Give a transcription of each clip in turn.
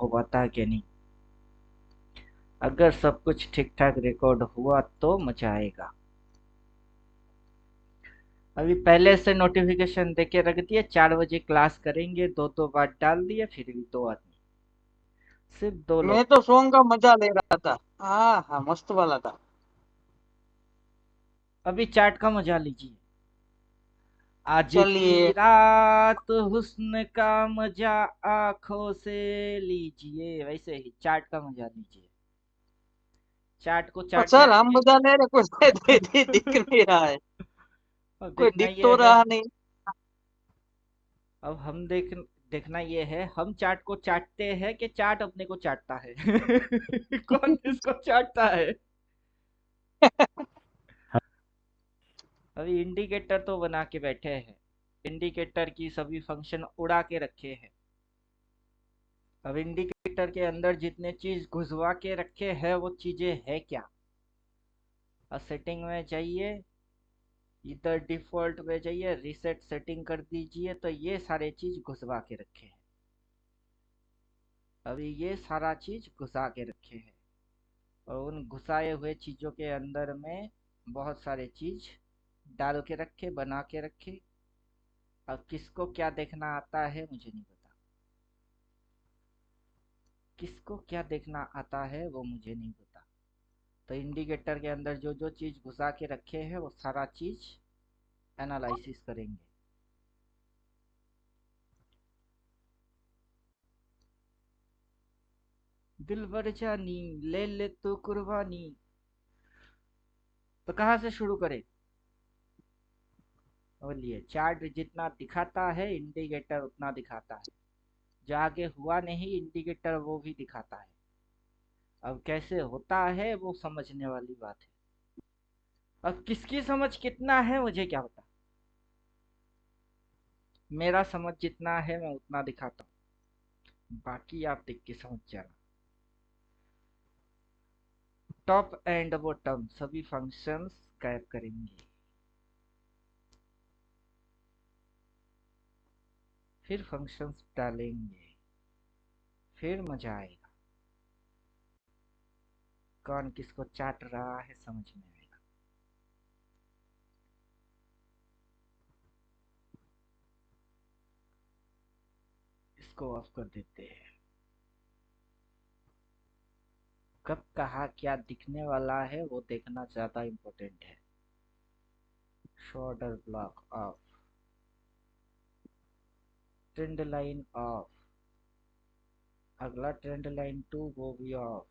हुआ था कि नहीं। अगर सब कुछ ठीक ठाक रिकॉर्ड हुआ तो मजा आएगा। अभी पहले से नोटिफिकेशन देके रख दिए, 4 बजे क्लास करेंगे, दो दो बार डाल दिए, फिर भी दो आदमी, सिर्फ दो मैं लोग। तो सॉन्ग का मजा ले रहा था। हाँ हाँ, मस्त वाला था। अभी चाट का मजा लीजिए। आज की चलिए। रात हुस्न का मजा आंखों से लीजिए, वैसे ही चाट का मजा लीजिए। चाट को अच्छा, चाटने के राम लिए मजा ले रहे, कुछ दिख नहीं रहा है। अब कोई देखना दिख ये तो है, रहा नहीं। अब हम देखना ये है, हम चाट को चाटते हैं कि चाट अपने को चाटता है। कौन किसको चाटता है। अभी इंडिकेटर तो बना के बैठे हैं, इंडिकेटर की सभी फंक्शन उड़ा के रखे हैं। अब इंडिकेटर के अंदर जितने चीज घुसवा के रखे हैं वो चीजें है क्या। अब सेटिंग में जाइए, इधर डिफॉल्ट में जाइए, रीसेट सेटिंग कर दीजिए, तो ये सारे चीज घुसवा के रखे हैं। अभी ये सारा चीज घुसा के रखे हैं, और उन घुसाए हुए चीजों के अंदर में बहुत सारे चीज डाल के रखे, बना के रखे। अब किसको क्या देखना आता है मुझे नहीं पता, किसको क्या देखना आता है वो मुझे नहीं पता। तो इंडिकेटर के अंदर जो जो चीज घुसा के रखे हैं वो सारा चीज एनालिसिस करेंगे। दिल भर जानी, ले ले तू कुर्बानी। तो कहाँ से शुरू करें। बोलिए, चार्ट जितना दिखाता है इंडिकेटर उतना दिखाता है, जो आगे हुआ नहीं इंडिकेटर वो भी दिखाता है। अब कैसे होता है वो समझने वाली बात है। अब किसकी समझ कितना है मुझे क्या पता, मेरा समझ जितना है मैं उतना दिखाता हूँ, बाकी आप देख के समझ जाना। टॉप एंड बॉटम सभी फंक्शंस गायब करेंगे, फिर फंक्शंस डालेंगे, फिर मजा आएगा। कौन किसको चाट रहा है समझ में आएगा। इसको ऑफ कर देते हैं। कब कहा क्या दिखने वाला है वो देखना ज्यादा इम्पोर्टेंट है। Shoulder block of, trend line of, अगला ट्रेंड लाइन 2 वो भी ऑफ।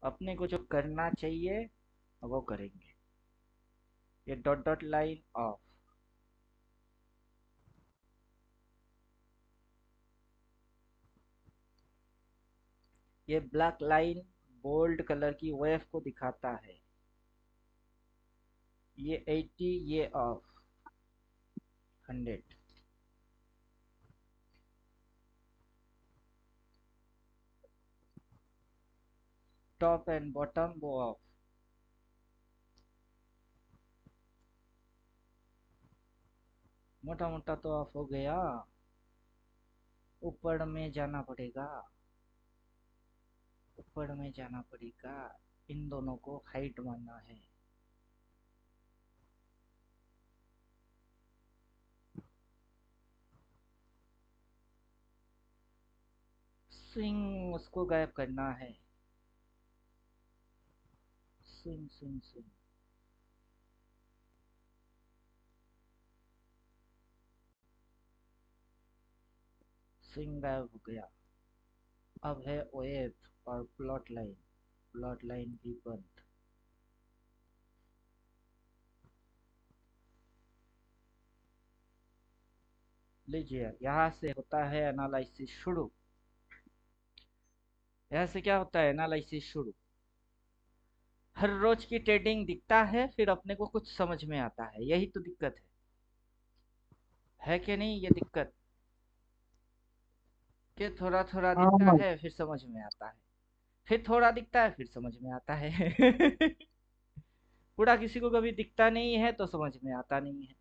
अपने को जो करना चाहिए वो करेंगे। ये डॉट डॉट लाइन ऑफ, ये ब्लैक लाइन बोल्ड कलर की वेव को दिखाता है। ये 80, ये ऑफ 100। टॉप एंड बॉटम वो ऑफ। मोटा मोटा तो ऑफ हो गया, ऊपर में जाना पड़ेगा, ऊपर में जाना पड़ेगा। इन दोनों को हाइट मानना है। स्विंग उसको गायब करना है। स्विंग स्विंग स्विंग, स्विंग गायब हो गया। अब है वेव और प्लॉट लाइन, प्लॉट लाइन भी बंद। लीजिए, यहाँ से होता है एनालिसिस शुरू। यहाँ से क्या होता है एनालिसिस शुरू। हर रोज की ट्रेडिंग दिखता है, फिर अपने को कुछ समझ में आता है, यही तो दिक्कत है कि नहीं। ये दिक्कत कि थोड़ा थोड़ा दिखता हाँ। है फिर समझ में आता है, फिर थोड़ा दिखता है फिर समझ में आता है। पूरा किसी को कभी दिखता नहीं है तो समझ में आता नहीं है।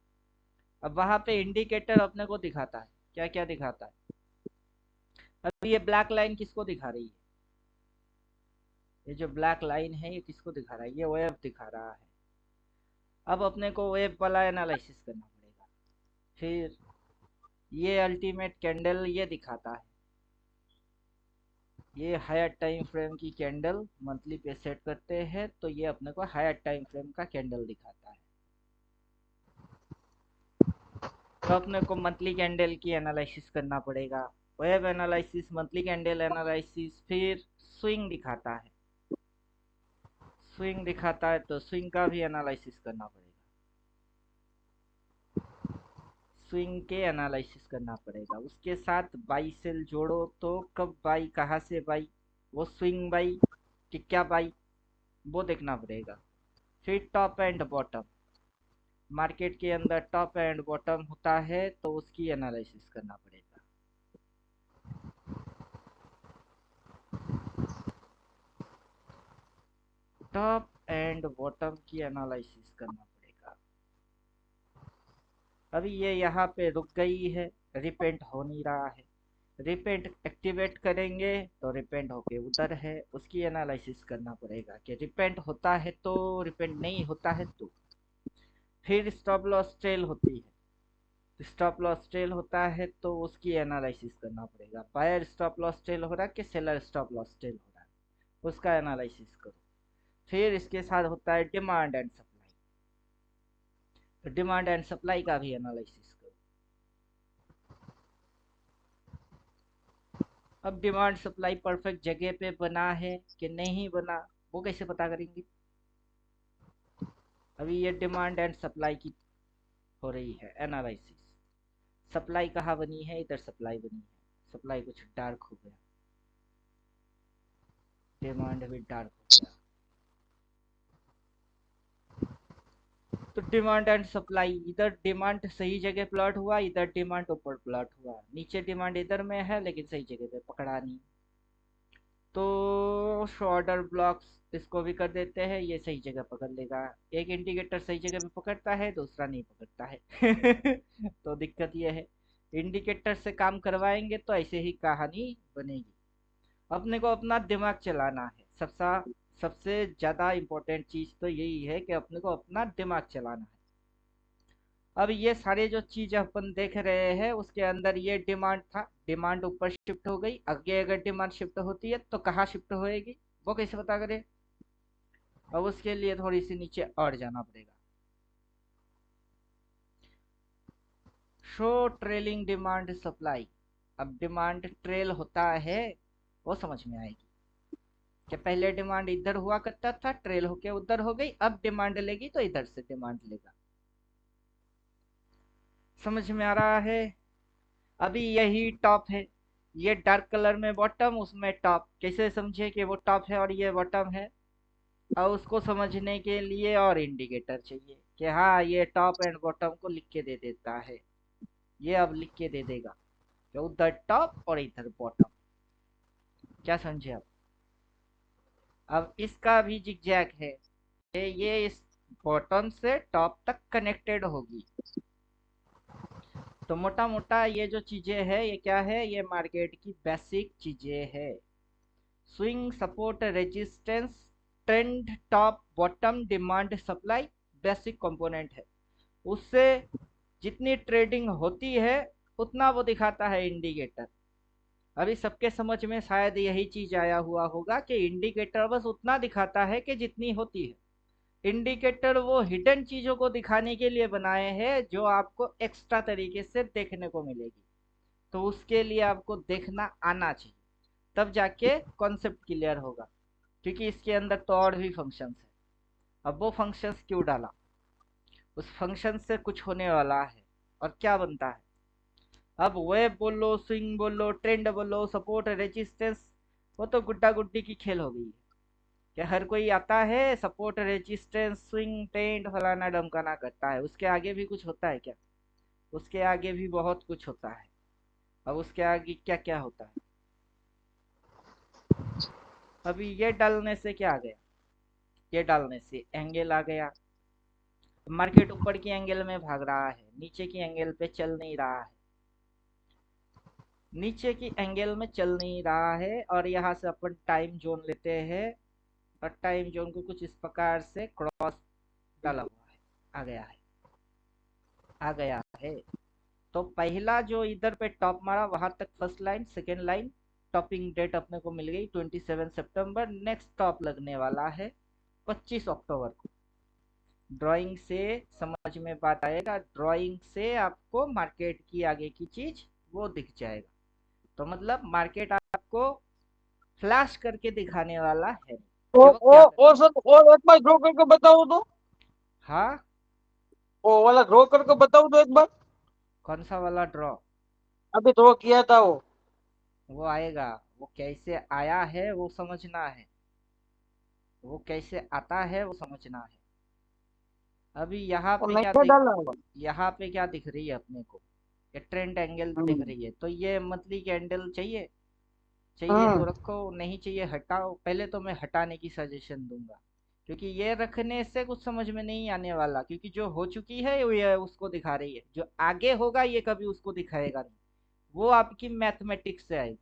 अब वहां पे इंडिकेटर अपने को दिखाता है, क्या क्या दिखाता है? अब ये ब्लैक लाइन किसको दिखा रही है? ये जो ब्लैक लाइन है ये किसको दिखा रहा है? ये वेव दिखा रहा है। अब अपने को वेव वाला एनालिसिस करना पड़ेगा। फिर ये अल्टीमेट कैंडल ये दिखाता है, ये हायर टाइम फ्रेम की कैंडल मंथली पे सेट करते हैं तो ये अपने को हायर टाइम फ्रेम का कैंडल दिखाता है। तो अपने को मंथली कैंडल की एनालिसिस करना पड़ेगा, web analysis, monthly candle analysis. फिर स्विंग दिखाता है, स्विंग दिखाता है तो स्विंग का भी एनालिसिस करना पड़ेगा, स्विंग के एनालिसिस करना पड़ेगा। उसके साथ बाई सेल जोड़ो तो कब बाई, कहाँ से बाई, वो स्विंग बाई कि क्या बाई, वो देखना पड़ेगा। फिर टॉप एंड बॉटम, मार्केट के अंदर टॉप एंड बॉटम होता है तो उसकी एनालिसिस करना पड़ेगा। टॉप एंड बॉटम की एनालिसिस करना पड़ेगा। अभी ये यहाँ पे रुक गई है, रिपेंट हो नहीं रहा है। रिपेंट एक्टिवेट करेंगे तो रिपेंट होके उधर है, उसकी एनालिसिस करना पड़ेगा कि रिपेंट होता है तो, रिपेंट नहीं होता है तो। फिर स्टॉप लॉस ट्रेल होती है, स्टॉप लॉस ट्रेल होता है तो उसकी एनालिसिस करना पड़ेगा। बायर स्टॉप लॉस ट्रेल हो रहा है कि सेलर स्टॉप लॉस ट्रेल हो रहा है, उसका एनालिसिस करो। फिर इसके साथ होता है डिमांड एंड सप्लाई, तो डिमांड एंड सप्लाई का भी एनालिसिस करो। अब डिमांड सप्लाई परफेक्ट जगह पे बना है कि नहीं बना, वो कैसे पता करेंगे? अभी ये डिमांड एंड सप्लाई की हो रही है एनालिसिस। सप्लाई कहाँ बनी है? इधर सप्लाई बनी है, सप्लाई कुछ डार्क हो गया, डिमांड भी डार्क हो गया। तो डिमांड एंड सप्लाई, इधर डिमांड सही जगह प्लॉट हुआ, इधर डिमांड ऊपर प्लॉट हुआ, नीचे डिमांड इधर में है लेकिन सही जगह पे पकड़ा नहीं। तो शॉर्टर ब्लॉक्स इसको भी कर देते हैं, ये सही जगह पकड़ लेगा। एक इंडिकेटर सही जगह पे पकड़ता है, दूसरा नहीं पकड़ता है। तो दिक्कत ये है, इंडिकेटर से काम करवाएंगे तो ऐसे ही कहानी बनेगी। अपने को अपना दिमाग चलाना है, सबसे सबसे ज्यादा इम्पोर्टेंट चीज तो यही है कि अपने को अपना दिमाग चलाना है। अब ये सारे जो चीज अपन देख रहे हैं उसके अंदर ये डिमांड था, डिमांड ऊपर शिफ्ट हो गई, आगे अगर डिमांड शिफ्ट होती है तो कहाँ शिफ्ट होएगी, वो कैसे पता करें? अब उसके लिए थोड़ी सी नीचे और जाना पड़ेगा। Show trailing demand supply. अब डिमांड ट्रेल होता है, वो समझ में आएगी कि पहले डिमांड इधर हुआ करता था, ट्रेल होके उधर हो गई, अब डिमांड लेगी तो इधर से डिमांड लेगा। समझ में आ रहा है? अभी यही टॉप है, ये डार्क कलर में बॉटम, उसमें टॉप, कैसे समझे कि वो टॉप है और ये बॉटम है? और उसको समझने के लिए और इंडिकेटर चाहिए कि हाँ ये टॉप एंड बॉटम को लिख के दे देता है। ये अब लिख के दे देगा कि उधर टॉप और इधर बॉटम। क्या समझे आप? अब इसका भी जिगजैग है कि ये इस बॉटम से टॉप तक कनेक्टेड होगी। तो मोटा मोटा ये जो चीजें है ये क्या है? ये मार्केट की बेसिक चीजें है। Swing, support, resistance, trend, top, bottom, demand, supply, basic component है। उससे जितनी ट्रेडिंग होती है उतना वो दिखाता है इंडिकेटर। अभी सबके समझ में शायद यही चीज आया हुआ होगा कि इंडिकेटर बस उतना दिखाता है कि जितनी होती है। इंडिकेटर वो हिडन चीजों को दिखाने के लिए बनाए हैं जो आपको एक्स्ट्रा तरीके से देखने को मिलेगी। तो उसके लिए आपको देखना आना चाहिए, तब जाके कॉन्सेप्ट क्लियर होगा। क्योंकि इसके अंदर तो और भी फंक्शंस है। अब वो फंक्शंस क्यों डाला? उस फंक्शन से कुछ होने वाला है। और क्या बनता है? अब वेब बोलो, स्विंग बोलो, ट्रेंड बोलो, सपोर्ट, रेजिस्टेंस, वो तो गुड्डा गुड्डी की खेल हो गई है। क्या हर कोई आता है सपोर्ट, रेजिस्टेंस, स्विंग, ट्रेंड, फलाना डमकाना करता है? उसके आगे भी कुछ होता है क्या? उसके आगे भी बहुत कुछ होता है। अब उसके आगे क्या क्या होता है? अभी ये डालने से क्या आ गया? ये डालने से एंगल आ गया। मार्केट ऊपर की एंगल में भाग रहा है, नीचे की एंगल पे चल नहीं रहा है। नीचे की एंगल में चल नहीं रहा है और यहाँ से अपन टाइम जोन लेते हैं और टाइम जोन को कुछ इस प्रकार से क्रॉस डाला हुआ है, आ गया है, आ गया है। तो पहला जो इधर पे टॉप मारा वहां तक first line, second line, topping date अपने को मिल गई 27 सितंबर। नेक्स्ट टॉप लगने वाला है 25 अक्टूबर को। ड्राइंग से समझ में बात आएगा, ड्राइंग से आपको मार्केट की आगे की चीज वो दिख जाएगा। तो मतलब मार्केट आपको फ्लैश करके दिखाने वाला है ओ कि वो ओ क्या करने और वाला। सर, और एक बार ड्रॉ करके बताओ तो। हाँ, वो वाला ड्रॉ करके बताओ तो एक बार। कौन सा वाला ड्रॉ? अभी ड्रॉ किया था वो। वो आएगा, वो कैसे आया है वो समझना है, वो कैसे आता है वो समझना है। अभी यहाँ वो पे क्या नहीं दिख, डाला होगा। यहाँ पे क्या दिख रही है अपने को? ये ट्रेंड एंगल दिख हम्म। रही है, तो ये मंथली कैंडल चाहिए? चाहिए तो हम्म। रखो, नहीं चाहिए हटाओ। पहले तो मैं हटाने की सजेशन दूंगा, क्योंकि ये रखने से कुछ समझ में नहीं आने वाला, क्योंकि जो हो चुकी है वो ये उसको दिखा रही है, जो आगे होगा ये कभी उसको दिखाएगा नहीं। वो आपकी मैथमेटिक्स से आएगी,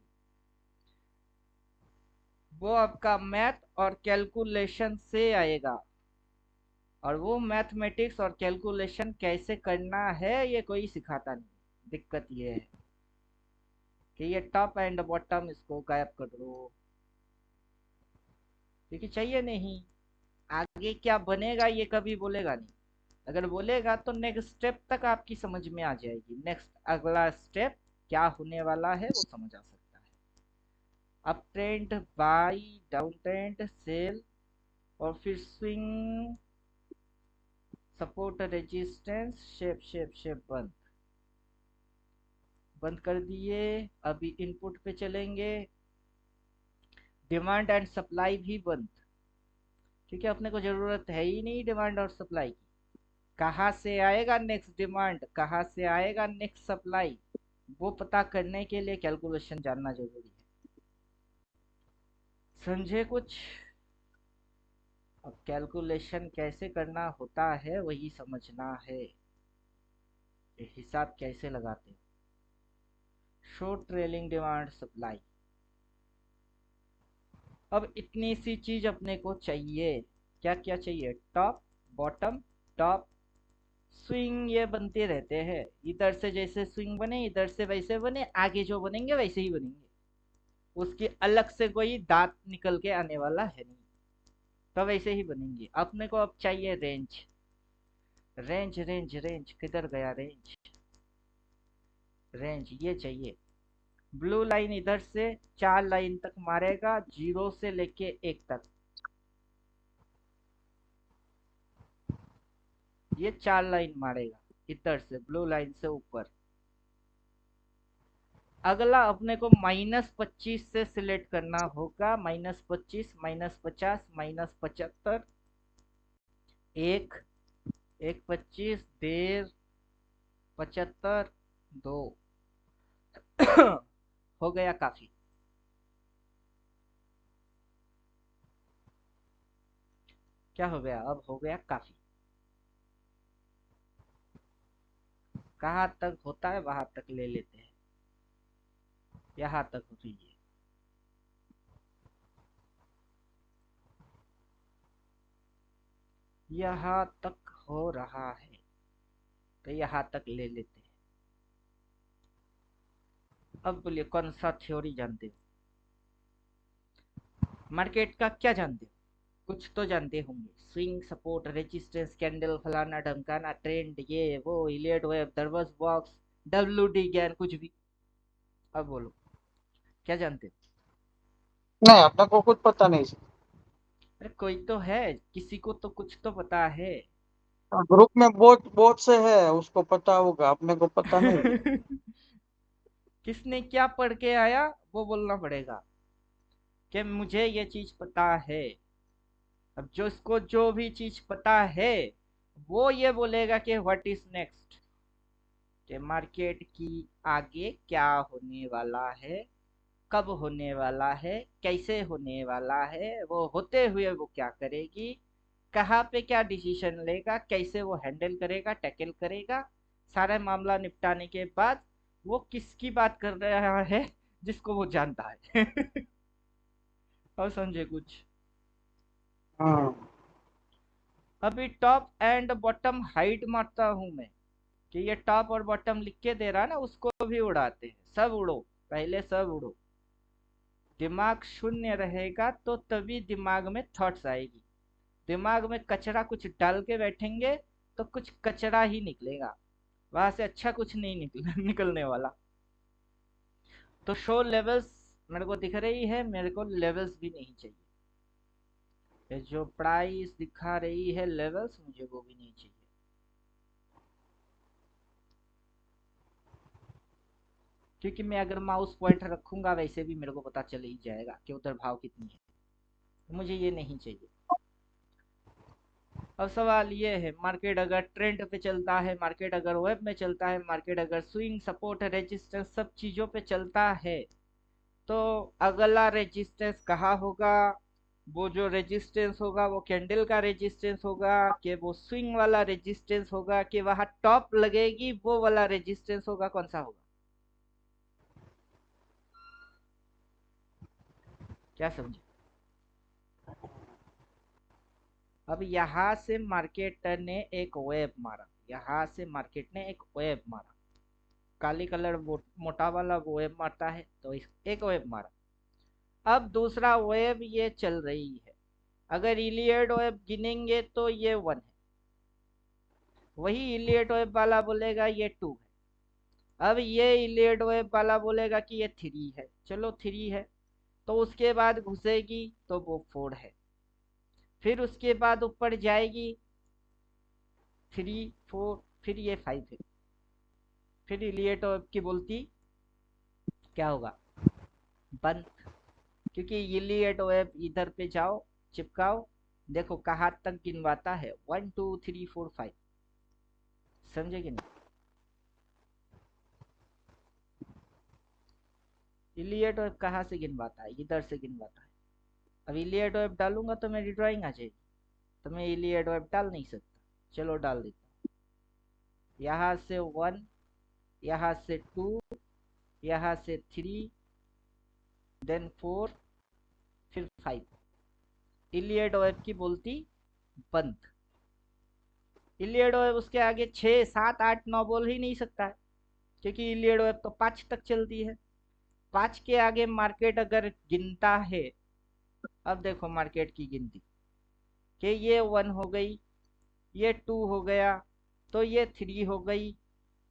वो आपका मैथ और कैलकुलेशन से आएगा। और वो मैथमेटिक्स और कैलकुलेशन कैसे करना है ये कोई सिखाता नहीं। दिक्कत ये है कि ये टॉप एंड बॉटम इसको गायब कर दो, क्योंकि चाहिए नहीं। आगे क्या बनेगा ये कभी बोलेगा नहीं। अगर बोलेगा तो नेक्स्ट स्टेप तक आपकी समझ में आ जाएगी, नेक्स्ट अगला स्टेप क्या होने वाला है वो समझ आ सकता है। Up trend, buy, down trend, sell, और फिर swing, support, resistance, shape shape shape, बंद, बंद कर दिए। अभी इनपुट पे चलेंगे, डिमांड एंड सप्लाई भी बंद, क्योंकि अपने को जरूरत है ही नहीं डिमांड और सप्लाई की। कहाँ से आएगा नेक्स्ट डिमांड, कहाँ से आएगा नेक्स्ट सप्लाई, वो पता करने के लिए कैलकुलेशन जानना जरूरी है। समझे कुछ? अब कैलकुलेशन कैसे करना होता है वही समझना है, ये हिसाब कैसे लगाते हैं। Short trailing, demand, supply. अब इतनी सी चीज अपने को चाहिए। क्या क्या चाहिए? टॉप, बॉटम, टॉप, स्विंग, ये बनते रहते हैं। इधर से जैसे स्विंग बने इधर से वैसे बने, आगे जो बनेंगे वैसे ही बनेंगे, उसकी अलग से कोई दांत निकल के आने वाला है नहीं, तो वैसे ही बनेंगे। अपने को अब चाहिए रेंज, रेंज रेंज रेंज, किधर गया रेंज? रेंज ये चाहिए। ब्लू लाइन इधर से 4 लाइन तक मारेगा, 0 से लेके 1 तक, ये 4 लाइन मारेगा इधर से ब्लू लाइन से ऊपर। अगला अपने को -25 से सिलेक्ट करना होगा, -25, -50, -75, 1, 1.25, 1.5, 75, 2। हो गया काफी। क्या हो गया? अब हो गया काफी। कहाँ तक होता है वहां तक ले लेते हैं, यहाँ तक हो रही है। यहाँ तक हो रहा है, तो यहाँ तक ले लेते हैं। अब बोलिए कौन सा थ्योरी जानते हो? मार्केट का क्या जानते हो? कुछ तो जानते होंगे। स्विंग, सपोर्ट, रेजिस्टेंस, कैंडल, फलाना ढमकाना, ट्रेंड, ये वो, इलियट वेव, दरवाज बॉक्स, WD ज्ञान, कुछ भी। अब बोलो क्या जानते हो? नहीं, अपने को कुछ पता नहीं। अरे कोई तो है, किसी को तो कुछ तो पता है। ग्रुप में बहुत बहुत से है, उसको पता होगा, अपने को पता नहीं। किसने क्या पढ़ के आया वो बोलना पड़ेगा कि मुझे ये चीज पता है। अब जो इसको जो भी चीज पता है वो ये बोलेगा कि व्हाट इज नेक्स्ट, कि मार्केट की आगे क्या होने वाला है, कब होने वाला है, कैसे होने वाला है, वो होते हुए वो क्या करेगी, कहाँ पे क्या डिसीजन लेगा, कैसे वो हैंडल करेगा, टैकल करेगा। सारा मामला निपटाने के बाद वो किसकी बात कर रहा है जिसको वो जानता है। और समझे कुछ? हाँ। अभी टॉप एंड बॉटम हाइट मारता हूं मैं कि ये टॉप और बॉटम लिख के दे रहा है ना, उसको भी उड़ाते हैं। सब उड़ो, पहले सब उड़ो। दिमाग शून्य रहेगा तो तभी दिमाग में थॉट्स आएगी। दिमाग में कचरा कुछ डाल के बैठेंगे तो कुछ कचरा ही निकलेगा, वहां से अच्छा कुछ नहीं निकलने वाला। तो शो लेवल्स मेरे को दिख रही है, मेरे को लेवल्स भी नहीं चाहिए। ये जो प्राइस दिखा रही है लेवल्स, मुझे वो भी नहीं चाहिए। क्योंकि मैं अगर माउस पॉइंटर रखूंगा वैसे भी मेरे को पता चल ही जाएगा कि उधर भाव कितनी है। तो मुझे ये नहीं चाहिए। अब सवाल ये है, मार्केट अगर ट्रेंड पे चलता है, मार्केट अगर वेब में चलता है, मार्केट अगर स्विंग सपोर्ट रेजिस्टेंस सब चीजों पे चलता है, तो अगला रेजिस्टेंस कहाँ होगा? वो जो रेजिस्टेंस होगा वो कैंडल का रेजिस्टेंस होगा, कि वो स्विंग वाला रेजिस्टेंस होगा, कि वहां टॉप लगेगी वो वाला रेजिस्टेंस होगा? कौन सा होगा? क्या समझे? अब यहां से मार्केट ने एक वेव मारा, यहां से मार्केट ने एक वेव मारा, काली कलर मोटा वाला वो वेव मारता है, तो एक वेव मारा। अब दूसरा वेव ये चल रही है। अगर इलियड वेव गिनेंगे तो ये 1 है, वही इलियड वेव वाला बोलेगा ये 2 है। अब ये इलियड वेव वाला बोलेगा कि ये 3 है, चलो 3 है। तो उसके बाद घुसेगी तो वो 4 है, फिर उसके बाद ऊपर जाएगी 3 4, फिर ये 5 है। फिर इलियट वेव की बोलती क्या होगा? बंद। क्योंकि इलियट वेव इधर पे जाओ, चिपकाओ, देखो कहाँ तक गिनवाता है, 1 2 3 4 5। समझे कि नहीं? इलियट वेव कहाँ से गिनवाता है? इधर से गिनवाता है। अब इलियट वेव डालूंगा तो मेरी ड्राइंग आ जाएगी, तो मैं इलियट वेव डाल नहीं सकता। चलो डाल देता हूँ। यहाँ से 1, यहाँ से 2, यहाँ से 3, देन 4, फिर 5। इलियड वेव की बोलती बंद। इलियड वेव उसके आगे 6 7 8 9 बोल ही नहीं सकता है, क्योंकि इलियड वेव तो 5 तक चलती है। 5 के आगे मार्केट अगर गिनता है, अब देखो मार्केट की गिनती, कि ये 1 हो गई, ये 2 हो गया, तो ये 3 हो गई।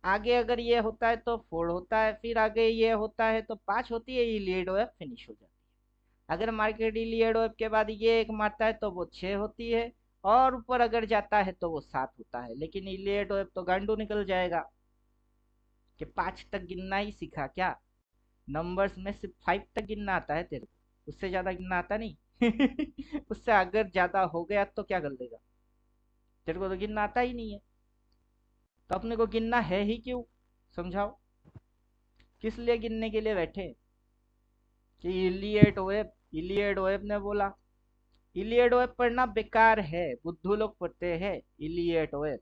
आगे अगर ये होता है तो 4 होता है, फिर आगे ये होता है तो 5 होती है, इलियड वेव फिनिश हो जाती है। अगर मार्केट इलियड वेव के बाद ये एक मारता है तो वो 6 होती है, और ऊपर अगर जाता है तो वो 7 होता है। लेकिन इलियड वेव तो गांडू निकल जाएगा कि 5 तक गिनना ही सीखा क्या? नंबर्स में सिर्फ 5 तक गिनना आता है तेरे को, उससे ज्यादा गिनना आता नहीं। उससे अगर ज्यादा हो गया तो क्या कर लेगा? तेरे को तो गिनना आता ही नहीं है, तो अपने को गिनना है ही क्यों? समझाओ, किस लिए गिनने के लिए बैठे हैं? कि इलियड वेब ने बोला। इलियड वेब पढ़ना बेकार है, बुद्धू लोग पढ़ते हैं इलियड वेब।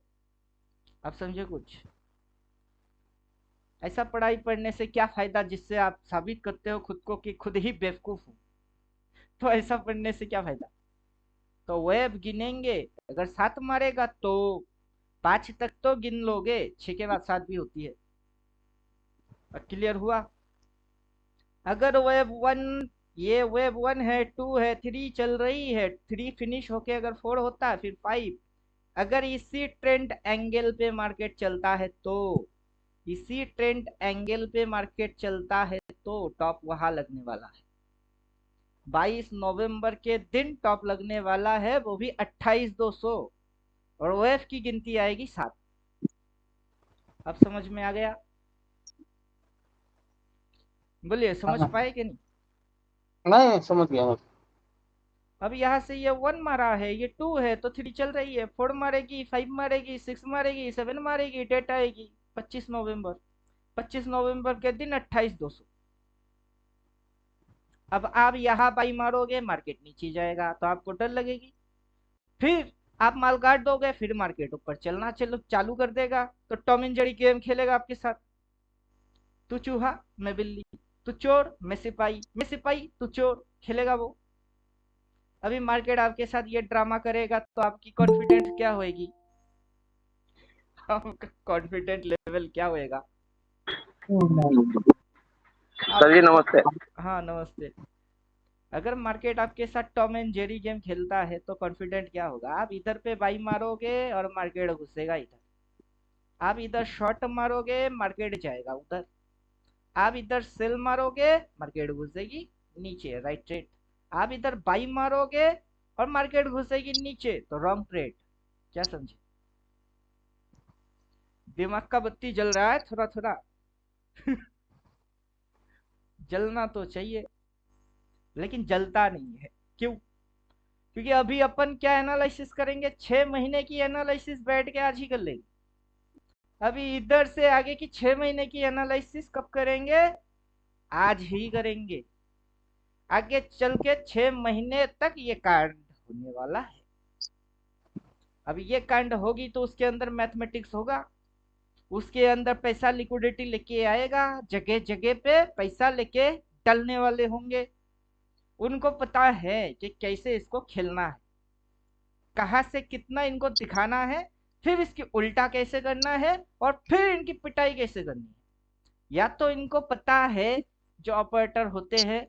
आप समझे कुछ? ऐसा पढ़ाई पढ़ने से क्या फायदा जिससे आप साबित करते हो खुद को कि खुद ही बेवकूफ हूँ? तो ऐसा पढ़ने से क्या फायदा? तो वेब गिनेंगे, अगर 7 मारेगा तो 5 तक तो गिन लोगे, 6 के बाद 7 भी होती है। क्लियर हुआ? अगर वेब 1, ये वेब 1 है, 2 है, 3 चल रही है, 3 फिनिश होके अगर 4 होता है, फिर 5। अगर इसी ट्रेंड एंगल पे मार्केट चलता है तो, इसी ट्रेंड एंगल पे मार्केट चलता है तो टॉप वहां लगने वाला है। 22 नवंबर के दिन टॉप लगने वाला है, वो भी 28,200, और ओएफ की गिनती आएगी 7। अब समझ में आ गया? बोलिए, समझ हाँ। पाए कि नहीं? नहीं, समझ गया मैं। अब यहाँ से ये 1 मारा है, ये 2 है, तो 3 चल रही है, 4 मारेगी, 5 मारेगी, 6 मारेगी, 7 मारेगी, डेट आएगी 25 नवंबर। 25 नवंबर के दिन 28,200। अब आप यहाँ बाई मारोगे, मार्केट नीचे जाएगा तो आपको डर लगेगी। फिर आप माल काट दोगे, फिर मार्केट ऊपर चलना चलो चालू कर देगा, तो टॉम एंड जेरी गेम खेलेगा आपके साथ। तू चूहा मैं बिल्ली, तू चोर मैं सिपाही तू चोर, खेलेगा वो। अभी मार्केट आपके साथ ये ड्रामा करेगा तो आपकी कॉन्फिडेंस क्या होएगी? आपका कॉन्फिडेंट लेवल क्या होएगा? आप सर जी नमस्ते। हाँ नमस्ते। अगर मार्केट आपके साथ टॉम एंड जेरी गेम खेलता है तो कॉन्फिडेंट क्या होगा? आप इधर पे बाई मारोगे और मार्केट घुसेगा इधर, आप इधर शॉट मारोगे मार्केट जाएगा उधर, आप इधर सेल मारोगे मार्केट घुसेगी नीचे राइट ट्रेड, आप इधर बाई मारोगे और मार्केट घुसेगी नीचे तो रॉन्ग ट्रेड। क्या समझे? दिमाग का बत्ती जल रहा है थोड़ा थोड़ा। जलना तो चाहिए लेकिन जलता नहीं है। क्यों? क्योंकि अभी अपन क्या एनालिसिस करेंगे, 6 महीने की एनालिसिस बैठ के आज ही कर लेंगे। अभी इधर से आगे की 6 महीने की एनालिसिस कब करेंगे? आज ही करेंगे। आगे चल के 6 महीने तक ये कांड होने वाला है। अब ये कांड होगी तो उसके अंदर मैथमेटिक्स होगा, उसके अंदर पैसा लिक्विडिटी लेके आएगा, जगह जगह पे पैसा लेके डलने वाले होंगे। उनको पता है कि कैसे इसको खेलना है, कहाँ से कितना इनको दिखाना है, फिर इसकी उल्टा कैसे करना है और फिर इनकी पिटाई कैसे करनी है। या तो इनको पता है जो ऑपरेटर होते हैं,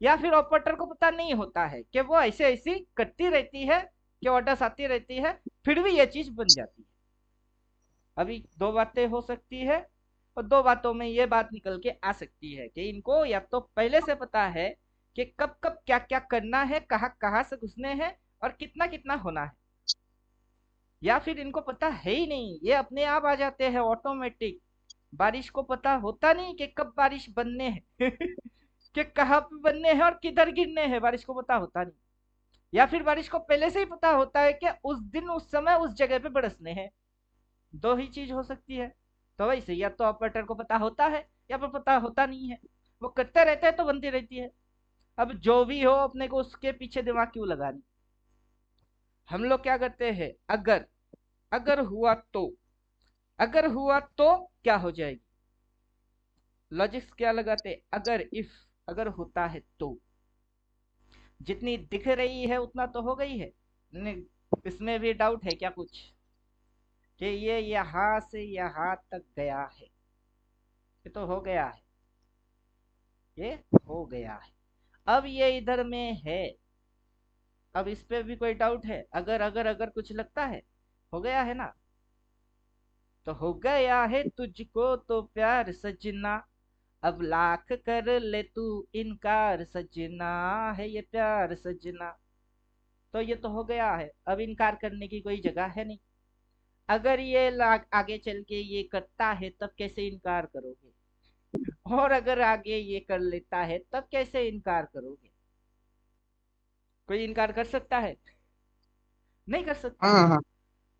या फिर ऑपरेटर को पता नहीं होता है कि वो ऐसे ऐसी करती रहती है कि ऑर्डर्स आती रहती है, फिर भी ये चीज बन जाती है। अभी दो बातें हो सकती है और दो बातों में ये बात निकल के आ सकती है कि इनको या तो पहले से पता है कि कब कब क्या क्या करना है, कहाँ कहाँ से घुसने हैं और कितना कितना होना है, या फिर इनको पता है ही नहीं, ये अपने आप आ जाते हैं ऑटोमेटिक। बारिश को पता होता नहीं कि कब बारिश बनने हैं कि कहाँ पे बनने हैं और किधर गिरने हैं, बारिश को पता होता नहीं। या फिर बारिश को पहले से ही पता होता है कि उस दिन उस समय उस जगह पे बरसने हैं। दो ही चीज हो सकती है। तो वैसे या तो ऑपरेटर को पता होता है या फिर पता होता नहीं है, वो करते रहते हैं तो बनती रहती है। अब जो भी हो अपने को उसके पीछे दिमाग क्यों लगानी। हम लोग क्या करते हैं, अगर अगर हुआ तो, अगर हुआ तो क्या हो जाएगी, लॉजिक्स क्या लगाते, अगर इफ, अगर होता है तो जितनी दिख रही है उतना तो हो गई है। इसमें भी डाउट है क्या कुछ कि ये यहां से यहां तक गया है? ये तो हो गया है, ये हो गया है। अब ये इधर में है, अब इस पे भी कोई डाउट है? अगर अगर अगर कुछ लगता है, हो गया है ना? तो हो गया है तुझको तो प्यार सजना, अब लाख कर ले तू इनकार सजना, है ये प्यार सजना। तो ये तो हो गया है, अब इनकार करने की कोई जगह है नहीं। अगर ये आगे चल के ये करता है तब कैसे इनकार करोगे, और अगर आगे ये कर लेता है तब कैसे इनकार करोगे? कोई इनकार कर सकता है? नहीं कर सकता। हाँ हाँ।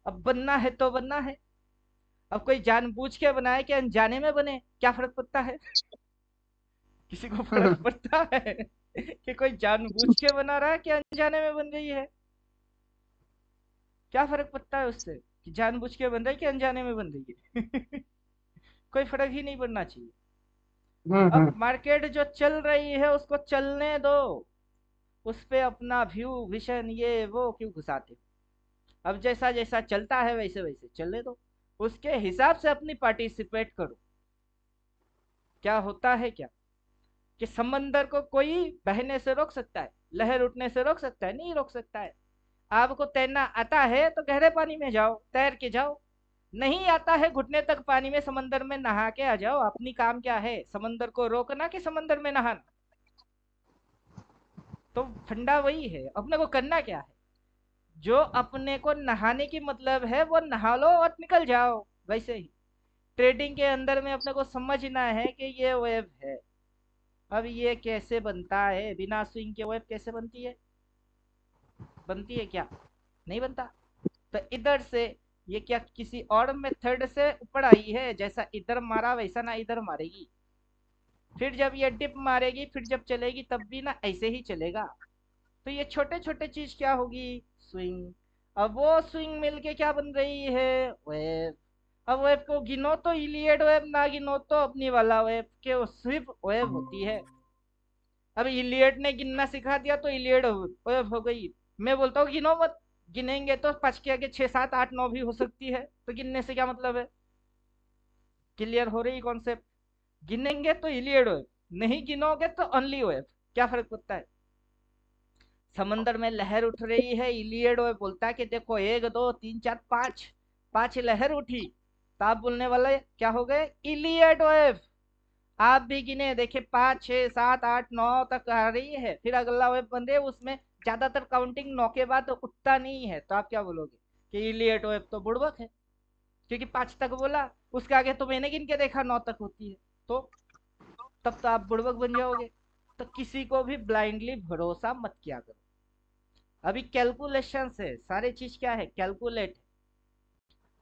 अब बनना है तो बनना है। अब कोई जानबूझ के बनाए कि अनजाने में बने, क्या फर्क पड़ता है? किसी को फर्क पड़ता है कि कोई जानबूझ के बना रहा है कि अनजाने में बन रही है? क्या फर्क पड़ता है उससे कि जानबूझ के बन रही है कि अनजाने में बन रही है? कोई फर्क ही नहीं पड़ना चाहिए। अब हम्म। मार्केट जो चल रही है उसको चलने दो, उस पे अपना व्यू विजन ये वो क्यों घुसाते हो? अब जैसा जैसा चलता है वैसे वैसे चलने दो, उसके हिसाब से अपनी पार्टिसिपेट करो। क्या होता है क्या कि समंदर को कोई बहने से रोक सकता है, लहर उठने से रोक सकता है? नहीं रोक सकता है। आपको तैरना आता है तो गहरे पानी में जाओ, तैर के जाओ। नहीं आता है घुटने तक पानी में, समंदर में नहा के आ जाओ। अपनी काम क्या है, समंदर को रोकना कि समंदर में नहाना? तो फंडा वही है, अपने को करना क्या है, जो अपने को नहाने की मतलब है वो नहा लो और निकल जाओ। वैसे ही ट्रेडिंग के अंदर में अपने को समझना है कि ये वेब है। अब ये कैसे बनता है, बिना स्विंग के वेब कैसे बनती है? बनती है क्या? नहीं बनता। तो इधर से ये क्या किसी और मेथड से ऊपर आई है? जैसा इधर मारा वैसा ना इधर मारेगी। फिर जब ये डिप मारेगी फिर जब चलेगी तब भी ना ऐसे ही चलेगा। तो ये छोटे छोटे चीज क्या होगी, स्विंग। अब वो स्विंग मिलके क्या बन रही है, वेव। अब वेव को गिनो तो इलियड वेव, ना गिनो तो अपनी वाला वेव, के वो सिर्फ वेव होती है। अब इलियड ने गिनना सिखा दिया तो इलियड वेव हो गई। मैं बोलता हूँ गिनो मत, गिनेंगे तो 5 के आगे 6 7 8 9 भी हो सकती है, तो गिनने से क्या मतलब है? क्लियर हो रही कॉन्सेप्ट? गिनेंगे तो इलियड वेव, नहीं गिनोगे तो ओनली वेव। क्या फर्क पड़ता है? समंदर में लहर उठ रही है, इलियड वेव बोलता है कि देखो 1 2 3 4 5, 5 लहर उठी, तो आप बोलने वाले क्या हो गए? Iliad wave. आप भी गिने देखिए 5 6 7 8 9 तक आ रही है, फिर अगला वेव बन रही है, उसमें ज्यादातर काउंटिंग 9 के बाद उठता नहीं है, तो आप क्या बोलोगे? कि इलियट वेव तो बुड़बक है, क्योंकि 5 तक बोला, उसके आगे तो मैंने गिन के देखा 9 तक होती है, तो तब तो आप बुड़बक बन जाओगे। तो किसी को भी ब्लाइंडली भरोसा मत किया करो। अभी कैलकुलेशन से सारी चीज क्या है? कैलकुलेट।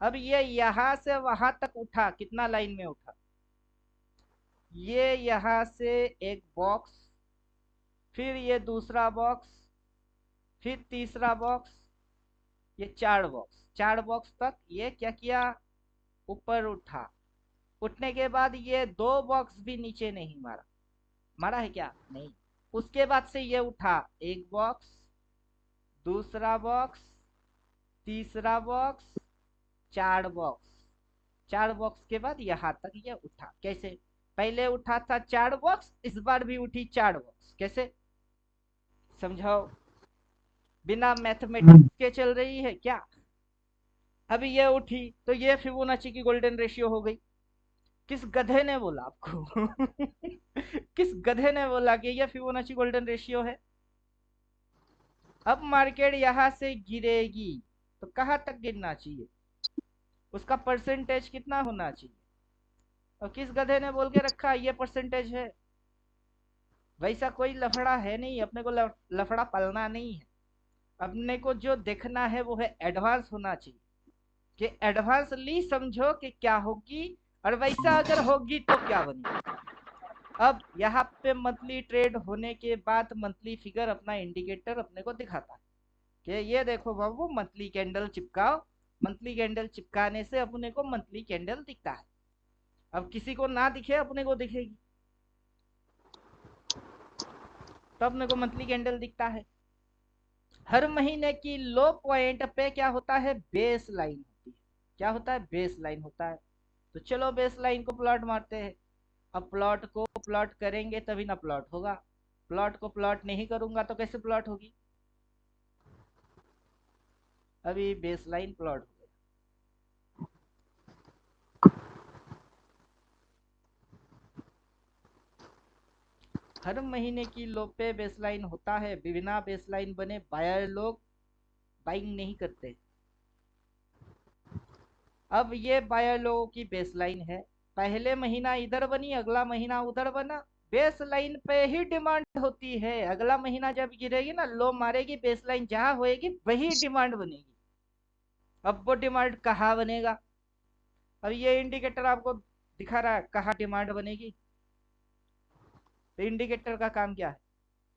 अब ये यहां से वहां तक उठा, कितना लाइन में उठा? ये यहां से एक बॉक्स, फिर ये दूसरा बॉक्स, फिर तीसरा बॉक्स, ये 4 बॉक्स, 4 बॉक्स तक ये क्या किया? ऊपर उठा। उठने के बाद ये 2 बॉक्स भी नीचे नहीं मारा, मारा है क्या? नहीं। उसके बाद से ये उठा, एक बॉक्स, दूसरा बॉक्स, तीसरा बॉक्स, 4 बॉक्स, 4 बॉक्स के बाद यहाँ तक ये उठा। कैसे? पहले उठा था 4 बॉक्स, इस बार भी उठी 4 बॉक्स। कैसे? समझाओ। बिना मैथमेटिक्स के चल रही है क्या? अभी ये उठी तो ये फिबोनाची की गोल्डन रेशियो हो गई। किस गधे ने बोला आपको? किस गधे ने बोला कि ये फिबोनाची गोल्डन रेशियो है? अब मार्केट यहां से गिरेगी तो कहां तक गिरना चाहिए? उसका परसेंटेज कितना होना चाहिए? और किस गधे ने बोल के रखा ये परसेंटेज है? वैसा कोई लफड़ा है नहीं, अपने को लफड़ा पालना नहीं है। अपने को जो देखना है वो है एडवांस होना चाहिए, कि एडवांसली समझो कि क्या होगी, और वैसा अगर होगी तो क्या बनेगी। अब यहाँ पे मंथली ट्रेड होने के बाद मंथली फिगर अपना इंडिकेटर अपने को दिखाता है कि ये देखो बाबू मंथली कैंडल चिपकाओ। मंथली कैंडल चिपकाने से अपने को मंथली कैंडल दिखता है। अब किसी को ना दिखे, अपने को दिखेगी, तो अपने को मंथली कैंडल दिखता है। हर महीने की लो पॉइंट पे क्या होता है? बेस लाइन होती है। क्या होता है? बेस लाइन होता है। तो चलो बेस लाइन को प्लॉट मारते हैं। अब प्लॉट को प्लॉट करेंगे तभी ना प्लॉट होगा। प्लॉट को प्लॉट नहीं करूंगा तो कैसे प्लॉट होगी? अभी बेस लाइन प्लॉट हो गया। हर महीने की लो पे बेसलाइन होता है, बिना बेसलाइन बने बायर लोग बाइंग नहीं करते। अब ये बायर लोगों की बेसलाइन है, पहले महीना इधर बनी, अगला महीना उधर बना, बेस लाइन पे ही डिमांड होती है। अगला महीना जब गिरेगी ना, लो मारेगी, बेस लाइन जहां होएगी वही डिमांड बनेगी। अब वो डिमांड कहाँ बनेगा? अब ये इंडिकेटर आपको दिखा रहा है कहाँ डिमांड बनेगी। तो इंडिकेटर का काम क्या है?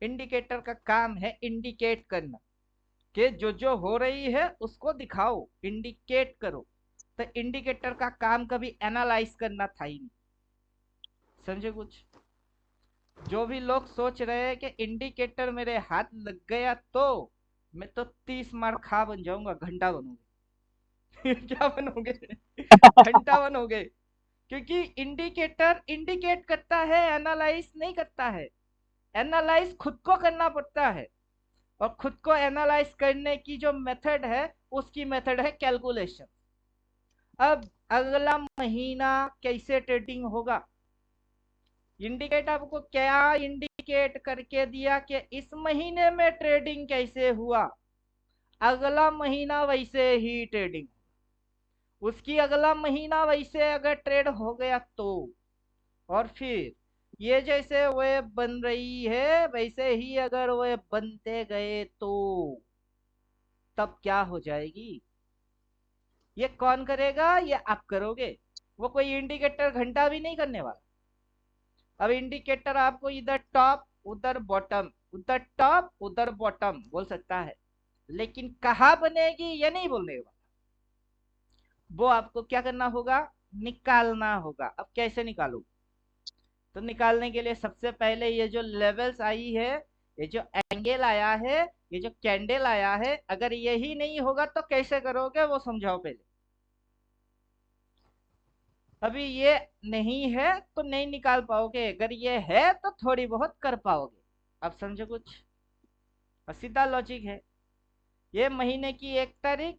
इंडिकेटर का काम है इंडिकेट करना, कि जो हो रही है उसको दिखाओ, इंडिकेट करो। तो इंडिकेटर का काम कभी एनालाइज करना था ही नहीं। समझे कुछ? जो भी लोग सोच रहे हैं कि इंडिकेटर मेरे हाथ लग गया तो मैं तो 30 मार खा बन जाऊंगा, घंटा बनोगे। क्या बनोगे? घंटा बनोगे। क्योंकि इंडिकेटर इंडिकेट करता है, एनालाइज नहीं करता है। एनालाइज खुद को करना पड़ता है, और खुद को एनालाइज करने की जो मेथड है उसकी मेथड है कैलकुलेशन। अब अगला महीना कैसे ट्रेडिंग होगा? इंडिकेट आपको क्या इंडिकेट करके दिया कि इस महीने में ट्रेडिंग कैसे हुआ, अगला महीना वैसे ही ट्रेडिंग, उसकी अगला महीना वैसे अगर ट्रेड हो गया तो, और फिर ये जैसे वेब बन रही है वैसे ही अगर वेब बनते गए तो तब क्या हो जाएगी? ये कौन करेगा? ये आप करोगे। वो कोई इंडिकेटर घंटा भी नहीं करने वाला। अब इंडिकेटर आपको इधर टॉप उधर बॉटम, उधर टॉप उधर बॉटम बोल सकता है, लेकिन कहाँ बनेगी ये नहीं बोलने वाला। वो आपको क्या करना होगा, निकालना होगा। अब कैसे निकालू, तो निकालने के लिए सबसे पहले ये जो लेवल्स आई है, ये जो एंगल आया है, ये जो कैंडल आया है, अगर यही नहीं होगा तो कैसे करोगे वो समझाओ पहले। अभी ये नहीं है तो नहीं निकाल पाओगे, अगर ये है तो थोड़ी बहुत कर पाओगे। अब समझो कुछ, और सीधा लॉजिक है। ये महीने की 1 तारीख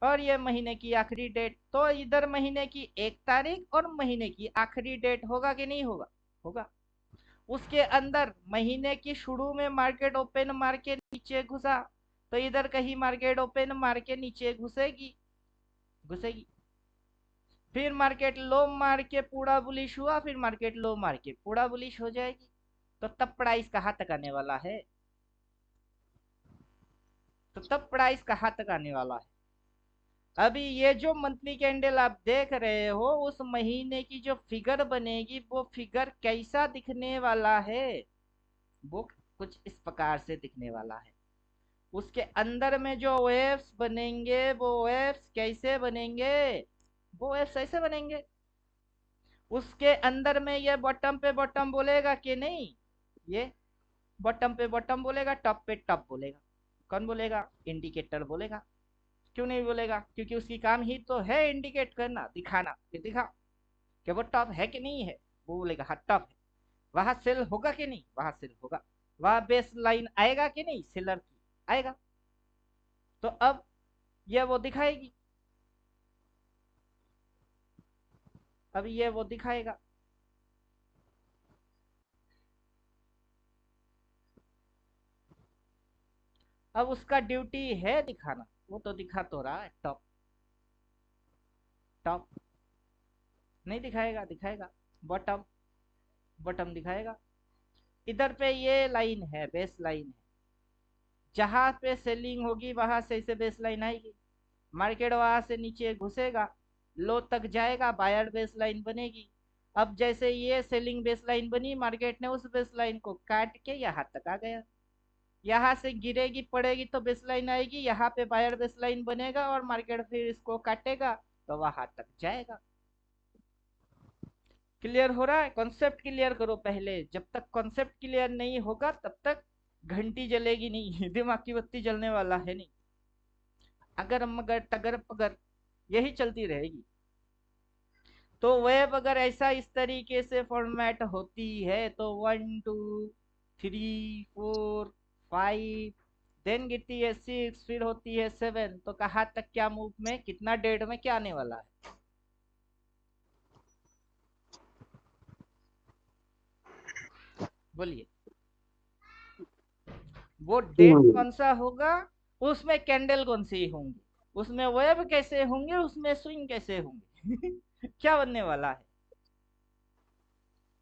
और ये महीने की आखिरी डेट, तो इधर महीने की 1 तारीख और महीने की आखिरी डेट होगा कि नहीं होगा, होगा। उसके अंदर महीने की शुरू में मार्केट ओपन मार के नीचे घुसा, तो इधर कहीं मार्केट ओपन मार के नीचे घुसेगी, घुसेगी। फिर मार्केट लो मार के पूरा बुलिश हुआ, फिर मार्केट लो मार के पूरा बुलिश हो जाएगी। तो तब प्राइस कहाँ तक आने वाला है, तो तब प्राइस कहाँ तक आने वाला है। अभी ये जो मंथली कैंडल आप देख रहे हो, उस महीने की जो फिगर बनेगी वो फिगर कैसा दिखने वाला है, वो कुछ इस प्रकार से दिखने वाला है। उसके अंदर में जो वेव्स बनेंगे वो वेव्स कैसे बनेंगे, वो वेव्स ऐसे बनेंगे। उसके अंदर में ये बॉटम पे बॉटम बोलेगा कि नहीं, ये बॉटम पे बॉटम बोलेगा, टॉप पे टॉप बोलेगा। कौन बोलेगा, इंडिकेटर बोलेगा। क्यों नहीं बोलेगा, क्योंकि उसकी काम ही तो है इंडिकेट करना, दिखाना कि दिखा कि वो टॉप है कि नहीं है। वो बोलेगा हाँ टॉप है। वहां सेल होगा कि नहीं, वहां सेल होगा। वहां बेस लाइन आएगा कि नहीं, सेलर की आएगा। तो अब ये वो दिखाएगी, अब ये वो दिखाएगा। अब उसका ड्यूटी है दिखाना, वो तो दिखा तो रहा है टॉप, टॉप नहीं दिखाएगा, दिखाएगा बॉटम, बॉटम दिखाएगा। इधर पे ये लाइन है, बेस लाइन है। जहां पे सेलिंग होगी वहां से इसे बेस लाइन आएगी। मार्केट वहां से नीचे घुसेगा, लो तक जाएगा, बायर बेस लाइन बनेगी। अब जैसे ये सेलिंग बेस लाइन बनी, मार्केट ने उस बेस लाइन को काट के यहाँ तक आ गया। यहाँ से गिरेगी पड़ेगी तो बेस लाइन आएगी, यहाँ पे बायर बेस लाइन बनेगा और मार्केट फिर इसको काटेगा तो वहां तक जाएगा। क्लियर हो रहा है, कॉन्सेप्ट क्लियर करो पहले। जब तक कॉन्सेप्ट क्लियर नहीं होगा तब तक घंटी जलेगी नहीं दिमाग की बत्ती जलने वाला है नहीं। अगर मगर तगर पगर यही चलती रहेगी। तो वेब अगर ऐसा इस तरीके से फॉर्मेट होती है तो 1 2 3 4 5, देन गिरती है 6, फिर होती है 7, तो कहाँ तक क्या मूव में कितना डेट में क्या आने वाला है, बोलिए। वो डेट हम्म। कौन सा होगा, उसमें कैंडल कौन सी होंगी, उसमें वेब कैसे होंगे, उसमें स्विंग कैसे होंगे क्या बनने वाला है।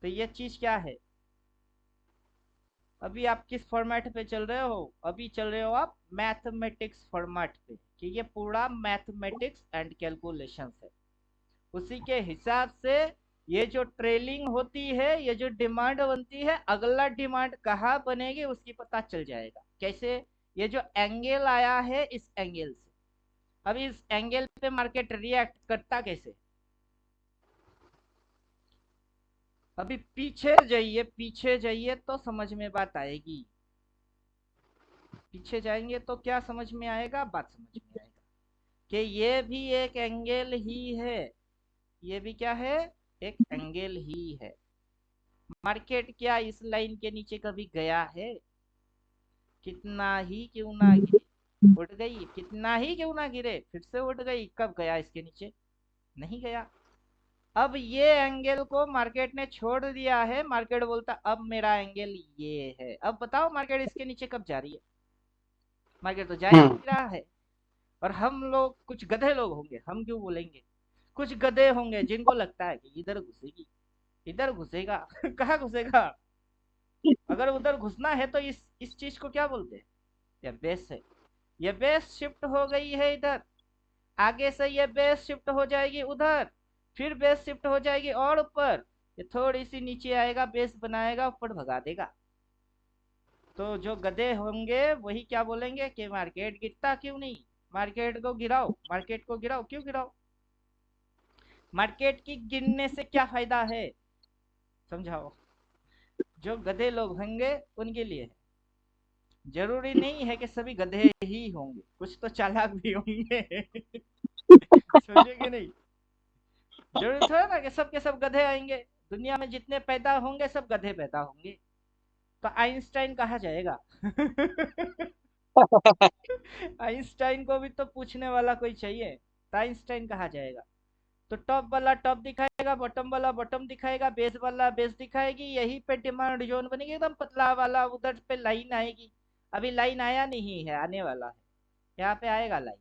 तो ये चीज क्या है। अभी आप किस फॉर्मेट पे चल रहे हो, अभी चल रहे हो आप मैथमेटिक्स फॉर्मेट पे, कि ये पूरा मैथमेटिक्स एंड कैलकुलेशंस है। उसी के हिसाब से ये जो ट्रेलिंग होती है, ये जो डिमांड बनती है, अगला डिमांड कहाँ बनेगी उसकी पता चल जाएगा कैसे। ये जो एंगल आया है इस एंगल से, अब इस एंगल पे मार्केट रिएक्ट करता कैसे। अभी पीछे जाइए, पीछे जाइए तो समझ में बात आएगी। पीछे जाएंगे तो क्या समझ में आएगा, बात समझ में आएगा कि ये भी एक एंगल ही है। ये भी क्या है, एक एंगल ही है। मार्केट क्या इस लाइन के नीचे कभी गया है, कितना ही क्यों ना गिरे उठ गई, कितना ही क्यों ना गिरे फिर से उठ गई, कब गया इसके नीचे, नहीं गया। अब ये एंगल को मार्केट ने छोड़ दिया है, मार्केट बोलता अब मेरा एंगल ये है। अब बताओ मार्केट इसके नीचे कब जा रही है, मार्केट तो जा ही हम्म। नहीं रहा है। और हम लोग कुछ गधे लोग होंगे, हम क्यों बोलेंगे, कुछ गधे होंगे जिनको लगता है कि इधर घुसेगी, इधर घुसेगा कहाँ घुसेगा। अगर उधर घुसना है तो इस चीज को क्या बोलते हैं, ये बेस है। ये बेस शिफ्ट हो गई है इधर, आगे से ये बेस शिफ्ट हो जाएगी उधर, फिर बेस शिफ्ट हो जाएगी और ऊपर, ये थोड़ी सी नीचे आएगा, बेस बनाएगा, ऊपर भगा देगा। तो जो गधे होंगे वही क्या बोलेंगे कि मार्केट गिरता क्यों नहीं, मार्केट को गिराओ, मार्केट को गिराओ, क्यों गिराओ। मार्केट की गिनने से क्या फायदा है, समझाओ। जो गधे लोग होंगे उनके लिए है। जरूरी नहीं है कि सभी गधे ही होंगे, कुछ तो चालाक भी होंगे। समझे कि नहीं। जरूरी थोड़ा ना कि सब के सब गधे आएंगे। दुनिया में जितने पैदा होंगे सब गधे पैदा होंगे। तो आइंस्टाइन कहा जाएगा। आइंस्टाइन को भी तो पूछने वाला कोई चाहिए, तो आइंस्टाइन कहा जाएगा। तो टॉप वाला टॉप दिखाएगा, बॉटम वाला बॉटम दिखाएगा, बेस वाला बेस दिखाएगी, यही पे डिमांड जोन बनेगी, एकदम पतला वाला उधर पे लाइन आएगी। अभी लाइन आया नहीं है, आने वाला है। यहाँ पे आएगा लाइन।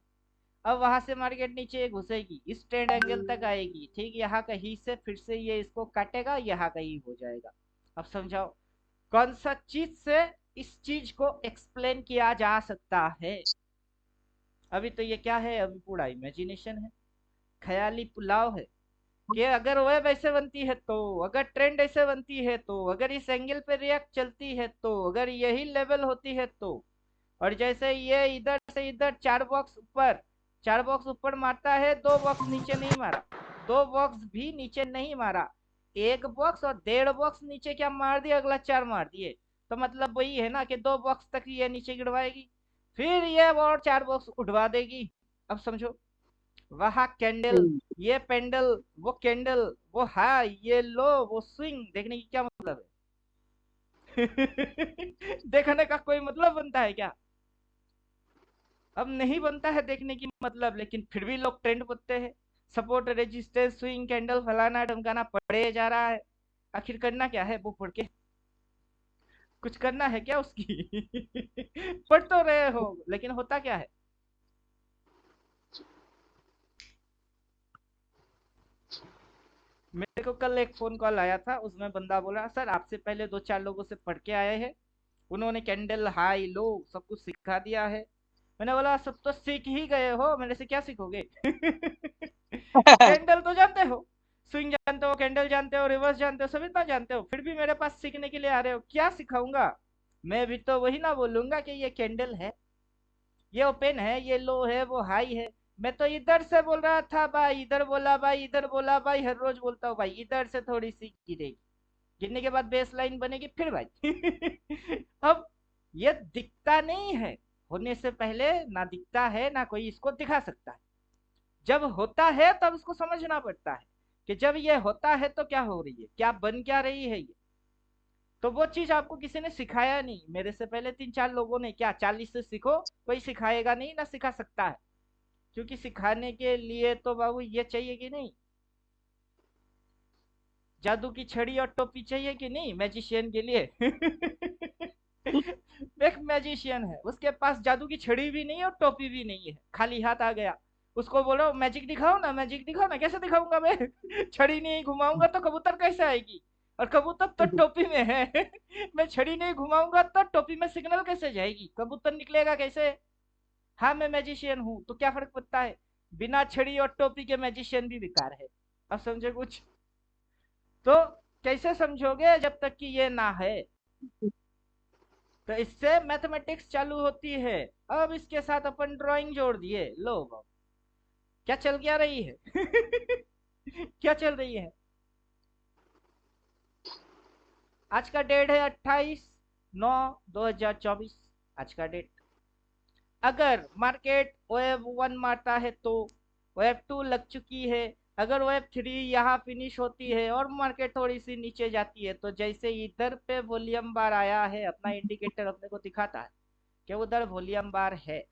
अब वहां से मार्केट नीचे घुसेगी, इस ट्रेंड एंगल तक आएगी, ठीक, यहाँ कहीं से फिर से ये इसको काटेगा, यहाँ कहीं हो जाएगा। अब समझाओ कौन सा चीज से इस चीज को एक्सप्लेन किया जा सकता है। अभी तो ये क्या है, अभी पूरा इमेजिनेशन है, ख्याली पुलाव है। कि अगर वेब ऐसे बनती है तो, अगर ट्रेंड ऐसे बनती है तो, अगर इस एंगल पे रिएक्ट चलती है तो, अगर यही लेवल होती है तो। और जैसे ये इधर से इधर चार बॉक्स ऊपर मारता है, दो बॉक्स नीचे नहीं मारा, दो बॉक्स भी नीचे नहीं मारा, एक बॉक्स और डेढ़ बॉक्स नीचे क्या मार दिया, अगला चार मार दिए। तो मतलब वही है ना कि दो बॉक्स तक ये नीचे गिरवाएगी, फिर ये और चार बॉक्स उठवा देगी। अब समझो, वहाँ कैंडल, ये पेंडल, वो कैंडल, वो हाई ये लो, वो स्विंग देखने की क्या मतलब है। देखने का कोई मतलब बनता है क्या। अब नहीं बनता है देखने की मतलब, लेकिन फिर भी लोग ट्रेंड करते हैं। सपोर्ट रेजिस्टेंस स्विंग कैंडल फलाना ढमकाना पढ़े जा रहा है। आखिर करना क्या है वो पढ़ के, कुछ करना है क्या उसकी। पढ़ तो रहे हो लेकिन होता क्या है। मेरे को कल एक फोन कॉल आया था, उसमें बंदा बोला सर आपसे पहले दो चार लोगों से पढ़ के आए हैं, उन्होंने कैंडल हाई लो सब कुछ सिखा दिया है। मैंने बोला सब तो सीख ही गए हो, मेरे से क्या सीखोगे। कैंडल तो जानते हो, स्विंग जानते हो, कैंडल जानते हो, रिवर्स जानते हो, सब इतना जानते हो, फिर भी मेरे पास सीखने के लिए आ रहे हो, क्या सिखाऊंगा। मैं भी तो वही ना बोलूंगा कि ये कैंडल है, ये ओपन है, ये लो है, वो हाई है। मैं तो इधर से बोल रहा था भाई, इधर बोला भाई, इधर बोला भाई, हर रोज बोलता हूँ भाई, इधर से थोड़ी सी गिरेगी, गिरने के बाद बेस लाइन बनेगी फिर भाई। अब ये दिखता नहीं है, होने से पहले ना दिखता है ना कोई इसको दिखा सकता है। जब होता है तब इसको समझना पड़ता है कि जब ये होता है तो क्या हो रही है, क्या बन क्या रही है ये। तो वो चीज आपको किसी ने सिखाया नहीं, मेरे से पहले तीन चार लोगों ने, क्या 40 से सीखो, कोई सिखाएगा नहीं ना सिखा सकता है। क्योंकि सिखाने के लिए तो बाबू ये चाहिए कि नहीं, जादू की छड़ी और टोपी चाहिए कि नहीं मैजिशियन के लिए। एक मैजिशियन है, उसके पास जादू की छड़ी भी नहीं है और टोपी भी नहीं है, खाली हाथ आ गया। उसको बोलो मैजिक दिखाओ ना, मैजिक दिखाओ ना, कैसे दिखाऊंगा मैं। छड़ी नहीं घुमाऊंगा तो कबूतर कैसे आएगी, और कबूतर तो टोपी में है। मैं छड़ी नहीं घुमाऊंगा तो टोपी में सिग्नल कैसे जाएगी, कबूतर निकलेगा कैसे। हाँ मैं मैजिशियन हूँ तो क्या फर्क पड़ता है, बिना छड़ी और टोपी के मैजिशियन भी बेकार है। अब समझे कुछ। तो कैसे समझोगे जब तक कि ये ना है। तो इससे मैथमेटिक्स चालू होती है। अब इसके साथ अपन ड्राइंग जोड़ दिए, लो बाबू, क्या चल क्या रही है। क्या चल रही है। आज का डेट है 28/9/2024, आज का डेट। अगर मार्केट वेब वन मारता है तो वेब टू लग चुकी है, अगर वेब थ्री यहाँ फिनिश होती है और मार्केट थोड़ी सी नीचे जाती है, तो जैसे इधर पे वॉल्यूम बार आया है, अपना इंडिकेटर अपने को दिखाता है कि उधर वॉल्यूम बार है।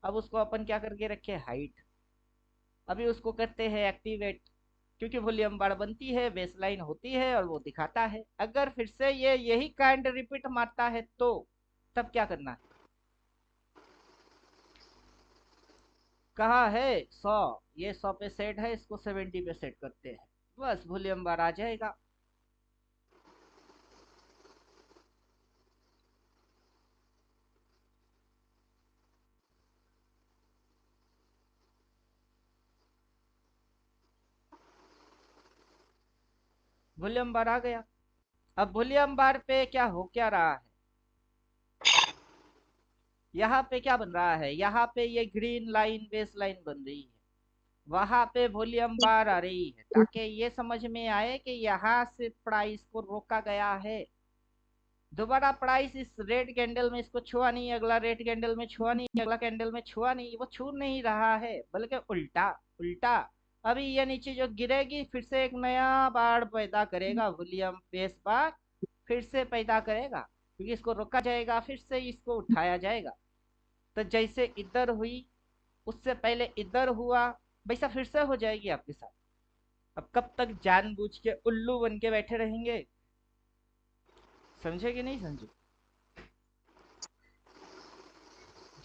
अब उसको अपन क्या करके रखे, हाइट। अभी उसको करते हैं एक्टिवेट, क्योंकि वॉल्यूम बार बनती है, बेसलाइन होती है और वो दिखाता है। अगर फिर से ये यही काइंड रिपीट मारता है तो तब क्या करना है। कहा है 100, ये 100 पे सेट है, इसको 70 पे सेट करते हैं, बस वॉल्यूम बार आ जाएगा। वॉल्यूम बार आ गया। अब वॉल्यूम बार पे क्या हो क्या रहा है, यहाँ पे क्या बन रहा है, यहाँ पे ये ग्रीन लाइन बेस लाइन बन रही है। वहां पे वॉल्यूम बार आ रही है, ताकि ये समझ में आए कि यहाँ से प्राइस को रोका गया है। दोबारा प्राइस इस रेड कैंडल में इसको छुआ नहीं, अगला रेड कैंडल में छुआ नहीं, अगला कैंडल में छुआ नहीं, वो छू नहीं रहा है, बल्कि उल्टा उल्टा। अभी ये नीचे जो गिरेगी फिर से एक नया बार पैदा करेगा, वॉल्यूम बेस बार फिर से पैदा करेगा, क्योंकि इसको रोका जाएगा, फिर से इसको उठाया जाएगा। तो जैसे इधर हुई, उससे पहले इधर हुआ, वैसा फिर से हो जाएगी आपके साथ। अब कब तक जानबूझ के उल्लू बन के बैठे रहेंगे? समझे कि नहीं समझे?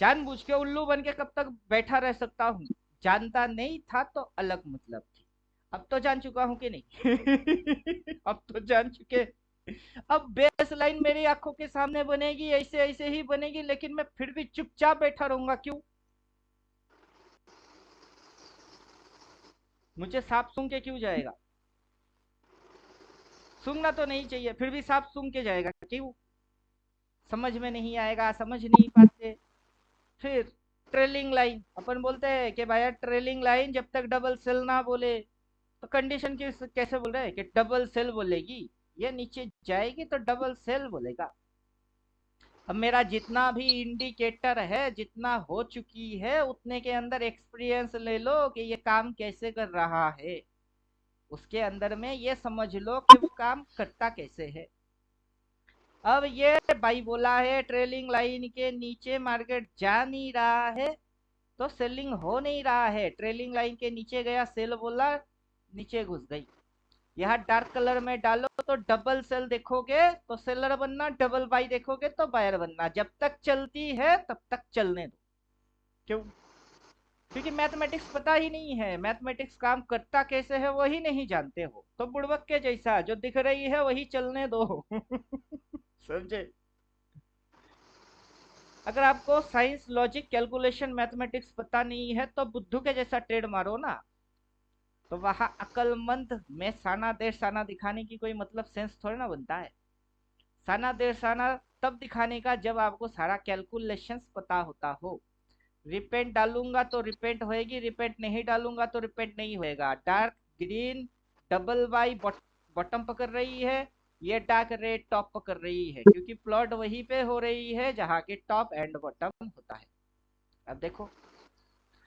जानबूझ के उल्लू बन के कब तक बैठा रह सकता हूँ? जानता नहीं था तो अलग मतलब थी, अब तो जान चुका हूँ कि नहीं? अब तो जान चुके। अब बेस लाइन मेरी आंखों के सामने बनेगी, ऐसे ऐसे ही बनेगी, लेकिन मैं फिर भी चुपचाप बैठा रहूंगा। क्यों? मुझे सांप सूंघ के क्यों जाएगा? सूंघना तो नहीं चाहिए, फिर भी सांप सूंघ के जाएगा। क्यों? समझ में नहीं आएगा, समझ नहीं पाते। फिर ट्रेलिंग लाइन अपन बोलते हैं कि भाई ट्रेलिंग लाइन जब तक डबल सेल ना बोले, तो कंडीशन कैसे बोल रहे हैं कि डबल सेल बोलेगी? ये नीचे जाएगी तो डबल सेल बोलेगा। अब मेरा जितना भी इंडिकेटर है, जितना हो चुकी है, उतने के अंदर एक्सपीरियंस ले लो कि ये काम कैसे कर रहा है। उसके अंदर में ये समझ लो कि वो काम करता कैसे है। अब ये भाई बोला है ट्रेलिंग लाइन के नीचे मार्केट जा नहीं रहा है, तो सेलिंग हो नहीं रहा है। ट्रेलिंग लाइन के नीचे गया, सेल बोला, नीचे घुस गई। यहाँ डार्क कलर में डालो तो डबल सेल देखोगे तो सेलर बनना, डबल बाई देखोगे तो बायर बनना। जब तक चलती है तब तक चलने दो। क्यों? क्योंकि मैथमेटिक्स पता ही नहीं है, मैथमेटिक्स काम करता कैसे है वही नहीं जानते हो, तो बुड़बक के जैसा जो दिख रही है वही चलने दो। समझे? अगर आपको साइंस, लॉजिक, कैलकुलेशन, मैथमेटिक्स पता नहीं है तो बुद्धू के जैसा ट्रेड मारो ना। तो वहां अकलमंद में साना देर साना दिखाने की कोई मतलब सेंस थोड़ी ना बनता है। साना देर साना तब दिखाने का जब आपको सारा कैलकुलेशंस पता होता हो। रिपेंट डालूंगा तो रिपेंट होएगी, रिपेंट नहीं डालूंगा तो रिपेंट नहीं होएगा। Dark green double Y bottom पकड़ रही है, ये डार्क रेड टॉप पकड़ रही है, क्योंकि प्लॉट वहीं पे हो रही है जहाँ के टॉप एंड बॉटम होता है। अब देखो,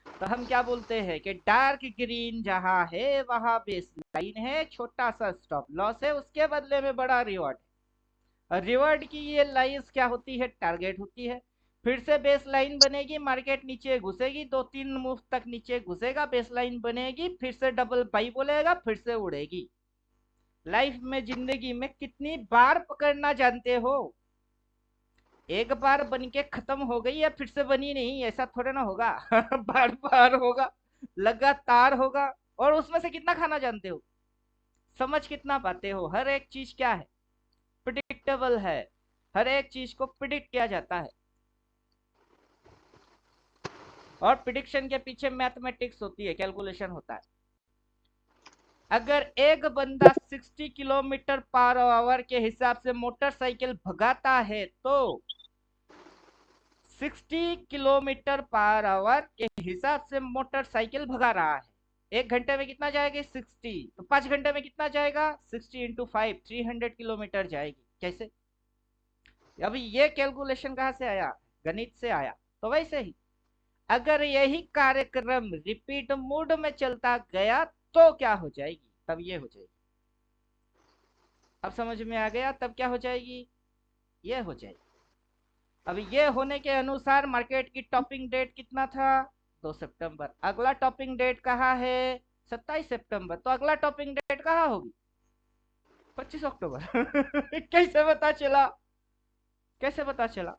तो हम क्या बोलते हैं कि डार्क ग्रीन जहाँ है वहां बेस लाइन है, छोटा सा स्टॉप लॉस है, उसके बदले में बड़ा रिवॉर्ड है। और रिवॉर्ड की ये लाइंस क्या होती है? टारगेट होती है। फिर से बेस लाइन बनेगी, मार्केट नीचे घुसेगी, 2-3 मूव तक नीचे घुसेगा, बेस लाइन बनेगी, फिर से डबल बाई बोलेगा, फिर से उड़ेगी। लाइफ में, जिंदगी में कितनी बार पकड़ना जानते हो? एक बार बन के खत्म हो गई या फिर से बनी नहीं, ऐसा थोड़ा ना होगा। बार बार होगा, लगातार होगा। और उसमें से कितना खाना जानते हो? समझ कितना पाते हो? हर एक चीज क्या है? प्रिडिक्टेबल है। हर एक चीज को प्रिडिक्ट किया जाता है, और प्रिडिक्शन के पीछे मैथमेटिक्स होती है, कैलकुलेशन होता है। अगर एक बंदा 60 किलोमीटर पर आवर के हिसाब से मोटरसाइकिल भगाता है, तो 60 किलोमीटर पर आवर के हिसाब से मोटरसाइकिल भगा रहा है। 1 घंटे में कितना जाएगा? 60। तो 5 घंटे में कितना जाएगा? 60 × 5, 300 किलोमीटर जाएगी। कैसे? अभी ये कैलकुलेशन कहाँ से आया? गणित से आया। तो वैसे ही अगर यही कार्यक्रम रिपीट मोड में चलता गया तो क्या हो जाएगी? तब ये हो जाएगी। अब समझ में आ गया? तब क्या हो जाएगी? ये हो जाएगी। अब ये होने के अनुसार मार्केट की टॉपिंग डेट कितना था? 2 सितंबर। अगला टॉपिंग डेट कहाँ है? 27 सितंबर। तो अगला टॉपिंग डेट कहाँ होगी? 25 अक्टूबर। कैसे पता चला? कैसे पता चला?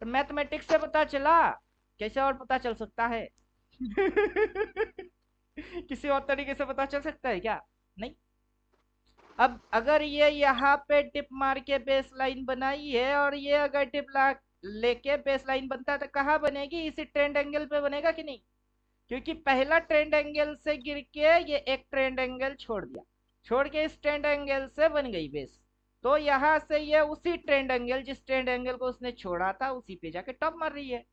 मैथमेटिक्स से पता चला। कैसे और पता चल सकता है? किसी और तरीके से पता चल सकता है क्या? नहीं। अब अगर ये यहाँ पे टिप मार के बेस लाइन बनाई है, और ये अगर टिप लेके बेस लाइन बनता है तो कहाँ बनेगी? इसी ट्रेंड एंगल पे बनेगा कि नहीं? क्योंकि पहला ट्रेंड एंगल से गिर के ये एक ट्रेंड एंगल छोड़ दिया, छोड़ के इस ट्रेंड एंगल से बन गई बेस। तो यहाँ से ये उसी ट्रेंड एंगल, जिस ट्रेंड एंगल को उसने छोड़ा था, उसी पे जाके टॉप मार रही है।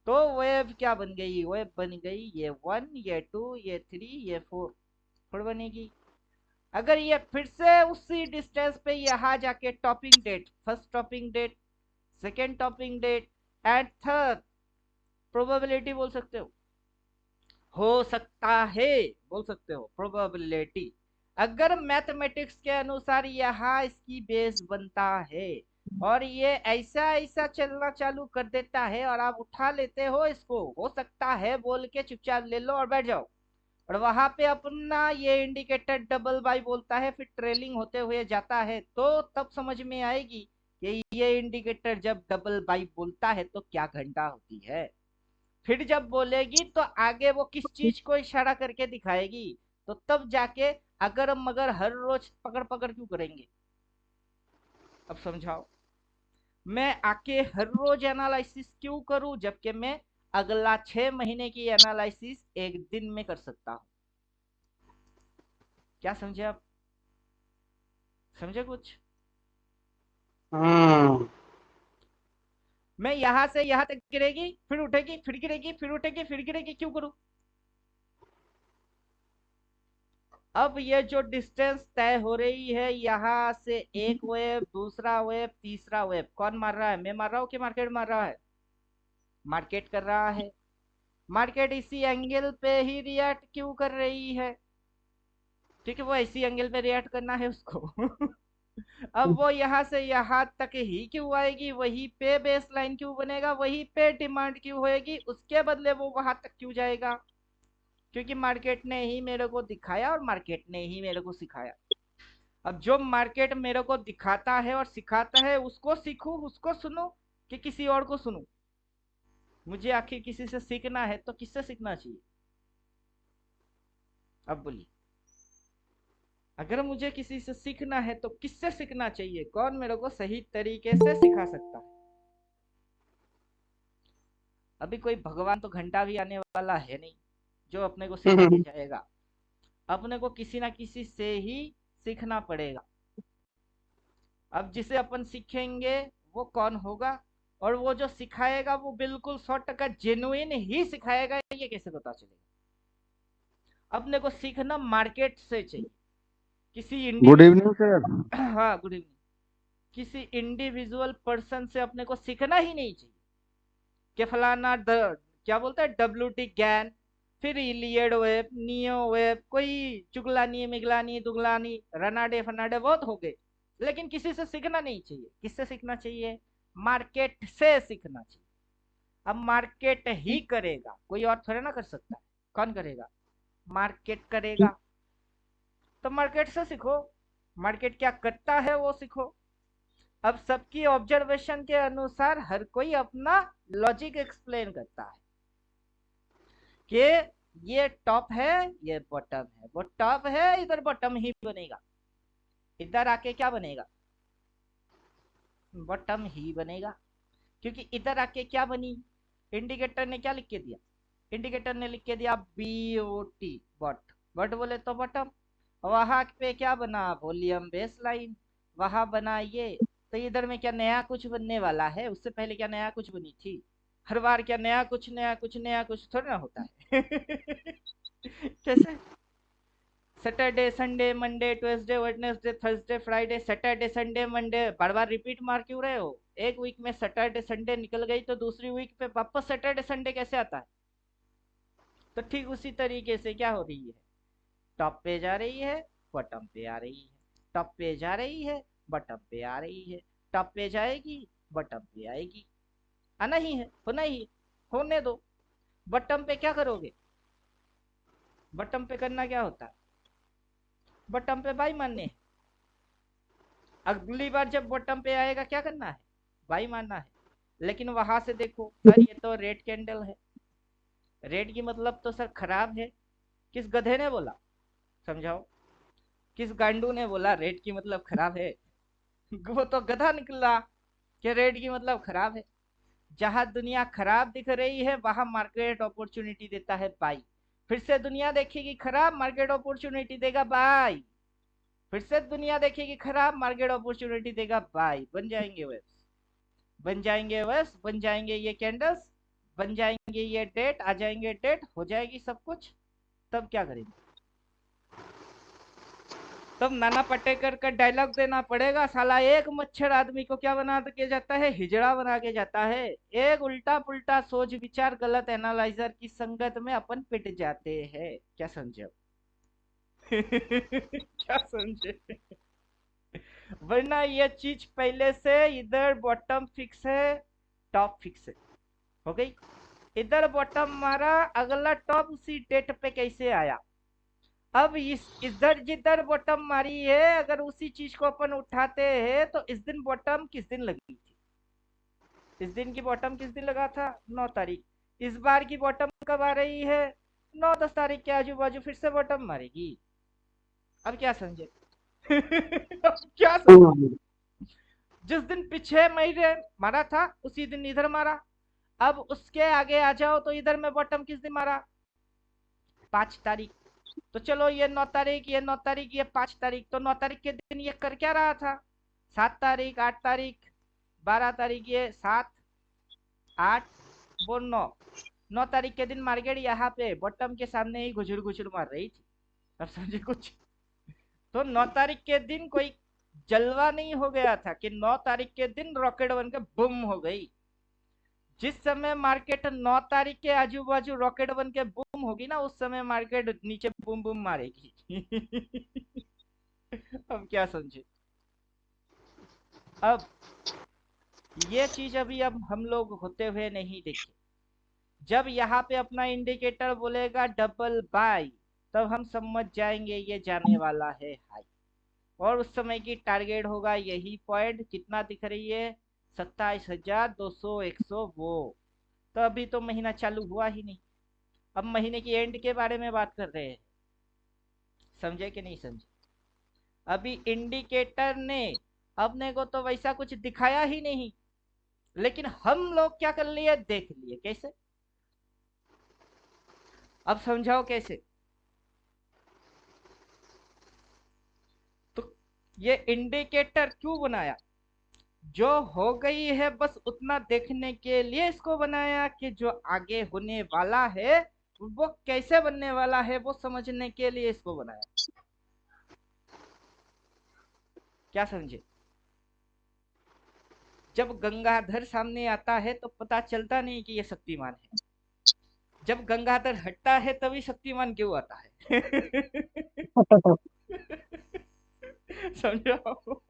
तो वेव क्या बन गई, वेव बन गई ये 1, ये 2, ये 3, ये 4, फोर बनेगी। अगर ये फिर से उसी डिस्टेंस पे यहाँ जाके topping date, first topping date, second topping date and third probability बोल सकते हो सकता है, बोल सकते हो प्रोबेबिलिटी। अगर मैथमेटिक्स के अनुसार यहाँ इसकी बेस बनता है और ये ऐसा ऐसा चलना चालू कर देता है और आप उठा लेते हो इसको, हो सकता है बोल के चुपचाप ले लो और बैठ जाओ, और वहां पे अपना ये इंडिकेटर डबल बाई बोलता है, फिर ट्रेलिंग होते हुए जाता है, तो तब समझ में आएगी कि ये इंडिकेटर जब डबल बाई बोलता है तो क्या घंटा होती है। फिर जब बोलेगी तो आगे वो किस चीज को इशारा करके दिखाएगी, तो तब जाके अगर मगर हर रोज पकड़ पकड़ क्यों करेंगे। अब समझाओ, मैं आके हर रोज एनालिसिस क्यों करूं, जबकि मैं अगला 6 महीने की एनालिसिस एक दिन में कर सकता हूं। क्या समझे आप, समझे कुछ। हम्म। मैं यहां से यहां तक गिरेगी, फिर उठेगी, फिर गिरेगी, फिर उठेगी, फिर गिरेगी, क्यों करूं। अब ये जो डिस्टेंस तय हो रही है यहाँ से, एक वेव, दूसरा वेव, तीसरा वेव, कौन मार रहा है, मैं मार रहा हूँ कि मार्केट मार रहा है। मार्केट कर रहा है। मार्केट इसी एंगल पे ही रिएक्ट क्यों कर रही है, क्योंकि वो इसी एंगल पे रिएक्ट करना है उसको। अब वो यहाँ से यहाँ तक ही क्यों आएगी, वहीं पे बेस लाइन क्यों बनेगा, वहीं पे डिमांड क्यों होएगी, उसके बदले वो वहां तक क्यों जाएगा, क्योंकि मार्केट ने ही मेरे को दिखाया और मार्केट ने ही मेरे को सिखाया। अब जो मार्केट मेरे को दिखाता है और सिखाता है उसको सीखूं, उसको सुनूं कि किसी और को सुनूं। मुझे आखिर किसी से सीखना है तो किससे सीखना चाहिए, अब बोलिए। अगर मुझे किसी से सीखना है तो किससे सीखना चाहिए, कौन मेरे को सही तरीके से सिखा सकता है। अभी कोई भगवान तो घंटा भी आने वाला है नहीं जो अपने को सिखा के जाएगा। अपने को किसी ना किसी से ही सीखना पड़ेगा। अब जिसे अपन सीखेंगे वो कौन होगा, और वो जो सिखाएगा वो बिल्कुल 100% जेन्युइन ही सिखाएगा, ये कैसे पता चलेगा। अपने को सीखना मार्केट से चाहिए, किसी गुड इंडिविजुअल। Evening sir. हाँ, गुड इवनिंग। किसी इंडिविजुअल पर्सन से अपने को सीखना ही नहीं चाहिए कि फलाना क्या बोलता है, डब्ल्यू टी ज्ञान, फिर इलियड वेब, नियो वेब, कोई चुगलानी मिगलानी दुगलानी रनाडे फनाडे बहुत हो गए। लेकिन किसी से सीखना नहीं चाहिए, किससे सीखना चाहिए, मार्केट से सीखना चाहिए। अब मार्केट ही करेगा, कोई और थोड़ा ना कर सकता है। कौन करेगा, मार्केट करेगा। तो मार्केट से सीखो, मार्केट क्या करता है वो सीखो। अब सबकी ऑब्जर्वेशन के अनुसार हर कोई अपना लॉजिक एक्सप्लेन करता है कि ये टॉप है, ये बॉटम है, वो टॉप है, इधर बॉटम ही बनेगा, इधर आके क्या बनेगा, बॉटम ही बनेगा। क्योंकि इधर आके क्या बनी, इंडिकेटर ने क्या लिख के दिया, इंडिकेटर ने लिख के दिया BOT, बॉट, बॉट बोले तो बॉटम। वहां पे क्या बना, वॉल्यूम बेस लाइन, वहां बना ये। तो इधर में क्या नया कुछ बनने वाला है, उससे पहले क्या नया कुछ बनी थी। हर बार क्या नया कुछ नया कुछ नया कुछ थोड़ा ना होता है। कैसे, Saturday Sunday Monday Tuesday Wednesday Thursday Friday, Saturday Sunday Monday बार बार रिपीट मार क्यों रहे हो। एक वीक में सैटरडे संडे निकल गई तो दूसरी वीक पे वापस सैटरडे संडे कैसे आता है। तो ठीक उसी तरीके से क्या हो रही है, टॉप पे जा रही है, बॉटम पे आ रही है, टॉप पे जा रही है, बॉटम पे आ रही है, टॉप पे जाएगी, बॉटम पे आएगी। आना ही है, होना ही है, होने दो। बॉटम पे क्या करोगे, बॉटम पे करना क्या होता है, बॉटम पे बाई मानने हैं। अगली बार जब बॉटम पे आएगा क्या करना है, बाई मानना है। लेकिन वहां से देखो सर, ये तो रेड कैंडल है, रेड की मतलब तो सर खराब है। किस गधे ने बोला, समझाओ, किस गांडू ने बोला रेड की मतलब खराब है। वो तो गधा निकला कि रेड की मतलब खराब है। जहां दुनिया खराब दिख रही है वहां मार्केट अपॉर्चुनिटी देता है बाई। फिर से दुनिया देखेगी खराब, मार्केट अपॉर्चुनिटी देगा बाई। फिर से दुनिया देखेगी खराब, मार्केट अपॉर्चुनिटी देगा बाई। बन जाएंगे वेव्स, बन जाएंगे वेव्स, बन जाएंगे ये कैंडल्स, बन जाएंगे ये डेट, आ जाएंगे डेट, हो जाएगी सब कुछ, तब क्या करेंगे? तब नाना पाटेकर का डायलॉग देना पड़ेगा, साला एक मच्छर आदमी को क्या बना के जाता है, हिजड़ा बना के जाता है। एक उल्टा पुल्टा सोच विचार गलत एनालाइजर की संगत में अपन पिट जाते हैं। क्या समझे? क्या समझे? वरना ये चीज पहले से इधर बॉटम फिक्स है, टॉप फिक्स है, हो गई। इधर बॉटम मारा, अगला टॉप उसी डेट पे कैसे आया। अब इस इधर जिधर बॉटम मारी है, अगर उसी चीज को अपन उठाते हैं तो इस दिन बॉटम किस दिन लगी थी? इस दिन की बॉटम किस दिन लगा था? 9 तारीख। इस बार की बॉटम कब आ रही है? 9-10 तारीख के आजू बाजू फिर से बॉटम मारेगी। अब क्या समझे? अब क्या समझे? हम्म। जिस दिन पीछे महीने मारा था उसी दिन इधर मारा। अब उसके आगे आ जाओ तो इधर में बॉटम किस दिन मारा? 5 तारीख। तो चलो ये 9 तारीख, ये 9 तारीख, ये 5 तारीख, तो 9 तारीख के दिन ये कर क्या रहा था? 7 तारीख, 8 तारीख, 12 तारीख, ये 7, 8, वो 9। 9 तारीख के दिन मार्केट यहाँ पे बॉटम के सामने ही गुजर गुजर मार रही थी। अब समझे कुछ? तो 9 तारीख के दिन कोई जलवा नहीं हो गया था कि 9 तारीख के दिन रॉकेट बन के बुम हो गई। जिस समय मार्केट 9 तारीख के आजू बाजू रॉकेट बन के बूम होगी ना, उस समय मार्केट नीचे बूम बूम मारेगी। अब क्या समझे? अब ये चीज अभी अब हम लोग होते हुए नहीं देखे। जब यहाँ पे अपना इंडिकेटर बोलेगा डबल बाई, तब हम समझ जाएंगे ये जाने वाला है हाई। और उस समय की टारगेट होगा यही पॉइंट, कितना दिख रही है? 27,200 100 वो। तो अभी तो महीना चालू हुआ ही नहीं, अब महीने की एंड के बारे में बात कर रहे हैं। समझे कि नहीं समझे? अभी इंडिकेटर ने अपने को तो वैसा कुछ दिखाया ही नहीं, लेकिन हम लोग क्या कर लिए, देख लिए। कैसे? अब समझाओ कैसे। तो ये इंडिकेटर क्यों बनाया? जो हो गई है बस उतना देखने के लिए इसको बनाया, कि जो आगे होने वाला है वो कैसे बनने वाला है वो समझने के लिए इसको बनाया। क्या समझे? जब गंगाधर सामने आता है तो पता चलता नहीं कि ये शक्तिमान है। जब गंगाधर हटता है तभी शक्तिमान क्यों आता है। समझो?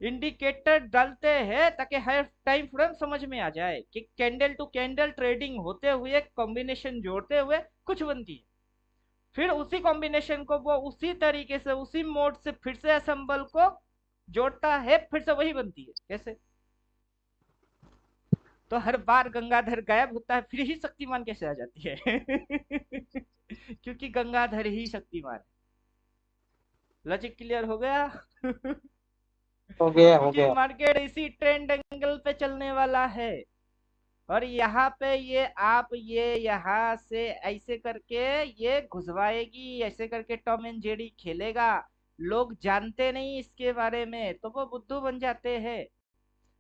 इंडिकेटर डालते हैं ताकि हर टाइम फ्रेम समझ में आ जाए कि कैंडल टू कैंडल ट्रेडिंग होते हुए कॉम्बिनेशन जोड़ते हुए कुछ बनती है। फिर उसी कॉम्बिनेशन को वो उसी तरीके से उसी मोड से फिर से असेंबल को जोड़ता है, फिर से वही बनती है। कैसे? तो हर बार गंगाधर गायब होता है फिर ही शक्तिमान कैसे आ जाती है? क्योंकि गंगाधर ही शक्तिमान है। लॉजिक क्लियर हो गया? हो गया हो क्योंकि गया। मार्केट इसी ट्रेंड एंगल पे चलने वाला है। और यहाँ पे ये आप ये यहाँ से ऐसे करके ये घुसवाएगी, ऐसे करके टॉम एंड जेरी खेलेगा। लोग जानते नहीं इसके बारे में तो वो बुद्धू बन जाते हैं।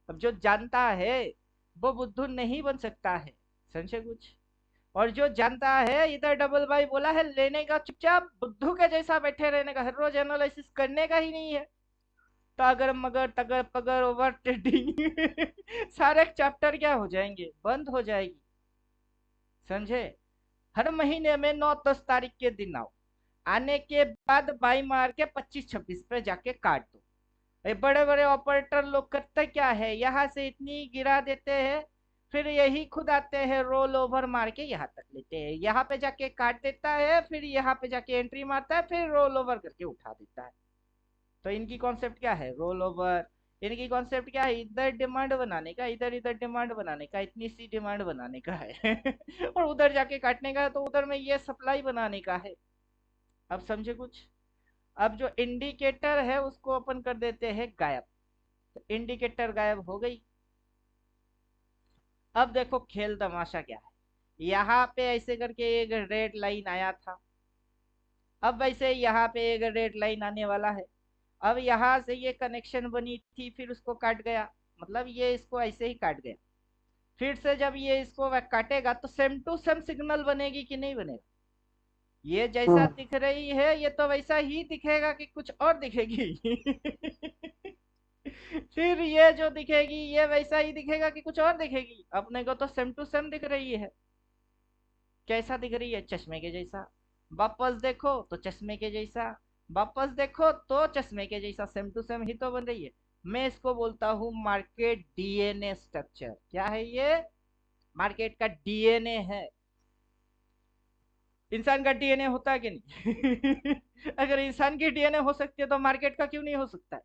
अब जो जानता है वो बुद्धू नहीं बन सकता है। समझे कुछ? और जो जानता है, इधर डबल बाई बोला है, लेने का चुपचाप बुद्धू के जैसा बैठे रहने का, हर रोज एनालिसिस करने का ही नहीं है। तो अगर मगर तगर पगर ओवर ट्रेडिंग सारे चैप्टर क्या हो जाएंगे, बंद हो जाएगी। समझे? हर महीने में 9-10 तारीख के दिन आओ, आने के बाद बाई मार के 25-26 पे जाके काट दो। ये बड़े बड़े ऑपरेटर लोग करते क्या है, यहाँ से इतनी गिरा देते हैं, फिर यही खुद आते हैं रोल ओवर मार के यहाँ तक लेते हैं, यहाँ पे जाके काट देता है, फिर यहाँ पे जाके एंट्री मारता है, फिर रोल ओवर करके उठा देता है। तो इनकी कॉन्सेप्ट क्या है, रोल ओवर। इनकी कॉन्सेप्ट क्या है, इधर डिमांड बनाने का, इधर इधर डिमांड बनाने का, इतनी सी डिमांड बनाने का है। और उधर जाके काटने का है तो उधर में ये सप्लाई बनाने का है। अब समझे कुछ? अब जो इंडिकेटर है उसको अपन कर देते हैं गायब। तो इंडिकेटर गायब हो गई। अब देखो खेल तमाशा क्या है। यहाँ पे ऐसे करके एक रेड लाइन आया था, अब वैसे यहाँ पे एक रेड लाइन आने वाला है। अब यहाँ से ये कनेक्शन बनी थी, फिर उसको काट गया, मतलब ये इसको ऐसे ही काट गया। फिर से जब ये इसको काटेगा तो सेम टू सेम सिग्नल बनेगी कि नहीं बनेगा? ये जैसा हम्म। दिख रही है ये तो वैसा ही दिखेगा कि कुछ और दिखेगी? फिर ये जो दिखेगी ये वैसा ही दिखेगा कि कुछ और दिखेगी? अपने को तो सेम टू सेम दिख रही है। कैसा दिख रही है? चश्मे के जैसा। वापस देखो तो चश्मे के जैसा। वापस देखो तो चश्मे के जैसा, सेम टू सेम ही तो बन रही है। मैं इसको बोलता हूँ मार्केट डीएनए स्ट्रक्चर। क्या है ये? मार्केट का डीएनए है। इंसान का डीएनए होता है कि नहीं? अगर इंसान की डीएनए हो सकती है तो मार्केट का क्यों नहीं हो सकता है?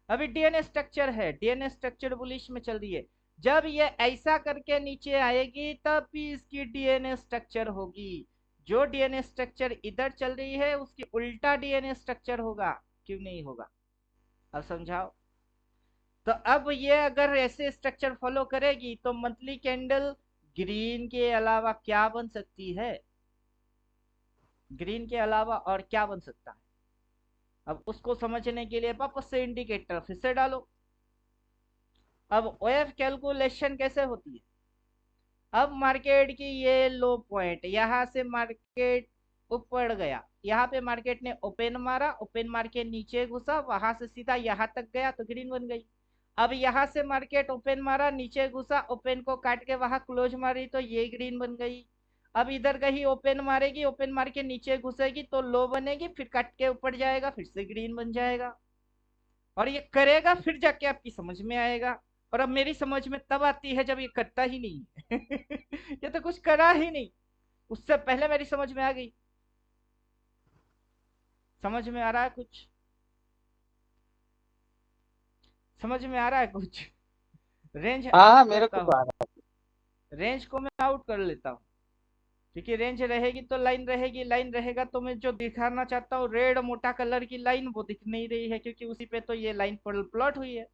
अभी डीएनए स्ट्रक्चर है, डीएनए स्ट्रक्चर बुलिश में चल रही है। जब ये ऐसा करके नीचे आएगी तब भी इसकी डीएनए स्ट्रक्चर होगी। जो डीएनए स्ट्रक्चर इधर चल रही है उसकी उल्टा डीएनए स्ट्रक्चर होगा। क्यों नहीं होगा? अब समझाओ। तो अब ये अगर ऐसे स्ट्रक्चर फॉलो करेगी तो मंथली कैंडल ग्रीन के अलावा क्या बन सकती है? ग्रीन के अलावा और क्या बन सकता है? अब उसको समझने के लिए वापस से इंडिकेटर फिर से डालो। अब ओएफ कैलकुलेशन कैसे होती है? अब मार्केट की ये लो पॉइंट, यहां से मार्केट ऊपर गया, यहाँ पे मार्केट ने ओपन मारा, ओपन मार के नीचे घुसा, वहां से सीधा यहाँ तक गया तो ग्रीन बन गई। अब यहाँ से मार्केट ओपन मारा, नीचे घुसा, ओपन को काट के वहां क्लोज मारी तो ये ग्रीन बन गई। अब इधर कहीं ओपन मारेगी, ओपन मार के नीचे घुसेगी तो लो बनेगी, फिर काट के ऊपर जाएगा, फिर से ग्रीन बन जाएगा। और ये करेगा फिर जाके आपकी समझ में आएगा। और अब मेरी समझ में तब आती है जब ये करता ही नहीं है। ये तो कुछ करा ही नहीं, उससे पहले मेरी समझ में आ गई। समझ में आ रहा है कुछ? समझ में आ रहा है कुछ? रेंज हाँ आउट हाँ, मेरे करता को तो हूँ। आ रहा रेंज को मैं आउट कर लेता हूँ, क्योंकि रेंज रहेगी तो लाइन रहेगी, लाइन रहेगा तो मैं जो दिखाना चाहता हूँ रेड मोटा कलर की लाइन वो दिख नहीं रही है, क्योंकि उसी पे तो ये लाइन प्लॉट हुई है।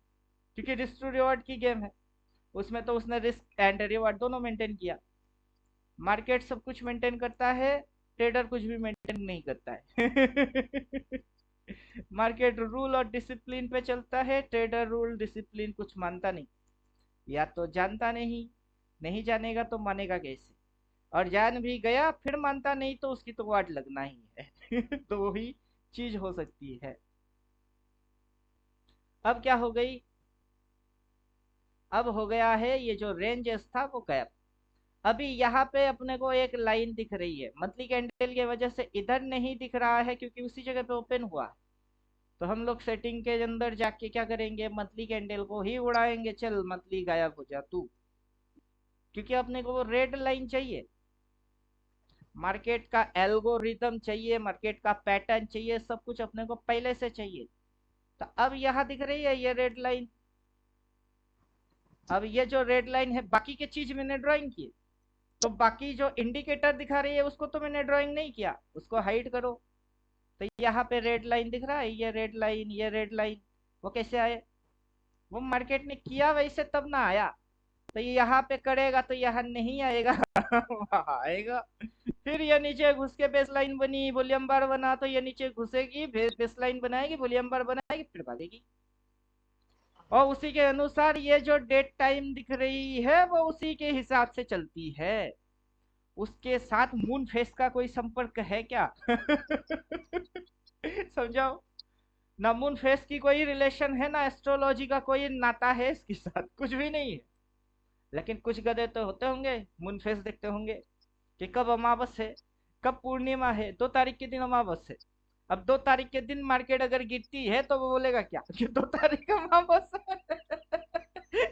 क्योंकि रिस्क टू रिवॉर्ड की गेम है, उसमें तो उसने रिस्क एंड रिवॉर्ड दोनों मेंटेन किया। मार्केट सब कुछ मेंटेन करता है, ट्रेडर कुछ भी मेंटेन नहीं करता है। मार्केट रूल और डिसिप्लिन पे चलता है, ट्रेडर रूल डिसिप्लिन कुछ मानता नहीं। या तो जानता नहीं, नहीं जानेगा तो मानेगा कैसे? और जान भी गया फिर मानता नहीं तो उसकी तो वाट लगना ही है। तो वही चीज हो सकती है। अब क्या हो गई? अब हो गया है ये जो रेंजेस था वो गायब। अभी यहाँ पे अपने को एक लाइन दिख रही है, मंथली कैंडल की वजह से इधर नहीं दिख रहा है क्योंकि उसी जगह पे ओपन हुआ है। तो हम लोग सेटिंग के अंदर जाके क्या करेंगे, मंथली कैंडल को ही उड़ाएंगे, चल मंथली गायब हो जा तू। क्योंकि अपने को वो रेड लाइन चाहिए, मार्केट का एल्गोरिदम चाहिए, मार्केट का पैटर्न चाहिए, सब कुछ अपने को पहले से चाहिए। तो अब यहाँ दिख रही है ये रेड लाइन। अब ये जो रेड लाइन है बाकी के चीज मैंने ड्राइंग की, तो बाकी जो इंडिकेटर दिखा रही है उसको तो मैंने ड्राइंग नहीं किया, उसको हाइड करो। तो यहाँ पे रेड लाइन दिख रहा है, ये रेड लाइन, ये रेड लाइन, वो कैसे आए? वो मार्केट ने किया वैसे तब ना आया। तो ये यहाँ पे करेगा तो यहाँ नहीं आएगा। वहाँ आएगा। फिर ये नीचे घुस के बेस लाइन बनी, वॉल्यूम बार बना, तो ये नीचे घुसेगी, बेस लाइन बनाएगी, वॉल्यूम बार बनाएगी, फिर भागेगी। और उसी के अनुसार ये जो डेट टाइम दिख रही है वो उसी के हिसाब से चलती है। उसके साथ मून फेस का कोई संपर्क है क्या? समझाओ। ना मून फेस की कोई रिलेशन है, ना एस्ट्रोलॉजी का कोई नाता है इसके साथ, कुछ भी नहीं है। लेकिन कुछ गधे तो होते होंगे, मून फेस देखते होंगे कि कब अमावस है, कब पूर्णिमा है, 2 तारीख के दिन अमावस है। अब 2 तारीख के दिन मार्केट अगर गिरती है तो वो बोलेगा क्या कि 2 तारीख अमावस है।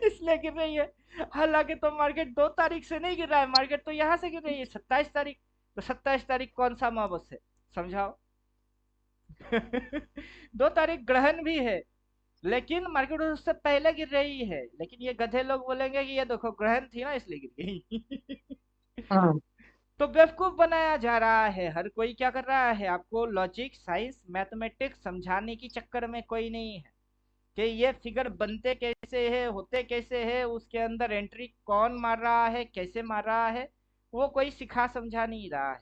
इसलिए गिर रही है। हालांकि तो मार्केट 2 तारीख से नहीं गिर रहा है, मार्केट तो यहाँ से गिर रही है 27 तारीख। तो 27 तारीख कौन सा अमावस है? समझाओ। 2 तारीख ग्रहण भी है, लेकिन मार्केट उससे पहले गिर रही है, लेकिन ये गधे लोग बोलेंगे कि ये देखो ग्रहण थी ना इसलिए गिर गई। हूँ। तो बेवकूफ बनाया जा रहा है, हर कोई क्या कर रहा है, आपको लॉजिक साइंस मैथमेटिक्स समझाने की चक्कर में कोई नहीं है कि ये फिगर बनते कैसे है, होते कैसे है, उसके अंदर एंट्री कौन मार रहा है, कैसे मार रहा है, वो कोई सिखा समझा नहीं रहा है।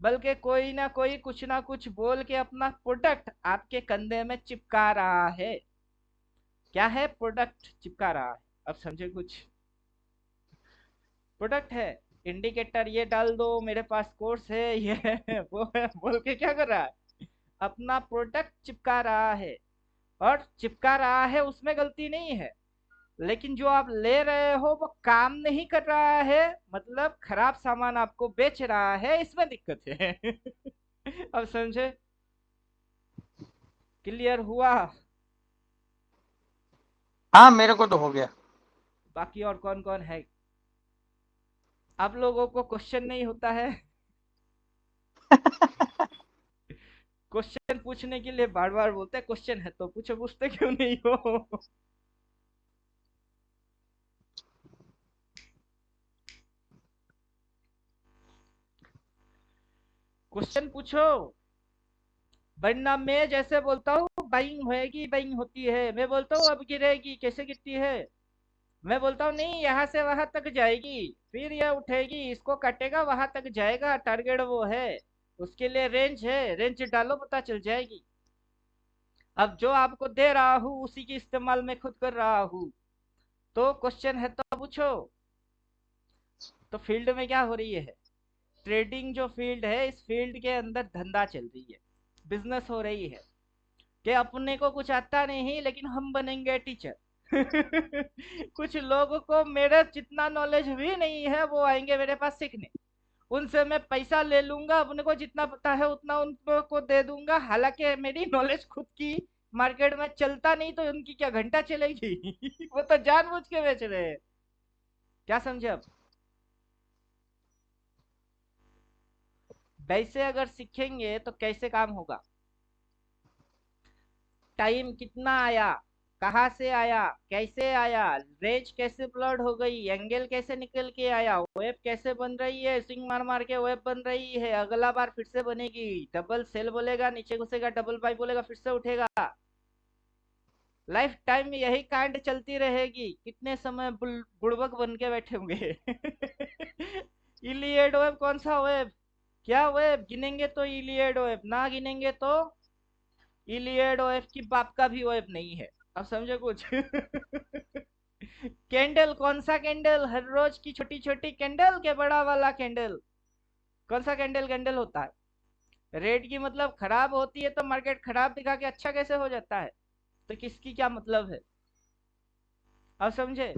बल्कि कोई ना कोई कुछ ना कुछ बोल के अपना प्रोडक्ट आपके कंधे में चिपका रहा है। क्या है? प्रोडक्ट चिपका रहा है। अब समझे कुछ? प्रोडक्ट है, इंडिकेटर ये डाल दो, मेरे पास कोर्स है, ये है, वो है, बोल के क्या कर रहा है, अपना प्रोडक्ट चिपका रहा है। और चिपका रहा है उसमें गलती नहीं है, लेकिन जो आप ले रहे हो वो काम नहीं कर रहा है, मतलब खराब सामान आपको बेच रहा है, इसमें दिक्कत है। अब समझे? क्लियर हुआ? हाँ मेरे को तो हो गया। बाकी और कौन कौन है? आप लोगों को क्वेश्चन नहीं होता है? क्वेश्चन पूछने के लिए बार बार बोलते हैं क्वेश्चन है तो पूछो, पूछते क्यों नहीं हो? क्वेश्चन पूछो। वरना मैं जैसे बोलता हूँ बाइंग होएगी, बाइंग होती है, मैं बोलता हूँ अब गिरेगी, कैसे गिरती है? मैं बोलता हूँ नहीं, यहाँ से वहां तक जाएगी, फिर यह उठेगी, इसको काटेगा, वहां तक जाएगा, टारगेट वो है, उसके लिए रेंज है, रेंज डालो पता चल जाएगी। अब जो आपको दे रहा हूँ उसी की इस्तेमाल मैं खुद कर रहा हूँ, तो क्वेश्चन है तो पूछो। तो फील्ड में क्या हो रही है? ट्रेडिंग जो फील्ड है, इस फील्ड के अंदर धंधा चल रही है, बिजनेस हो रही है, कि अपने को कुछ आता नहीं लेकिन हम बनेंगे टीचर। कुछ लोगों को मेरे जितना नॉलेज भी नहीं है वो आएंगे मेरे पास सीखने, उनसे मैं पैसा ले लूंगा, अपने को जितना पता है उतना उनको को दे दूंगा, हालांकि मेरी नॉलेज खुद की मार्केट में चलता नहीं तो उनकी क्या घंटा चलेगी। वो तो जानबूझ के बेच रहे हैं। क्या समझे अब? वैसे अगर सीखेंगे तो कैसे काम होगा? टाइम कितना आया, कहाँ से आया, कैसे आया, रेंज कैसे प्लॉट हो गई, एंगल कैसे निकल के आया, वेब कैसे बन रही है, स्विंग मार मार के वेब बन रही है, अगला बार फिर से बनेगी, डबल सेल बोलेगा, नीचे घुसेगा, डबल बाई बोलेगा, फिर से उठेगा, लाइफ टाइम में यही कांड चलती रहेगी, कितने समय बुड़बक बन के बैठे होंगे। इलियड वेब कौन सा वेब, क्या वेब, गिनेंगे तो इलियड वेब, ना गिनेंगे तो इलियड ओएफ की बाप का भी ओएफ नहीं है। अब समझे कुछ? कैंडल कौन सा कैंडल, हर रोज की छोटी छोटी कैंडल के बड़ा वाला कैंडल? कौन सा कैंडल कैंडल होता है? रेट की मतलब खराब होती है तो मार्केट खराब दिखा के अच्छा कैसे हो जाता है? तो किसकी क्या मतलब है? अब समझे?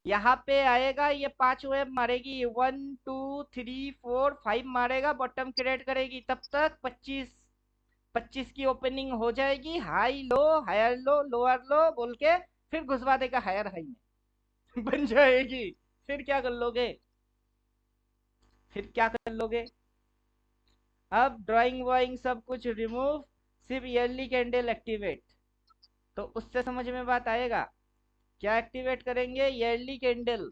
यहाँ पे आएगा, ये 5 वेब मारेगी, 1 2 3 4 5 मारेगा, बॉटम क्रिएट करेगी, तब तक 25 की ओपनिंग हो जाएगी, high low, higher low, lower low बोल के, फिर घुसवा देगा हायर हाई में। बन जाएगी। फिर क्या कर लोगे? फिर क्या कर लोगे? अब ड्राइंग वाइंग सब कुछ रिमूव, सिर्फ ईयरली कैंडल एक्टिवेट, तो उससे समझ में बात आएगा। क्या एक्टिवेट करेंगे? Yearly candle.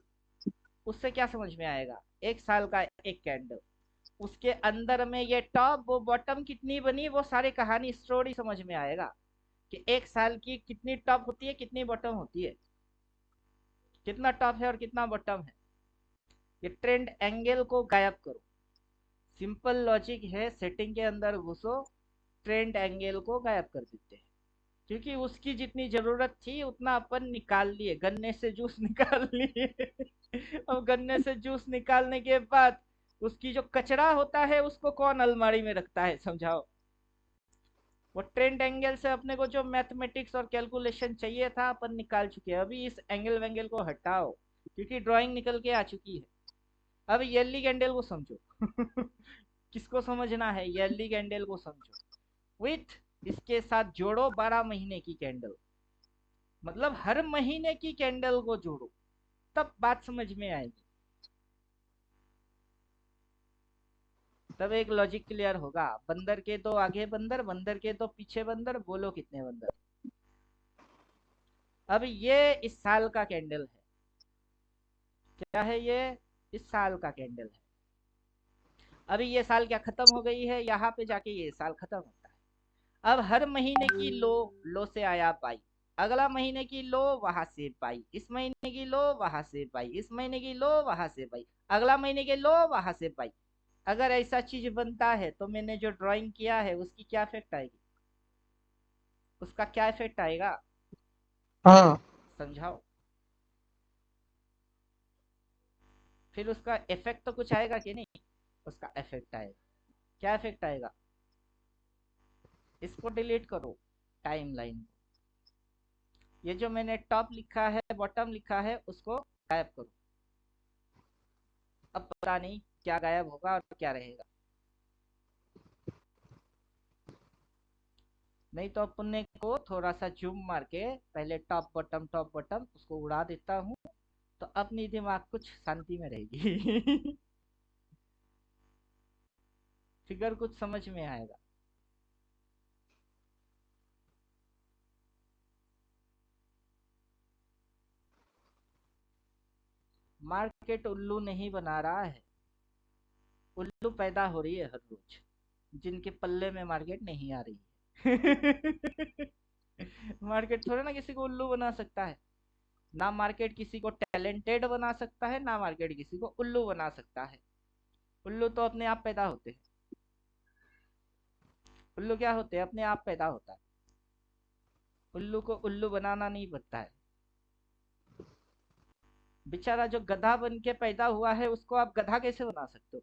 उससे क्या समझ में आएगा? 1 साल का एक कैंडल, उसके अंदर में ये टॉप वो बॉटम कितनी बनी, वो सारी कहानी स्टोरी समझ में आएगा, कि 1 साल की कितनी टॉप होती है, कितनी बॉटम होती है, कितना टॉप है और कितना बॉटम है। ये ट्रेंड एंगल को गायब करो, सिंपल लॉजिक है, सेटिंग के अंदर घुसो, ट्रेंड एंगल को गायब कर देते हैं, क्योंकि उसकी जितनी जरूरत थी उतना अपन निकाल लिए, गन्ने से जूस निकाल लिए। अब गन्ने से जूस निकालने के बाद उसकी जो कचरा होता है उसको कौन अलमारी में रखता है, समझाओ? वो ट्रेंड एंगल से अपने को जो मैथमेटिक्स और कैलकुलेशन चाहिए था अपन निकाल चुके हैं, अभी इस एंगल वेंगल को हटाओ, क्योंकि ड्राइंग निकल के आ चुकी है। अब येली कैंडल को समझो। किसको समझना है? येली कैंडल को समझो, विथ इसके साथ जोड़ो 12 महीने की कैंडल, मतलब हर महीने की कैंडल को जोड़ो, तब बात समझ में आएगी, तब एक लॉजिक क्लियर होगा। बंदर के दो आगे बंदर, बंदर के दो पीछे बंदर, बोलो कितने बंदर? अब ये इस साल का कैंडल है, क्या है ये? इस साल का कैंडल है। अभी ये साल क्या खत्म हो गई है, यहाँ पे जाके ये साल खत्म होता है। अब हर महीने की लो, लो से आया पाई, अगला महीने की लो, वहां से पाई, इस महीने की लो, वहां से पाई, इस महीने की लो, वहां से पाई, अगला महीने के लो, वहां से पाई। अगर ऐसा चीज बनता है तो मैंने जो ड्राइंग किया है उसकी क्या इफेक्ट आएगी, उसका क्या इफेक्ट आएगा? हाँ। समझाओ। फिर उसका इफेक्ट तो कुछ आएगा कि नहीं? उसका इफेक्ट आएगा। क्या इफेक्ट आएगा? इसको डिलीट करो, टाइमलाइन। ये जो मैंने टॉप लिखा है, बॉटम लिखा है, उसको गायब करो। अब पता नहीं क्या गायब होगा और क्या रहेगा। नहीं तो अपने को थोड़ा सा जूम मार के पहले टॉप बॉटम उसको उड़ा देता हूँ, तो अपनी दिमाग कुछ शांति में रहेगी। फिगर कुछ समझ में आएगा। मार्केट उल्लू नहीं बना रहा है, उल्लू पैदा हो रही है हर रोज, जिनके पल्ले में मार्केट नहीं आ रही है। मार्केट थोड़ा ना किसी को उल्लू बना सकता है। ना मार्केट किसी को टैलेंटेड बना सकता है, ना मार्केट किसी को उल्लू बना सकता है। उल्लू तो अपने आप पैदा होते हैं। उल्लू क्या होते हैं? अपने आप पैदा होता है। उल्लू को उल्लू बनाना नहीं पड़ता है। बेचारा जो गधा बन के पैदा हुआ है, उसको आप गधा कैसे बना सकते हो?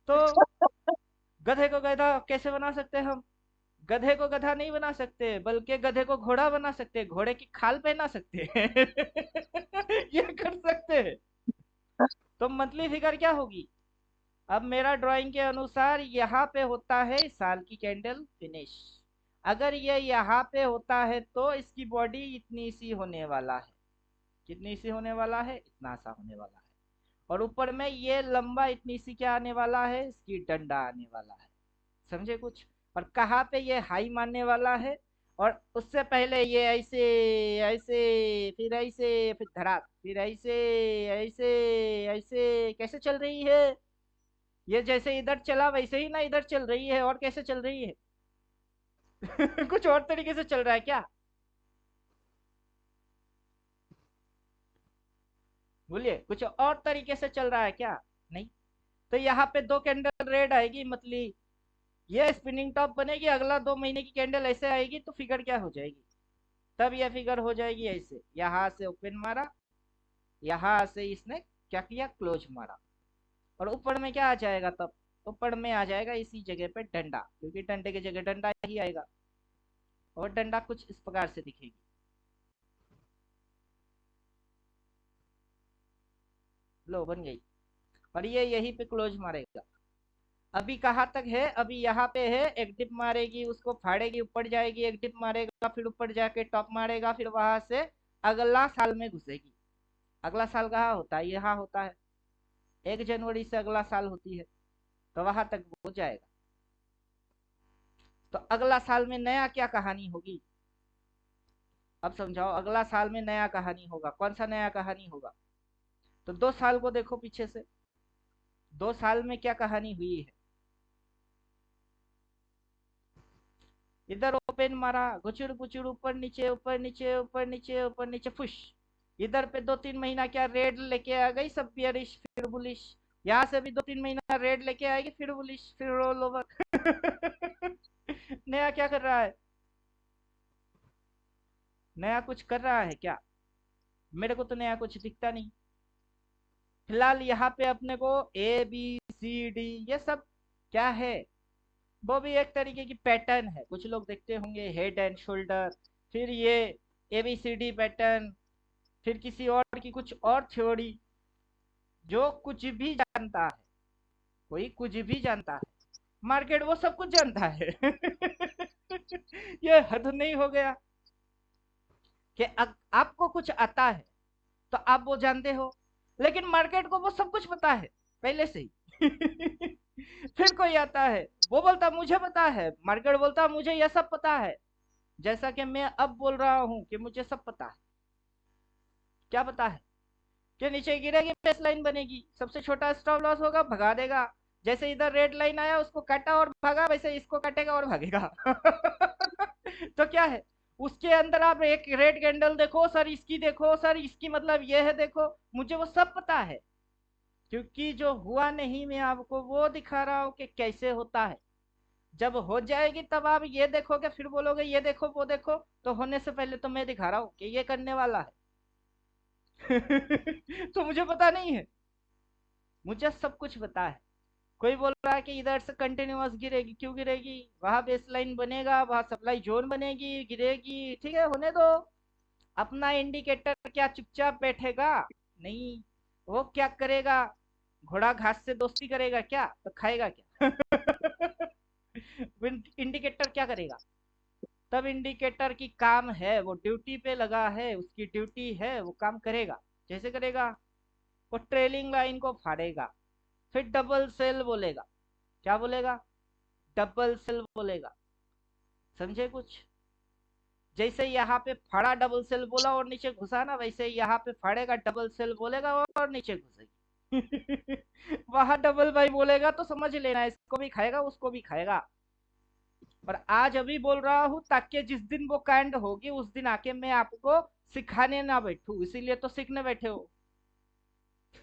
तो गधे को गधा कैसे बना सकते हैं हम? गधे को गधा नहीं बना सकते, बल्कि गधे को घोड़ा बना सकते हैं, घोड़े की खाल पहना सकते हैं। ये कर सकते हैं। तो मंथली फिगर क्या होगी? अब मेरा ड्राइंग के अनुसार यहाँ पे होता है साल की कैंडल फिनिश। अगर ये यहाँ पे होता है तो इसकी बॉडी इतनी सी होने वाला है। कितनी सी होने वाला है? इतना सा होने वाला है। और ऊपर में ये लंबा इतनी सी क्या आने वाला है? इसकी डंडा आने वाला है। समझे कुछ? और कहाँ पे ये हाई मारने वाला है? और उससे पहले ये ऐसे, ऐसे, फिर ऐसे, फिर धड़ाक, फिर ऐसे, ऐसे, ऐसे कैसे चल रही है? ये जैसे इधर चला वैसे ही ना इधर चल रही है। और कैसे चल रही है? कुछ और तरीके से चल रहा है क्या? बोलिए, कुछ और तरीके से चल रहा है क्या? नहीं। तो यहाँ पे दो कैंडल रेड आएगी, मतलब ये स्पिनिंग टॉप बनेगी, अगला 2 महीने की कैंडल ऐसे आएगी, तो फिगर क्या हो जाएगी? तब यह फिगर हो जाएगी ऐसे, यहाँ से ओपन मारा, यहाँ से इसने क्या किया? क्लोज मारा। और ऊपर में क्या आ जाएगा तब? ऊपर में आ जाएगा इसी जगह पे डंडा, क्योंकि डंडे की जगह डंडा ही आएगा। और डंडा कुछ इस प्रकार से दिखेगी। लो, बन गई। और ये यहीं पे क्लोज मारेगा। अभी कहाँ तक है? अभी यहाँ पे है, एक डिप मारेगी, उसको फाड़ेगी, ऊपर जाएगी, एक डिप मारेगा, फिर ऊपर जाके टॉप मारेगा, फिर वहां से अगला साल में घुसेगी। अगला साल कहाँ होता है? यहाँ होता है। 1 जनवरी से अगला साल होती है, तो वहां तक हो जाएगा। तो अगला साल में नया क्या कहानी होगी? अब समझाओ, अगला साल में नया कहानी होगा। कौन सा नया कहानी होगा? तो 2 साल को देखो पीछे से। 2 साल में क्या कहानी हुई है? इधर ओपन मारा, गुचुर गुचुर, ऊपर नीचे, ऊपर नीचे, ऊपर नीचे, ऊपर नीचे, फुश। इधर पे 2-3 महीना क्या रेड लेके आ गई, सब बियरिश, फिर बुलिश। यहाँ से भी 2-3 महीना रेड लेके आएगी, फिर बुलिश, फिर रोल ओवर। नया क्या कर रहा है? नया कुछ कर रहा है क्या? मेरे को तो नया कुछ दिखता नहीं। फिलहाल यहाँ पे अपने को ABCD ये सब क्या है? वो भी एक तरीके की पैटर्न है। कुछ लोग देखते होंगे हेड एंड शोल्डर, फिर ये ABCD पैटर्न, फिर किसी और की कुछ और थ्योरी। जो कुछ भी जानता है, कोई कुछ भी जानता है, मार्केट वो सब कुछ जानता है। ये हद नहीं हो गया कि आपको कुछ आता है तो आप वो जानते हो, लेकिन मार्केट को वो सब कुछ पता है पहले से ही। फिर कोई आता है, वो बोलता मुझे पता है, मार्केट बोलता मुझे यह सब पता है। जैसा कि मैं अब बोल रहा हूं कि मुझे सब पता है। क्या पता है? कि नीचे गिरेगी, बेस लाइन बनेगी, सबसे छोटा स्टॉप लॉस होगा, भगा देगा। जैसे इधर रेड लाइन आया, उसको काटा और भागा, वैसे इसको काटेगा और भागेगा। तो क्या है? उसके अंदर आप एक रेड कैंडल देखो सर, इसकी देखो सर, इसकी मतलब ये है, देखो। मुझे वो सब पता है, क्योंकि जो हुआ नहीं मैं आपको वो दिखा रहा हूँ कि कैसे होता है। जब हो जाएगी तब आप ये देखोगे, फिर बोलोगे ये देखो वो देखो। तो होने से पहले तो मैं दिखा रहा हूँ कि ये करने वाला है। तो मुझे पता नहीं है, मुझे सब कुछ पता है। कोई बोल रहा है कि इधर से कंटिन्यूअस गिरेगी, क्यों गिरेगी? वहां बेस लाइन बनेगा, वहां सप्लाई जोन बनेगी, गिरेगी, ठीक है, होने दो। अपना इंडिकेटर क्या चुपचाप बैठेगा? नहीं, वो क्या करेगा? घोड़ा घास से दोस्ती करेगा क्या? तो खाएगा क्या? इंडिकेटर क्या करेगा? तब इंडिकेटर की काम है, वो ड्यूटी पे लगा है, उसकी ड्यूटी है, वो काम करेगा। कैसे करेगा? वो ट्रेलिंग लाइन को फाड़ेगा, फिर डबल सेल बोलेगा। क्या बोलेगा? डबल सेल बोलेगा। समझे कुछ? जैसे यहाँ पे फाड़ा डबल सेल बोला और नीचे घुसा ना, वैसे यहाँ पे फाड़ेगा डबल सेल बोलेगा और नीचे घुसेगी। वहां डबल बाई बोलेगा तो समझ लेना, इसको भी खाएगा उसको भी खाएगा। और आज अभी बोल रहा हूँ ताकि जिस दिन वो कांड होगी उस दिन आके मैं आपको सिखाने ना बैठू, इसीलिए तो सीखने बैठे हो।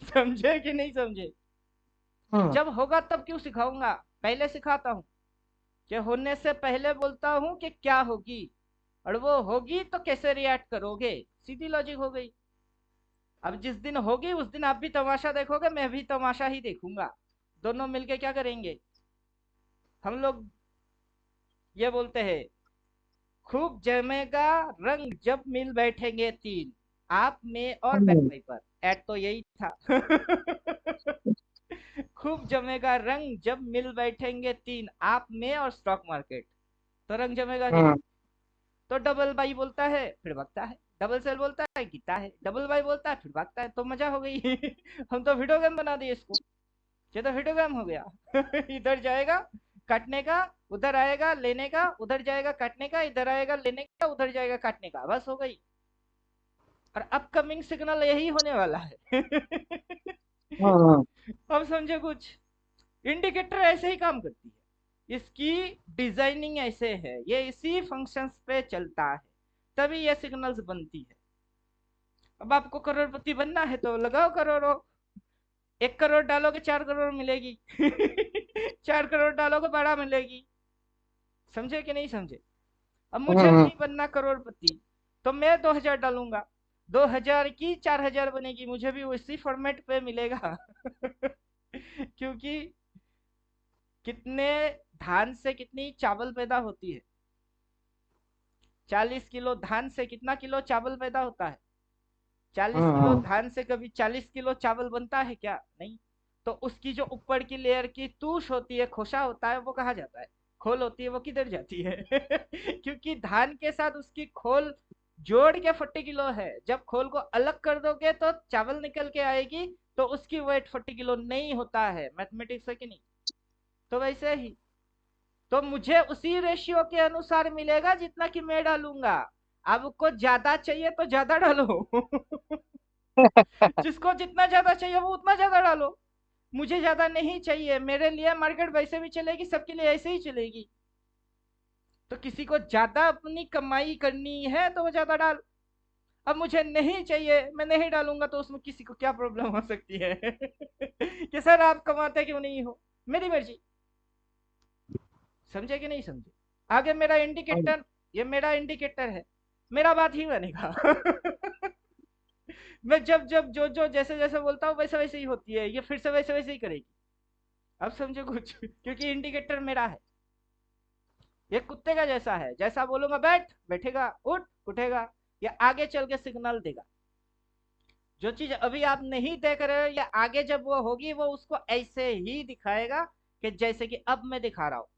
समझे कि नहीं समझे? हम्म। जब होगा तब क्यों सिखाऊंगा? पहले सिखाता हूँ कि होने से पहले बोलता हूँ कि क्या होगी, और वो होगी तो कैसे रिएक्ट करोगे। सीधी लॉजिक हो गई। अब जिस दिन होगी उस दिन आप भी तमाशा देखोगे, मैं भी तमाशा ही देखूंगा। दोनों मिलके क्या करेंगे? हम लोग ये बोलते हैं, खूब जमेगा रंग जब मिल बैठेंगे तीन, आप में और बैक हम्म। पेपर। ऐड तो यही था। खूब जमेगा रंग जब मिल बैठेंगे तीन, आप में और स्टॉक मार्केट। तो रंग जमेगा कि नहीं? हम्म। तो डबल बाई बोलता है फिर भागता है, डबल सेल बोलता है गीता है, डबल बाई बोलता है फिर भागता है, तो मजा हो गई। हम तो वीडियो गेम बना दिए इसको। ये तो वीडियो गेम हो गया। इधर जाएगा काटने का, उधर आएगा लेने का, उधर जाएगा काटने का, इधर आएगा लेने का, उधर जाएगा काटने का, बस हो गई। और अपकमिंग सिग्नल यही होने वाला है। हम्म। अब समझे कुछ? इंडिकेटर ऐसे ही काम करती है, इसकी डिजाइनिंग ऐसे है, ये इसी फंक्शंस पे चलता है, तभी ये सिग्नल्स बनती है। अब आपको करोड़पति बनना है तो लगाओ करोड़ों। 1 करोड़ डालोगे 4 करोड़ मिलेगी। 4 करोड़ डालोगे 12 मिलेगी। समझे कि नहीं समझे? अब मुझे हम्म। नहीं बनना करोड़पति, तो मैं 2,000 डालूंगा, 2,000 की 4,000 बनेगी, मुझे भी उसी फॉर्मेट पे मिलेगा। क्योंकि कितने धान से कितनी चावल पैदा होती है? 40 किलो धान से कितना किलो चावल पैदा होता है? 40 किलो हम्म। धान से कभी 40 किलो चावल बनता है क्या? नहीं। तो उसकी जो ऊपर की लेयर की तूश होती है, खोसा होता है, वो कहा जाता है? खोल होती है, वो किधर जाती है? क्योंकि धान के साथ उसकी खोल जोड़ के 40 किलो है, जब खोल को अलग कर दोगे तो चावल निकल के आएगी, तो उसकी वेट 40 किलो नहीं होता है। मैथमेटिक्स है कि नहीं? तो वैसे ही, तो मुझे उसी रेशियो के अनुसार मिलेगा जितना कि मैं डालूंगा। आपको ज्यादा चाहिए तो ज्यादा डालो। जिसको जितना ज्यादा चाहिए वो उतना ज्यादा डालो। मुझे ज्यादा नहीं चाहिए, मेरे लिए मार्केट वैसे भी चलेगी, सबके लिए ऐसे ही चलेगी। तो किसी को ज्यादा अपनी कमाई करनी है तो वो ज्यादा डाल। अब मुझे नहीं चाहिए, मैं नहीं डालूंगा, तो उसमें किसी को क्या प्रॉब्लम हो सकती है? कि सर आप कमाते क्यों नहीं हो? मेरी मर्जी। समझे कि नहीं समझे? आगे मेरा इंडिकेटर, ये मेरा इंडिकेटर है, मेरा बात ही बनेगा। मैं जब जब जो जो जैसे जैसे बोलता हूँ वैसे वैसे ही होती है, ये फिर से वैसे वैसे ही करेगी। अब समझो कुछ? क्योंकि इंडिकेटर मेरा है। ये कुत्ते का जैसा है, जैसा बोलूंगा बैठ बैठेगा, उठ उठेगा, या आगे चल के सिग्नल देगा। जो चीज अभी आप नहीं देख रहे हो, या आगे जब वो होगी वो उसको ऐसे ही दिखाएगा, कि जैसे कि अब मैं दिखा रहा हूँ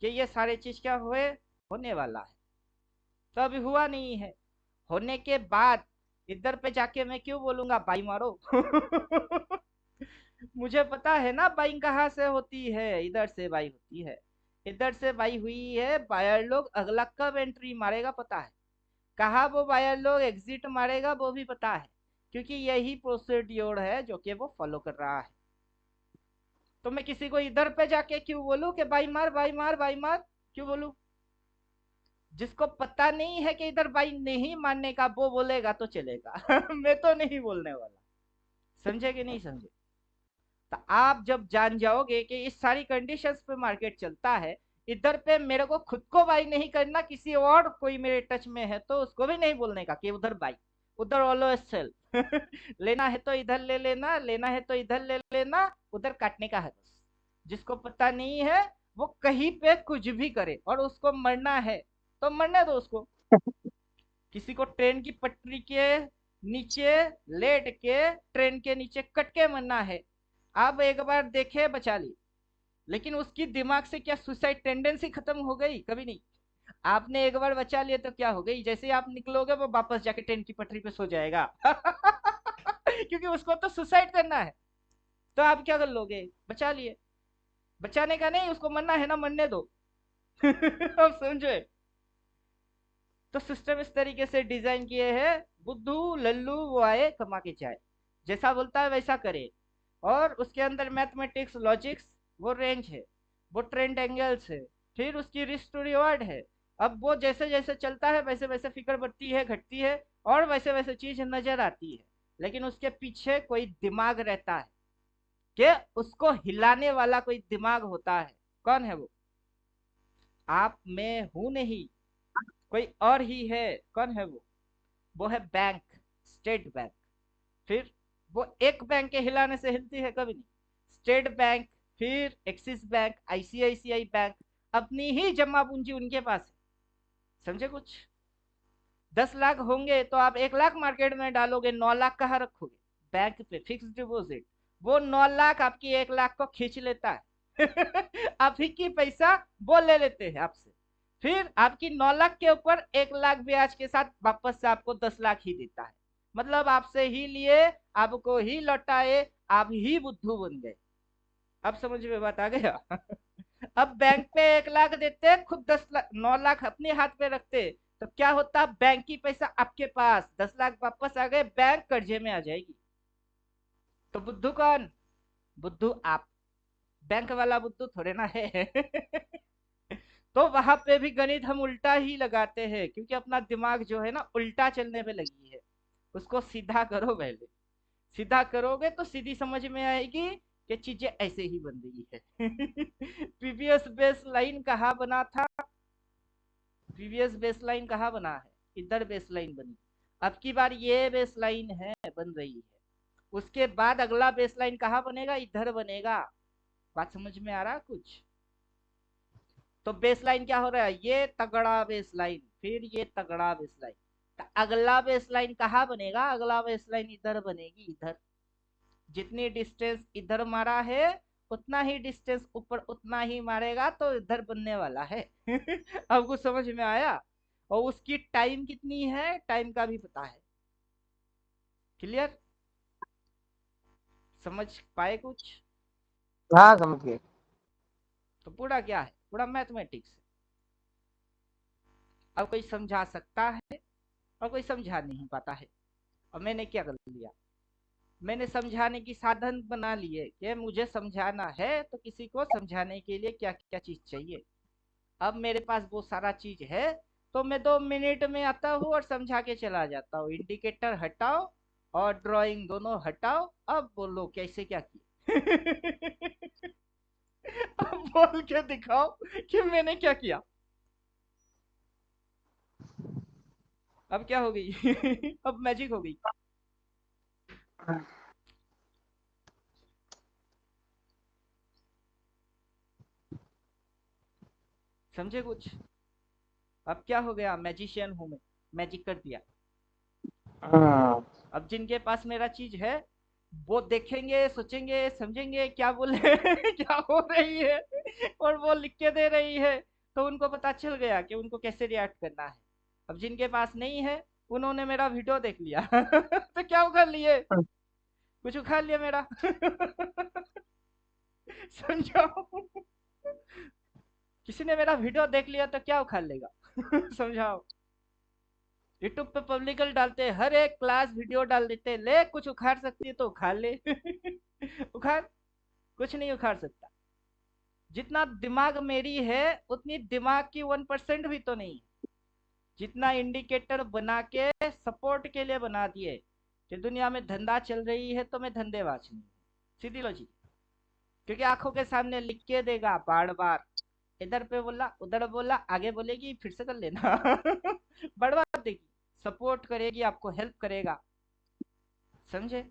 कि ये सारे चीज क्या हुए, होने वाला है। तो अभी हुआ नहीं है, होने के बाद इधर पे जाके मैं क्यों बोलूंगा बाई मारो? मुझे पता है ना बाइंग कहाँ से होती है, इधर से बाई होती है। इधर से बाई हुई है, बायर लोग अगला कब एंट्री मारेगा पता है, कहाँ वो बायर लोग एग्जिट मारेगा वो भी पता है, क्योंकि यही प्रोसीड्योर है जो कि वो फॉलो कर रहा है। तो मैं किसी को इधर पे जाके क्यों बोलूं कि बाई मार बाई मार बाई मार? क्यों बोलूं? जिसको पता नहीं है कि इधर बाई नहीं मानने का, वो बोलेगा तो चलेगा। मैं तो नहीं बोलने वाला। समझे कि नहीं समझे? तो आप जब जान जाओगे कि इस सारी कंडीशंस पे मार्केट चलता है, इधर पे मेरे को खुद को बाई नहीं करना, किसी और कोई मेरे टच में है तो उसको भी नहीं बोलने का कि उधर बाई, उधर ऑलवेज सेल। लेना है तो इधर ले लेना, लेना है तो इधर ले लेना, उधर काटने का है बस। जिसको पता नहीं है वो कहीं पे कुछ भी करे, और उसको मरना है तो मरने दो उसको। किसी को ट्रेन की पटरी के नीचे लेट के, ट्रेन के नीचे कट के मरना है, आप एक बार देखे बचा ली। लेकिन उसकी दिमाग से क्या सुसाइड टेंडेंसी खत्म हो गई? कभी नहीं। आपने एक बार बचा लिया तो क्या हो गई, जैसे ही आप निकलोगे वो वापस जाके ट्रेन की पटरी पे सो जाएगा। क्योंकि उसको तो सुसाइड करना है। तो आप क्या कर लोगे? बचा लिए। बचाने का नहीं, उसको मरना है ना, मरने दो। आप समझे? तो सिस्टम इस तरीके से डिजाइन किए हैं, बुद्धू लल्लू वो आए कमा के जाए, जैसा बोलता है वैसा करे। और उसके अंदर मैथमेटिक्स लॉजिक्स वो रेंज है, वो ट्रेंड एंगल्स है, फिर उसकी रिस्क टू रिवार्ड है। अब वो जैसे जैसे चलता है वैसे वैसे फिक्र बढ़ती है, घटती है, और वैसे वैसे चीज नजर आती है। लेकिन उसके पीछे कोई दिमाग रहता है, कि उसको हिलाने वाला कोई दिमाग होता है। कौन है वो? आप मैं हूं नहीं, कोई और ही है। कौन है वो? वो है बैंक, स्टेट बैंक। फिर वो एक बैंक के हिलाने से हिलती है? कभी नहीं। स्टेट बैंक, फिर एक्सिस बैंक, आईसीआईसीआई बैंक, अपनी ही जमा पूंजी उनके पास है। समझे कुछ? 10 लाख होंगे तो आप 1 लाख मार्केट में डालोगे, 9 लाख कहाँ रखोगे? बैंक पे फिक्स डिपॉजिट। वो 9 लाख आपकी 1 लाख को खींच लेता है। आप ही की पैसा वो ले लेते हैं आपसे। फिर आपकी 9 लाख के ऊपर 1 लाख ब्याज के साथ वापस से आपको 10 लाख ही देता है। मतलब आपसे ही लिए, आपको ही लौटाए, आप ही बुद्धू बन गए। अब समझ में बात आ गया? अब बैंक पे 1 लाख देते, खुद 10 लाख 9 लाख अपने हाथ पे रखते, तो क्या होता? बैंक की पैसा आपके पास, 10 लाख वापस आ गए, बैंक कर्जे में आ जाएगी। तो बुद्धू कौन? बुद्धू आप। बैंक वाला बुद्धू थोड़े ना है। तो वहां पे भी गणित हम उल्टा ही लगाते हैं, क्योंकि अपना दिमाग जो है ना उल्टा चलने पे लगी है। उसको सीधा करो पहले। सीधा करोगे तो सीधी समझ में आएगी कि चीजें ऐसे ही बन रही है। प्रीवियस बेस लाइन कहाँ बना था? प्रीवियस बेस लाइन कहाँ बना है? इधर बेस लाइन बनी। अब की बार ये बेस लाइन है, बन रही है। उसके बाद अगला बेस लाइन कहाँ बनेगा? इधर बनेगा। बात समझ में आ रहा कुछ? तो बेस लाइन क्या हो रहा है? ये तगड़ा बेस लाइन, फिर ये तगड़ा बेस लाइन। तो अगला बेस लाइन कहाँ बनेगा? अगला बेस लाइन इधर बनेगी, इधर। जितनी डिस्टेंस इधर मारा है, उतना ही डिस्टेंस ऊपर उतना ही मारेगा, तो इधर बनने वाला है। अब कुछ समझ में आया? और उसकी टाइम कितनी है, टाइम का भी पता है। क्लियर? समझ पाए कुछ? हाँ समझ गए। तो पूरा क्या है? पूरा मैथमेटिक्स है। अब कोई समझा सकता है और कोई समझा नहीं पाता है। और मैंने क्या कर लिया? मैंने समझाने की साधन बना लिए, कि मुझे समझाना है तो किसी को समझाने के लिए क्या क्या चीज चाहिए। अब मेरे पास वो सारा चीज है, तो मैं 2 मिनट में आता हूँ और समझा के चला जाता हूँ। इंडिकेटर हटाओ और ड्राइंग दोनों हटाओ, अब बोलो कैसे क्या किया। अब बोल के दिखाओ कि मैंने क्या किया। अब क्या हो गई? अब मैजिक हो गई। समझे कुछ? अब क्या हो गया? मैजिशियन हूं मैं, मैजिक कर दिया। हाँ अब जिनके पास मेरा चीज है, वो देखेंगे, सोचेंगे, समझेंगे क्या बोले, क्या हो रही है, और वो लिख के दे रही है। तो उनको पता चल गया कि उनको कैसे रिएक्ट करना है। अब जिनके पास नहीं है, उन्होंने मेरा वीडियो देख लिया। तो क्या उखाड़ लिए? कुछ उखाड़ लिया मेरा। समझाओ। किसी ने मेरा वीडियो देख लिया तो क्या उखाड़ लेगा? समझाओ। यूट्यूब पे पब्लिकली डालते, हर एक क्लास वीडियो डाल देते, ले कुछ उखाड़ सकती है तो उखाड़ ले। उखाड़। कुछ नहीं उखाड़ सकता। जितना दिमाग मेरी है, उतनी दिमाग की 1% भी तो नहीं। जितना इंडिकेटर बना के सपोर्ट के लिए बना दिए कि दुनिया में धंधा चल रही है, तो मैं धंधेबाज नहीं। सीधी लॉजिक। क्योंकि आंखों के सामने लिख के देगा बार बार, इधर पे बोला, उधर बोला, आगे बोलेगी, फिर से कर लेना। बार बार देगी, सपोर्ट करे। करेगी, आपको हेल्प करेगा, समझे?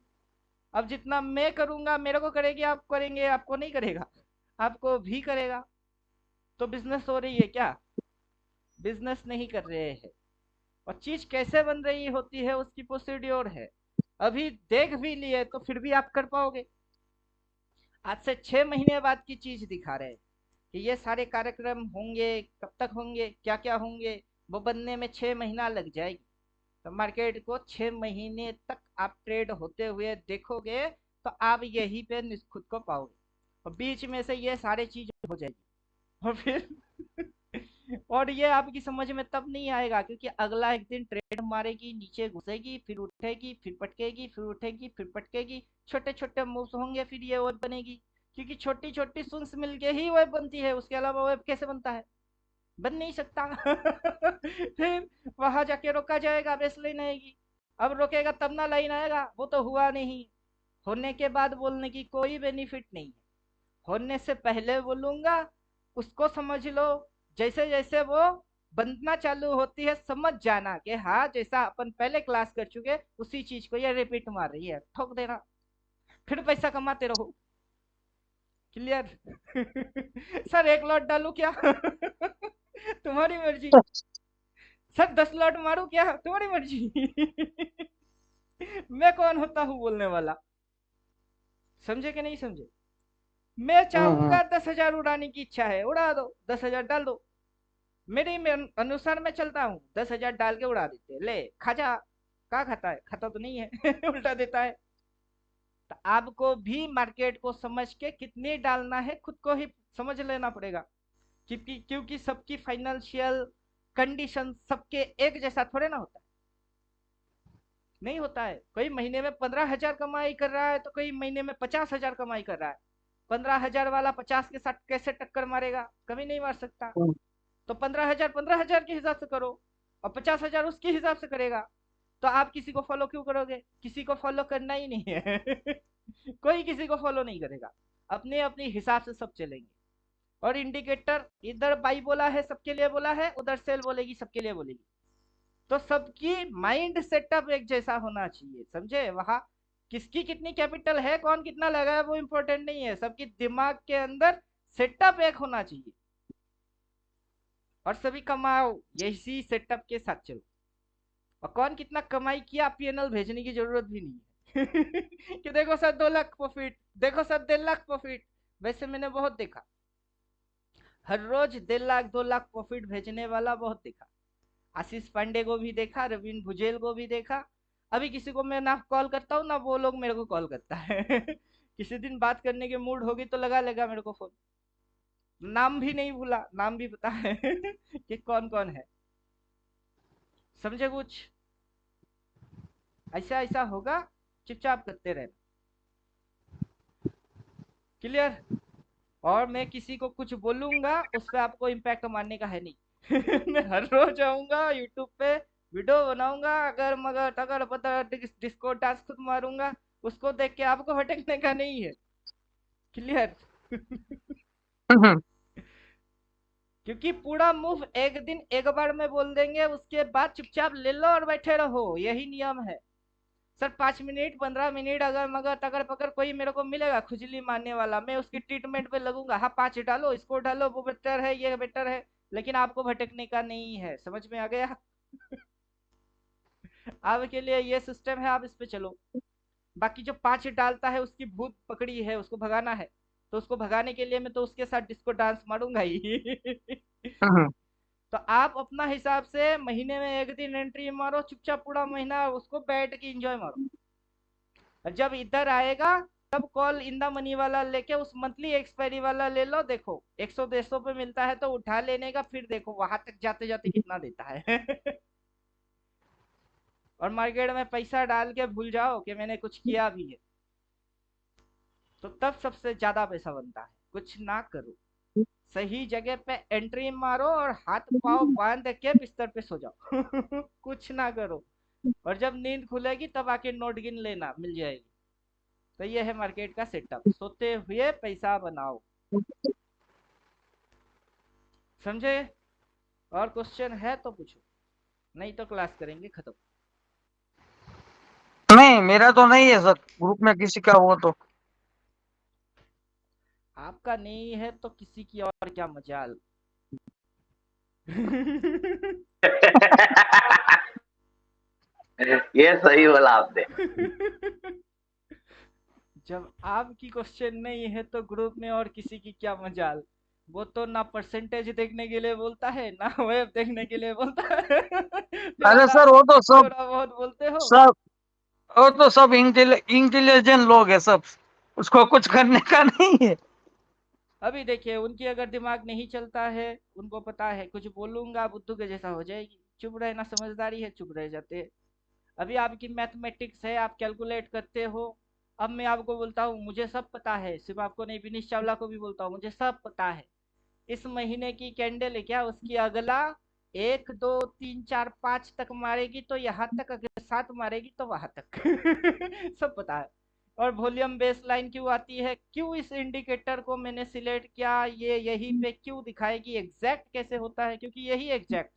अब जितना मैं करूंगा मेरे को करेगी, आप करेंगे, आपको नहीं करेगा, आपको भी करेगा। तो बिजनेस हो रही है क्या? बिजनेस नहीं कर रहे हैं। और चीज कैसे बन रही होती है उसकी प्रोसीड्योर है, अभी देख भी लिए तो फिर भी आप कर पाओगे? आज से 6 महीने बाद की चीज दिखा रहे हैं कि ये सारे कार्यक्रम होंगे, कब तक होंगे, क्या क्या होंगे, वो बनने में 6 महीना लग जाएगी। तो मार्केट को 6 महीने तक आप ट्रेड होते हुए देखोगे तो आप यहीं पे खुद को पाओगे, और बीच में से ये सारी चीज हो जाएगी। और फिर और ये आपकी समझ में तब नहीं आएगा क्योंकि अगला एक दिन ट्रेड मारेगी, नीचे घुसेगी, फिर उठेगी, फिर पटकेगी, फिर उठेगी, फिर पटकेगी, छोटे छोटे मूव्स होंगे, फिर ये वेब बनेगी। क्योंकि छोटी छोटी सुन्स मिलके ही वेब बनती है, उसके अलावा वेब कैसे बनता है? बन नहीं सकता। फिर वहां जाके रोका जाएगा, बेसलाइन आएगी। अब रोकेगा तब ना लाइन आएगा, वो तो हुआ नहीं। होने के बाद बोलने की कोई बेनिफिट नहीं है, होने से पहले बोलूंगा, उसको समझ लो। जैसे जैसे वो बनना चालू होती है समझ जाना कि हाँ, जैसा अपन पहले क्लास कर चुके उसी चीज को ये रिपीट मार रही है, ठोक देना, फिर पैसा कमाते रहो। क्लियर? सर एक लॉट डालू क्या? तुम्हारी मर्जी। सर 10 लॉट मारू क्या? तुम्हारी मर्जी। मैं कौन होता हूँ बोलने वाला? समझे कि नहीं समझे? मैं हम्म। चाहूंगा 10,000 उड़ाने की इच्छा है, उड़ा दो, 10,000 डाल दो। मेरे अनुसार मैं चलता हूँ, 10,000 डाल के उड़ा देते, ले खा जा। कहाँ खाता है? खाता तो नहीं है। उल्टा देता है। तो आपको भी मार्केट को समझ के कितनी डालना है खुद को ही समझ लेना पड़ेगा। क्योंकि सबकी फाइनेंशियल कंडीशन सबके एक जैसा थोड़े ना होता है। नहीं होता है, कोई महीने में 15,000 कमाई कर रहा है तो कोई महीने में 50,000 कमाई कर रहा है। 15,000 वाला 50 के साथ कैसे टक्कर मारेगा? कभी नहीं मार सकता। हम्म। तो 15,000 के हिसाब से करो, और 50,000 उसके हिसाब से करेगा। तो आप किसी को फॉलो क्यों करोगे? किसी को फॉलो करना ही नहीं है। कोई किसी को फॉलो नहीं करेगा, अपने अपने हिसाब से सब चलेंगे। और इंडिकेटर इधर बाई बोला है सबके लिए बोला है, उधर सेल बोलेगी सबके लिए बोलेगी। तो सबकी माइंड सेटअप एक जैसा होना चाहिए, समझे? वहां किसकी कितनी कैपिटल है, कौन कितना लगाया, वो इंपॉर्टेंट नहीं है, सबकी दिमाग के अंदर सेटअप एक होना चाहिए। और सभी कमाओ यही सेटअप के साथ चलो। और कौन कितना कमाई किया पीएनएल भेजने की जरूरत भी नहीं है। कि देखो सर 2 लाख प्रॉफिट, देखो सर 1.5 लाख प्रॉफिट। वैसे मैंने बहुत देखा, हर रोज 1.5 लाख 2 लाख प्रॉफिट भेजने वाला बहुत देखा। आशीष पांडे को भी देखा, रवीन भुजेल को भी देखा। अभी किसी को मैं ना कॉल करता हूँ ना वो लोग मेरे को कॉल करता है। किसी दिन बात करने के मूड होगी तो लगा लेगा मेरे को फोन। नाम भी नहीं भूला, नाम भी पता है। कि कौन कौन है, समझे? कुछ ऐसा ऐसा होगा, चुपचाप करते रहना। क्लियर? और मैं किसी को कुछ बोलूंगा उस पर आपको इम्पैक्ट मारने का है नहीं। मैं हर रोज आऊंगा यूट्यूब पे, वीडियो बनाऊंगा, अगर मगर तगर पता डिस्को डांस खुद मारूंगा, उसको देख के आपको भटकने का नहीं है। क्लियर? हम्म। क्योंकि पूरा मूव एक दिन एक बार में बोल देंगे, उसके बाद चुपचाप ले लो और बैठे रहो, यही नियम है। सर 5 मिनट 15 मिनट अगर मगर तगर पकड़ कोई मेरे को मिलेगा खुजली मारने वाला, मैं उसकी ट्रीटमेंट पे लगूंगा, हाँ 5 डालो, इसको डालो, वो बेटर है, ये बेटर है। लेकिन आपको भटकने का नहीं है, समझ में आ गया? आपके लिए ये सिस्टम है, आप इस पे चलो। बाकी जो 5 डालता है उसकी भूत पकड़ी है, उसको भगाना है। तो उसको भगाने के लिए मैं तो उसके साथ डिस्को डांस मारूंगा ही। हम्म। तो आप अपना हिसाब से महीने में एक दिन एंट्री मारो, चुपचाप पूरा महीना उसको बैठ के एंजॉय मारो। और जब इधर आएगा तब कॉल इन द मनी वाला लेके उस मंथली एक्सपायरी वाला ले लो, देखो 100 150 पे मिलता है तो उठा लेने का, फिर देखो वहां तक जाते जाते कितना देता है। और मार्केट में पैसा डाल के भूल जाओ कि मैंने कुछ किया भी है, तो तब सबसे ज्यादा पैसा बनता है। कुछ ना करो, सही जगह पे एंट्री मारो और हाथ पाँव बांध के बिस्तर पे सो जाओ। कुछ ना करो, और जब नींद खुलेगी तब आके नोट गिन लेना, मिल जाएगी। तो ये है मार्केट का सेटअप, सोते हुए पैसा बनाओ। समझे? और क्वेश्चन है तो पूछो, नहीं तो क्लास करेंगे खत्म। नहीं, मेरा तो नहीं है सर, ग्रुप में किसी का हो तो। आपका नहीं है तो किसी की और क्या मजाल। ये सही बोला आपने। जब आपकी क्वेश्चन नहीं है तो ग्रुप में और किसी की क्या मजाल। वो तो ना परसेंटेज देखने के लिए बोलता है ना वेब देखने के लिए बोलता है। अरे फिलहाल सर, आप वो तो सब थोड़ा बहुत बोलते हो। सब वो तो सब इंटेलिजेंट लोग है सब, उसको कुछ करने का नहीं है। अभी देखिए उनकी अगर दिमाग नहीं चलता है, उनको पता है कुछ बोलूंगा बुद्धू के जैसा हो जाएगी, चुप रहना समझदारी है, चुप रह जाते हैं। अभी आपकी मैथमेटिक्स है, आप कैलकुलेट करते हो। अब मैं आपको बोलता हूँ मुझे सब पता है, सिर्फ आपको नहीं, विनीश चावला को भी बोलता हूँ मुझे सब पता है। इस महीने की कैंडल है क्या, उसकी अगला 1 2 3 4 5 तक मारेगी तो यहाँ तक, अगर 7 मारेगी तो वहां तक। सब पता है। और वॉल्यूम बेस लाइन क्यों आती है, क्यों इस इंडिकेटर को मैंने सिलेक्ट किया, ये यही पे क्यों दिखाएगी, एग्जैक्ट कैसे होता है, क्योंकि यही एग्जैक्ट।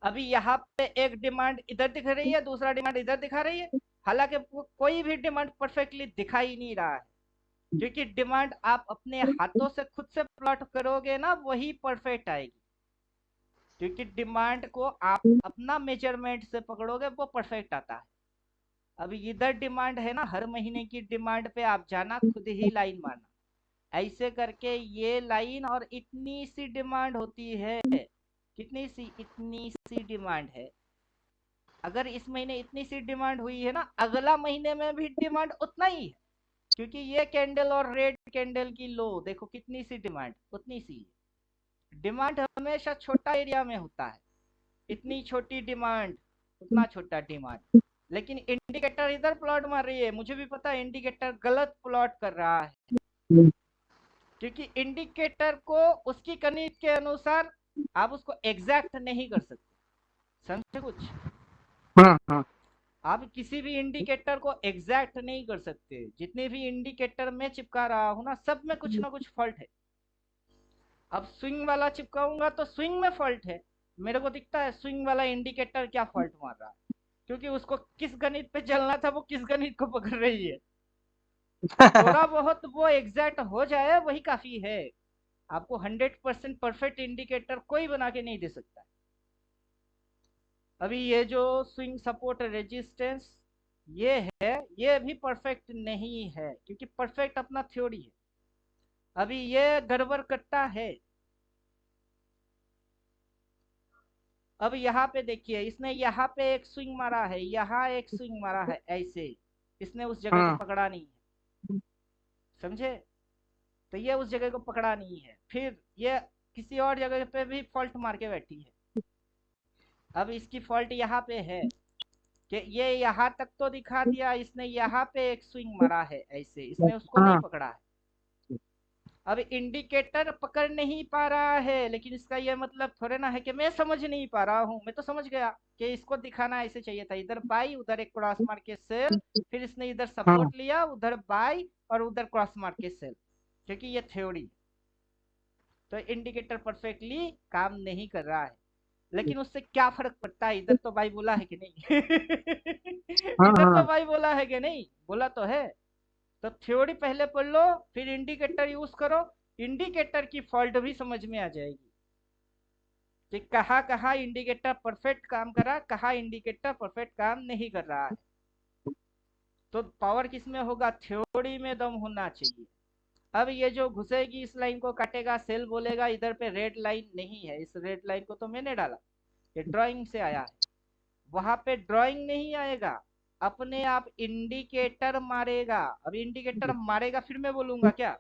अभी यहाँ पे एक डिमांड इधर दिख रही है, दूसरा डिमांड इधर दिखा रही है। हालांकि कोई भी डिमांड परफेक्टली दिखा ही नहीं रहा है, क्योंकि डिमांड आप अपने हाथों से खुद से प्लॉट करोगे ना वही परफेक्ट आएगी। क्योंकि डिमांड को आप अपना मेजरमेंट से पकड़ोगे वो परफेक्ट आता है। अभी इधर डिमांड है ना, हर महीने की डिमांड पे आप जाना, खुद ही लाइन मारना, ऐसे करके ये लाइन और इतनी सी डिमांड होती है। कितनी सी, इतनी सी डिमांड है। अगर इस महीने इतनी सी डिमांड हुई है ना, अगला महीने में भी डिमांड उतना ही है। क्योंकि ये कैंडल और रेड कैंडल की लो देखो, कितनी सी डिमांड, उतनी सी है। डिमांड हमेशा छोटा एरिया में होता है, इतनी छोटी डिमांड, उतना छोटा डिमांड। लेकिन इंडिकेटर इधर प्लॉट मार रही है, मुझे भी पता है इंडिकेटर गलत प्लॉट कर रहा है। क्योंकि इंडिकेटर को उसकी गणित के अनुसार आप उसको एग्जैक्ट नहीं कर सकते, समझे कुछ। हाँ। आप किसी भी इंडिकेटर को एग्जैक्ट नहीं कर सकते, जितने भी इंडिकेटर मैं चिपका रहा हूं ना, सब में कुछ ना कुछ फॉल्ट है। अब स्विंग वाला चिपकाऊंगा तो स्विंग में फॉल्ट है, मेरे को दिखता है स्विंग वाला इंडिकेटर क्या फॉल्ट मार रहा है, क्योंकि उसको किस गणित पे चलना था वो किस गणित को पकड़ रही है। थोड़ा बहुत वो एग्जैक्ट हो जाए वही काफी है। आपको 100% परफेक्ट इंडिकेटर कोई बना के नहीं दे सकता। अभी ये जो स्विंग सपोर्ट रेजिस्टेंस ये है, ये भी परफेक्ट नहीं है, क्योंकि परफेक्ट अपना थ्योरी है। अभी ये गड़बड़ करता है। अब यहाँ पे देखिए, इसने यहाँ पे एक स्विंग मारा है, यहाँ एक स्विंग मारा है, ऐसे इसने उस जगह को हाँ। पकड़ा नहीं है, समझे। तो ये उस जगह को पकड़ा नहीं है, फिर ये किसी और जगह पे भी फॉल्ट मार के बैठी है। अब इसकी फॉल्ट यहाँ पे है कि ये यहाँ तक तो दिखा दिया, इसने यहाँ पे एक स्विंग मारा है, ऐसे इसने उसको नहीं हाँ। पकड़ा है। अब इंडिकेटर पकड़ नहीं पा रहा है, लेकिन इसका यह मतलब थोड़े ना है कि मैं समझ नहीं पा रहा हूँ, मैं तो समझ गया कि इसको दिखाना ऐसे चाहिए था, इधर बाई उधर एक क्रॉस मार के सेल, फिर इसने इधर हाँ। सपोर्ट लिया, उधर बाई और उधर क्रॉस मार के सेल, क्योंकि ये थ्योरी। तो इंडिकेटर परफेक्टली काम नहीं कर रहा है, लेकिन उससे क्या फर्क पड़ता है, इधर तो भाई बोला है कि नहीं। हाँ। इधर तो हाँ। भाई बोला है कि नहीं, बोला तो है। तो थ्योरी पहले पढ़ लो, फिर इंडिकेटर यूज करो, इंडिकेटर की फॉल्ट भी समझ में आ जाएगी कि कहाँ कहाँ इंडिकेटर परफेक्ट काम कर रहा है, कहाँ इंडिकेटर परफेक्ट काम नहीं कर रहा है। तो पावर किस में होगा, थ्योरी में दम होना चाहिए। अब ये जो घुसेगी इस लाइन को काटेगा, सेल बोलेगा इधर पे रेड लाइन नहीं है, इस रेड लाइन को तो मैंने डाला, ये ड्राइंग से आया है। वहां पे ड्राइंग नहीं आएगा, अपने आप इंडिकेटर मारेगा। अब इंडिकेटर मारेगा फिर मैं बोलूंगा क्या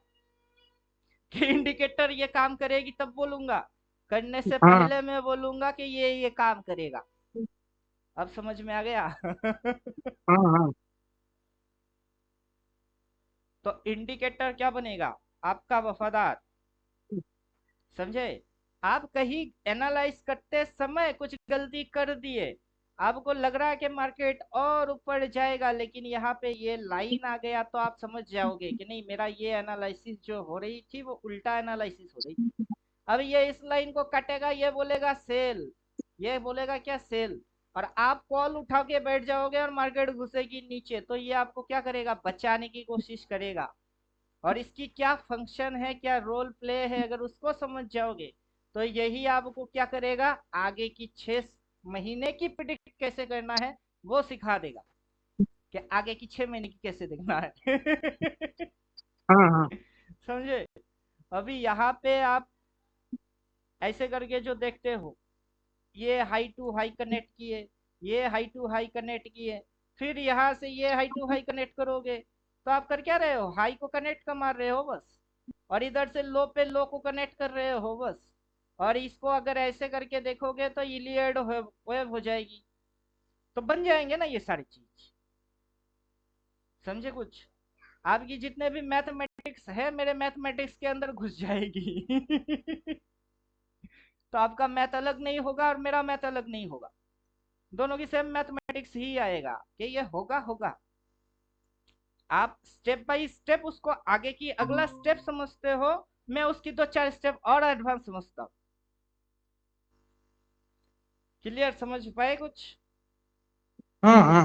कि इंडिकेटर ये काम करेगी, तब बोलूंगा। करने से हाँ। पहले मैं बोलूंगा कि ये काम करेगा। अब समझ में आ गया। हाँ। हाँ। तो इंडिकेटर क्या बनेगा, आपका वफादार, समझे। आप कहीं एनालाइज करते समय कुछ गलती कर दिए, आपको लग रहा है कि मार्केट और ऊपर जाएगा, लेकिन यहाँ पे ये लाइन आ गया तो आप समझ जाओगे कि नहीं, मेरा ये एनालिसिस जो हो रही थी वो उल्टा एनालिसिस हो रही थी। अब ये इस लाइन को काटेगा, ये बोलेगा सेल, ये बोलेगा क्या, सेल। और आप कॉल उठा के बैठ जाओगे और मार्केट घुसेगी नीचे, तो ये आपको क्या करेगा, बचाने की कोशिश करेगा। और इसकी क्या फंक्शन है, क्या रोल प्ले है, अगर उसको समझ जाओगे तो यही आपको क्या करेगा, आगे की 6 महीने की प्रिडिक्ट कैसे करना है वो सिखा देगा, कि आगे की 6 महीने की कैसे देखना है। हम्म समझे। अभी यहाँ पे आप ऐसे करके जो देखते हो, ये हाई टू हाई कनेक्ट किए, ये हाई टू हाई कनेक्ट किए, फिर यहाँ से ये हाई टू हाई कनेक्ट करोगे, तो आप कर क्या रहे हो, हाई को कनेक्ट कर मार रहे हो बस, और इधर से लो पे लो को कनेक्ट कर रहे हो बस। और इसको अगर ऐसे करके देखोगे तो इलियड वेव हो जाएगी, तो बन जाएंगे ना ये सारी चीज। समझे कुछ। आपकी जितने भी मैथमेटिक्स है मेरे मैथमेटिक्स के अंदर घुस जाएगी। तो आपका मैथ अलग नहीं होगा और मेरा मैथ अलग नहीं होगा, दोनों की सेम मैथमेटिक्स ही आएगा कि ये होगा होगा। आप स्टेप बाय स्टेप उसको आगे की अगला स्टेप समझते हो, मैं उसकी 2-4 स्टेप और एडवांस समझता हूँ। क्लियर, समझ पाए कुछ। हम्म।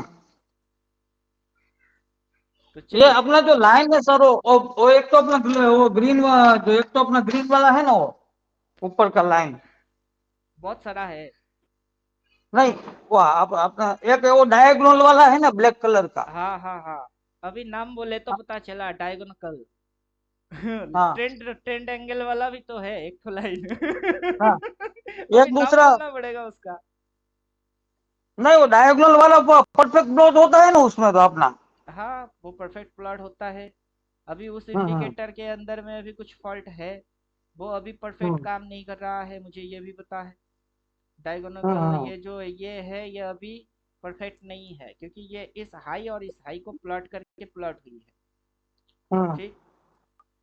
तो ये चलिए। अपना जो लाइन है सर, वो एक तो अपना वो ग्रीन, जो एक तो अपना ग्रीन वाला है ना, वो ऊपर का लाइन। बहुत सारा है। नहीं, वो अपना एक वो डायगोनल वाला है ना, ब्लैक कलर का। हाँ हाँ हाँ, अभी नाम बोले तो पता चला डायगोनल। हाँ ट्रेंड ट्रेंड एंगल वाला भी तो है एक तो लाइन। हाँ। अभी एक नाम दूसरा, बोलना पड़ेगा उसका। नहीं वो डायगोनल वाला परफेक्ट ग्रोथ होता है ना उसमें तो अपना। हाँ वो परफेक्ट प्लॉट होता है। अभी उस हम्म इंडिकेटर के अंदर में अभी कुछ फॉल्ट है, वो अभी परफेक्ट हम्म काम नहीं कर रहा है, मुझे ये भी पता है। डायगोनल हम्म ये है, ये अभी परफेक्ट नहीं है, क्योंकि ये इस हाई और इस हाई को प्लॉट करके प्लॉट हुई है। हम्म ठीक।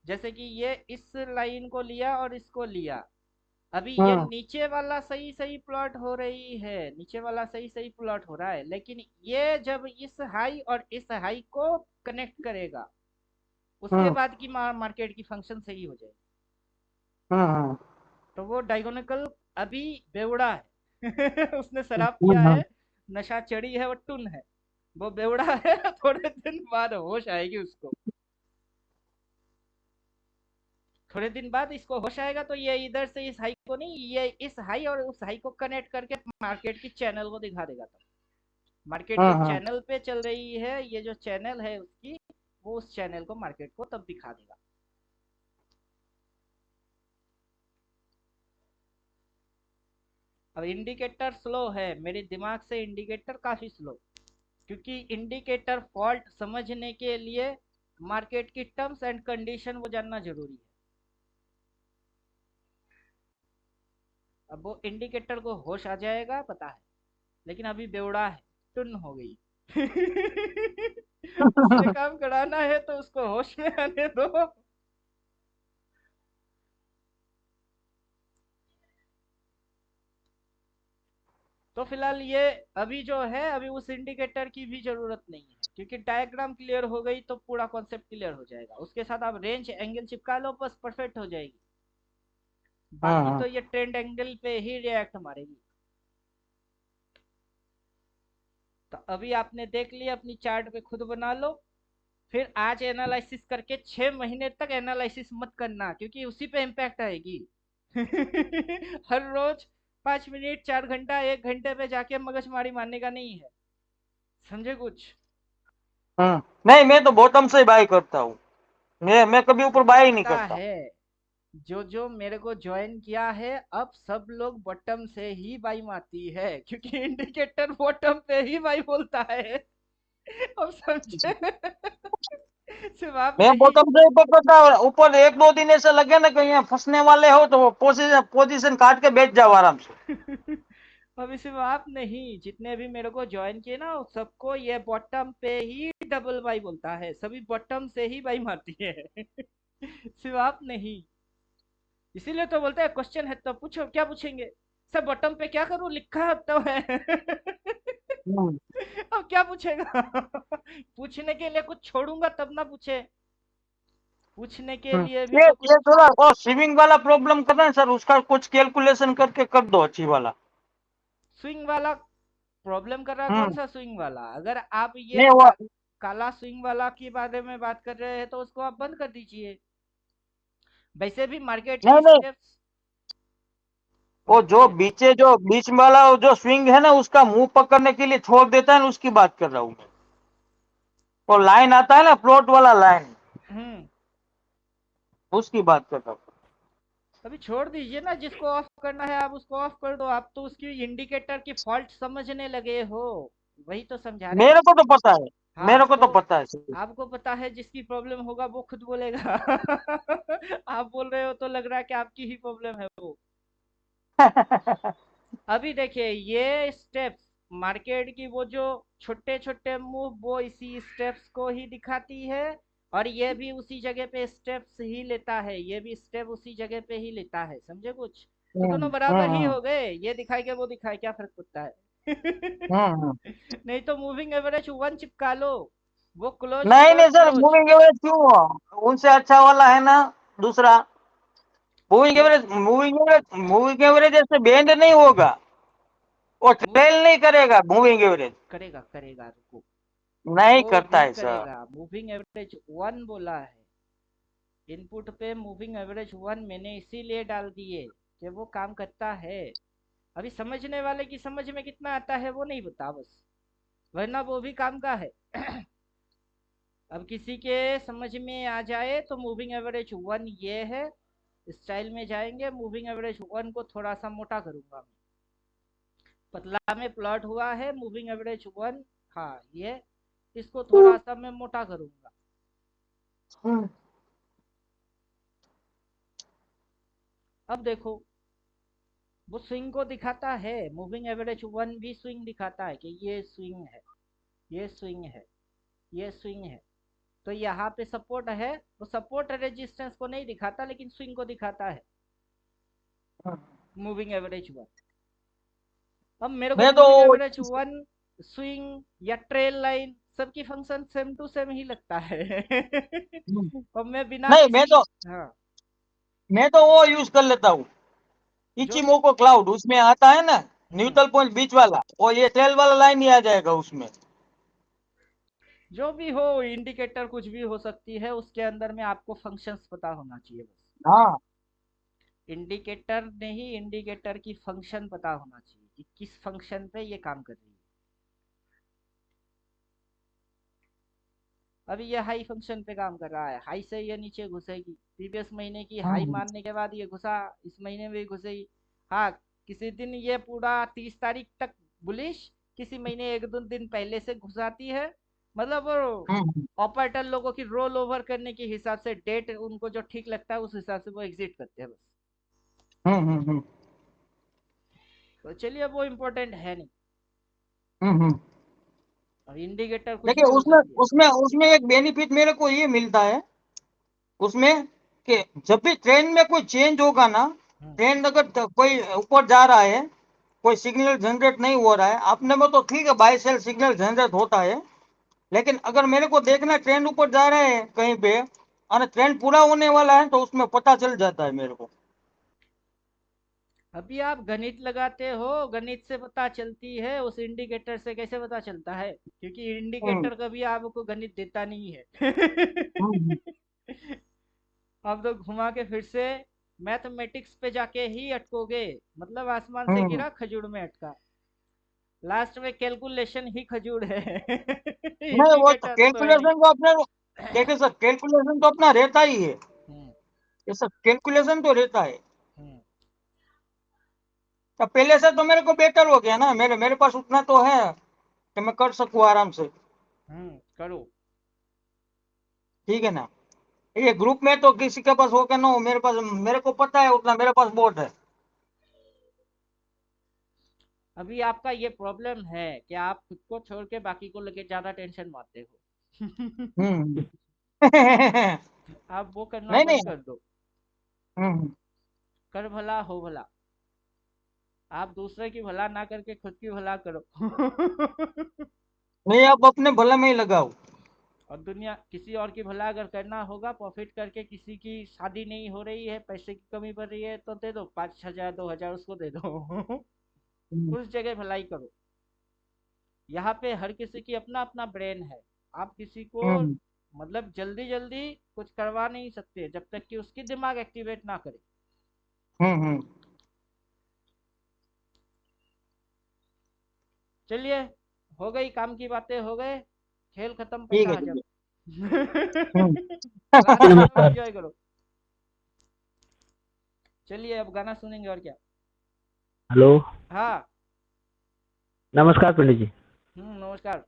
जैसे कि ये इस लाइन को लिया और इसको लिया, अभी ये हम्म नीचे वाला सही सही प्लॉट हो रही है, नीचे वाला सही सही प्लॉट हो रहा है, लेकिन ये जब इस हाई और इस हाई को कनेक्ट करेगा, उसके हम्म बाद की मार्केट की फंक्शन सही हो जाएगी। हम्म तो वो डायगोनिकल अभी बेवड़ा है। उसने शराब हम्म किया हम्म है, नशा चढ़ी है, वो टुन है, वो बेवड़ा है। थोड़े दिन बाद होश आएगी उसको, थोड़े दिन बाद इसको होश आएगा, तो ये इधर से इस हाई को नहीं, ये इस हाई और उस हाई को कनेक्ट करके मार्केट की चैनल को दिखा देगा। तो मार्केट जो हम्म चैनल पे चल रही है, ये जो चैनल है उसकी, वो उस चैनल को मार्केट को तब दिखा देगा। अब इंडिकेटर स्लो है, मेरे दिमाग से इंडिकेटर काफी स्लो, क्योंकि इंडिकेटर फॉल्ट समझने के लिए मार्केट की टर्म्स एंड कंडीशन वो जानना जरूरी है। अब वो इंडिकेटर को होश आ जाएगा पता है, लेकिन अभी बेवड़ा है, टुन हो गई। उससे हम्म काम कराना है तो उसको होश में आने दो। तो फिलहाल ये अभी जो है, अभी उस इंडिकेटर की भी जरूरत नहीं है, क्योंकि डायग्राम क्लियर हो गई तो पूरा कॉन्सेप्ट क्लियर हो जाएगा, उसके साथ आप रेंज एंगल चिपका लो बस परफेक्ट हो जाएगी। बाकी हम्म तो ये ट्रेंड एंगल पे ही रिएक्ट मारेगी। तो अभी आपने देख लिया, अपनी चार्ट पे खुद बना लो। फिर आज एनालिसिस करके 6 महीने तक एनालिसिस मत करना, क्योंकि उसी पे इम्पैक्ट आएगी। हर रोज 5 मिनट 4 घंटा 1 घंटे पे जाके मगजमारी मारने का नहीं है। समझे कुछ। नहीं, मैं तो बॉटम से बाय करता हूँ। मैं कभी ऊपर मुझे बाय ही नहीं पता करता। है, जो जो मेरे को ज्वाइन किया है अब सब लोग बॉटम से ही बाई मारती है, क्योंकि इंडिकेटर बॉटम पे ही बाई बोलता है। अब समझे। सिर्फ आप मैं नहीं। बॉटम से ऊपर करता हूँ। ऊपर एक दो दिन ऐसे लगे ना कहीं फंसने वाले हो, तो वो पोजीशन पोजीशन काट के बैठ जाओ आराम से। अभी सिर्फ आप नहीं, जितने भी मेरे को ज्वाइन किए ना सबको ये बॉटम पे ही डबल बाई बोलता है, सभी बॉटम से ही बाई मारती है। सिर्फ आप नहीं। इसीलिए तो बोलते हैं क्वेश्चन है तो पूछो, क्या पूछेंगे, सब बॉटम पे क्या करूं लिखा तो है। हम्म। अब क्या पूछेगा। पूछने के लिए कुछ छोड़ूंगा तब ना पूछे, पूछने के लिए भी तो ये कुछ। थोड़ा वो स्विमिंग वाला प्रॉब्लम कर रहे हैं सर, उसका कुछ कैलकुलेशन करके कर दो अच्छी वाला। स्विंग वाला प्रॉब्लम कर रहा है कौन हम्म। सा स्विंग वाला? अगर आप ये नहीं वो काला स्विंग वाला के बारे में बात कर रहे हैं तो उसको आप बंद कर दीजिए। वैसे भी मार्केट नहीं की नहीं, स्टेप्स वो जो बोलिए। बीच वाला वो जो स्विंग है ना, उसका मुंह पकड़ने के लिए छोड़ देता है ना, उसकी बात कर रहा हूँ मैं। वो लाइन आता है ना, प्लॉट वाला लाइन, हम्म। उसकी बात कर रहा हूँ। अभी छोड़ दीजिए ना, जिसको ऑफ करना है आप उसको ऑफ कर दो। आप तो उसकी इंडिकेटर की फॉल्ट समझने लगे हो, वही तो समझा रहे हैं। मेरे को तो पता है, हाँ मेरे को तो तो पता है। आपको पता है, जिसकी प्रॉब्लम होगा वो खुद बोलेगा। आप बोल रहे हो तो लग रहा है कि आपकी ही प्रॉब्लम है वो। अभी देखिए ये स्टेप्स, मार्केट की वो जो छोटे छोटे मूव, वो इसी स्टेप्स को ही दिखाती है। और ये भी उसी जगह पे स्टेप्स ही लेता है, ये भी स्टेप उसी जगह पे ही लेता है, समझे कुछ? तो दोनों बराबर ही हम्म। हो गए, ये दिखाए के वो दिखाए, क्या फर्क पड़ता है? हम्म। नहीं तो मूविंग एवरेज वन चिपका लो, वो क्लोज नहीं नहीं close sir, close. Moving average क्यों हुआ? उनसे अच्छा वाला है ना दूसरा। जो मूविंग एवरेज ऐसे बेंड नहीं होगा, वो मूव ट्रेल नहीं करेगा मूविंग एवरेज। करेगा करेगा, रुको। नहीं वो करता भी है सर। करेगा, मूविंग एवरेज वन बोला है। इनपुट पे मूविंग एवरेज वन मैंने इसीलिए डाल दिए कि वो काम करता है। अभी समझने वाले की समझ में कितना आता है वो नहीं बता बस, वरना वो भी काम का है। अब किसी के समझ में आ जाए तो मूविंग एवरेज वन ये है, स्टाइल में जाएंगे, मूविंग एवरेज वन को थोड़ा सा मोटा करूंगा मैं, पतला में प्लॉट हुआ है मूविंग एवरेज वन। हाँ ये, इसको थोड़ा सा मैं मोटा करूंगा। हम्म। अब देखो, वो स्विंग को दिखाता है, मूविंग एवरेज वन भी स्विंग दिखाता है कि ये स्विंग है, ये स्विंग है, ये स्विंग है। तो यहाँ पे सपोर्ट है, वो सपोर्ट रेजिस्टेंस को नहीं दिखाता लेकिन स्विंग को दिखाता है, मूविंग एवरेज वन। अब मेरे को मैं तो मूविंग एवरेज वन, स्विंग या ट्रेल लाइन, सबकी फंक्शन सेम टू सेम ही लगता है। और मैं बिना नहीं, किसी, हाँ, मैं तो वो यूज कर लेता हूँ, जो इचिमोको क्लाउड, उसमें आता है ना हम्म, न्यूट्रल पॉइंट बीच वाला, वो ये ट्रेल वाला लाइन ही आ जाएगा उसमें। जो भी हो, इंडिकेटर कुछ भी हो सकती है, उसके अंदर में आपको फंक्शंस पता होना चाहिए बस। हाँ। इंडिकेटर नहीं, इंडिकेटर की फंक्शन पता होना चाहिए कि किस फंक्शन पे ये काम कर रही है। अभी ये हाई फंक्शन पे काम कर रहा है, हाई से ये नीचे घुसेगी, प्रीवियस महीने की हाई हम्म। मारने के बाद ये घुसा, इस महीने में भी घुसेगी। हाँ, किसी दिन ये पूरा 30 तारीख तक बुलिश, किसी महीने एक दो दिन पहले से घुसाती है। मतलब वो हम्म। ऑपरेटर लोगों की रोल ओवर करने के हिसाब से, डेट उनको जो ठीक लगता है उस हिसाब से वो एग्जिट करते हैं बस। हम्म। तो चलिए, वो इम्पोर्टेंट है नहीं। हम्म। अब इंडिकेटर कुछ देखिए भी हो उसमें सकती है। उसमें उसमें एक बेनिफिट मेरे को ये मिलता है उसमें, कि जब भी ट्रेन में कोई चेंज होगा ना, हम्म। ट्रेन अगर कोई ऊपर जा रहा है, कोई सिग्नल जनरेट नहीं हो रहा है, अपने में तो ठीक है बाई सेल सिग्नल जनरेट होता है, लेकिन अगर मेरे को देखना ट्रेन ऊपर जा रहा है कहीं पे और ट्रेन पूरा होने वाला है, तो उसमें पता चल जाता है मेरे को। अभी आप गणित लगाते हो, गणित से पता चलती है, उस इंडिकेटर से कैसे पता चलता है? क्योंकि हम्म। इंडिकेटर कभी आपको गणित देता नहीं है। हम्म। आप तो घुमा के फिर से मैथमेटिक्स पे जाके ही अटकोगे, मतलब आसमान से हम्म। गिरा खजूर में अटका, लास्ट में कैलकुलेशन ही खजूर है। नहीं वो तो इंडिकेटर तो है नहीं। कैलकुलेशन तो अपने, देखिए सर कैलकुलेशन तो अपना रहता ही है, हम्म। ये सब कैलकुलेशन तो रहता है। हम्म। तो पहले से तो मेरे को बेटर हो गया ना, मेरे मेरे पास उतना तो है कि मैं कर सकूं आराम से। करो। ठीक है ना, ये ग्रुप में तो किसी के पास हो के ना हो, मेरे पास, मेरे को पता है उतना, मेरे पास बोर्ड है। अभी आपका ये प्रॉब्लम है कि आप खुद को छोड़ के बाकी को लेके ज्यादा टेंशन मारते हो। हम्म। आप वो करना नहीं नहीं। बंद कर दो। हम्म। कर भला हो भला, आप दूसरे की भला ना करके खुद की भला करो। नहीं, आप अपने भला में ही लगाओ। और दुनिया, किसी और की भला अगर करना होगा, प्रॉफिट करके, किसी की शादी नहीं हो रही है, पैसे की कमी पड़ रही है, तो दे दो 5,000 2,000 उसको दे दो। हम्म। उस जगह भलाई करो। यहाँ पे हर किसी की अपना अपना ब्रेन है। आप किसी को हम्म मतलब जल्दी जल्दी कुछ करवा नहीं सकते जब तक कि उसकी दिमाग एक्टिवेट ना करे। हम्म। चलिए, हो गई, काम की बातें हो गए, खेल खत्म, ठीक पैसा है हजम। चलिए। हम्म। गाना सुनो, नमस्कार। एंजॉय करो। चलिए अब गाना सुनेंगे और क्या। हेलो। हाँ। नमस्कार पंडित जी। नमस्कार।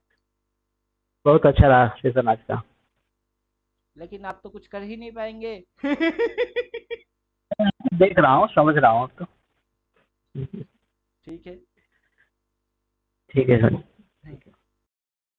बहुत अच्छा रहा सेशन आज का। लेकिन आप तो कुछ कर ही नहीं पाएंगे। देख रहा हूँ, समझ रहा हूँ तो। ठीक है। ठीक है सर।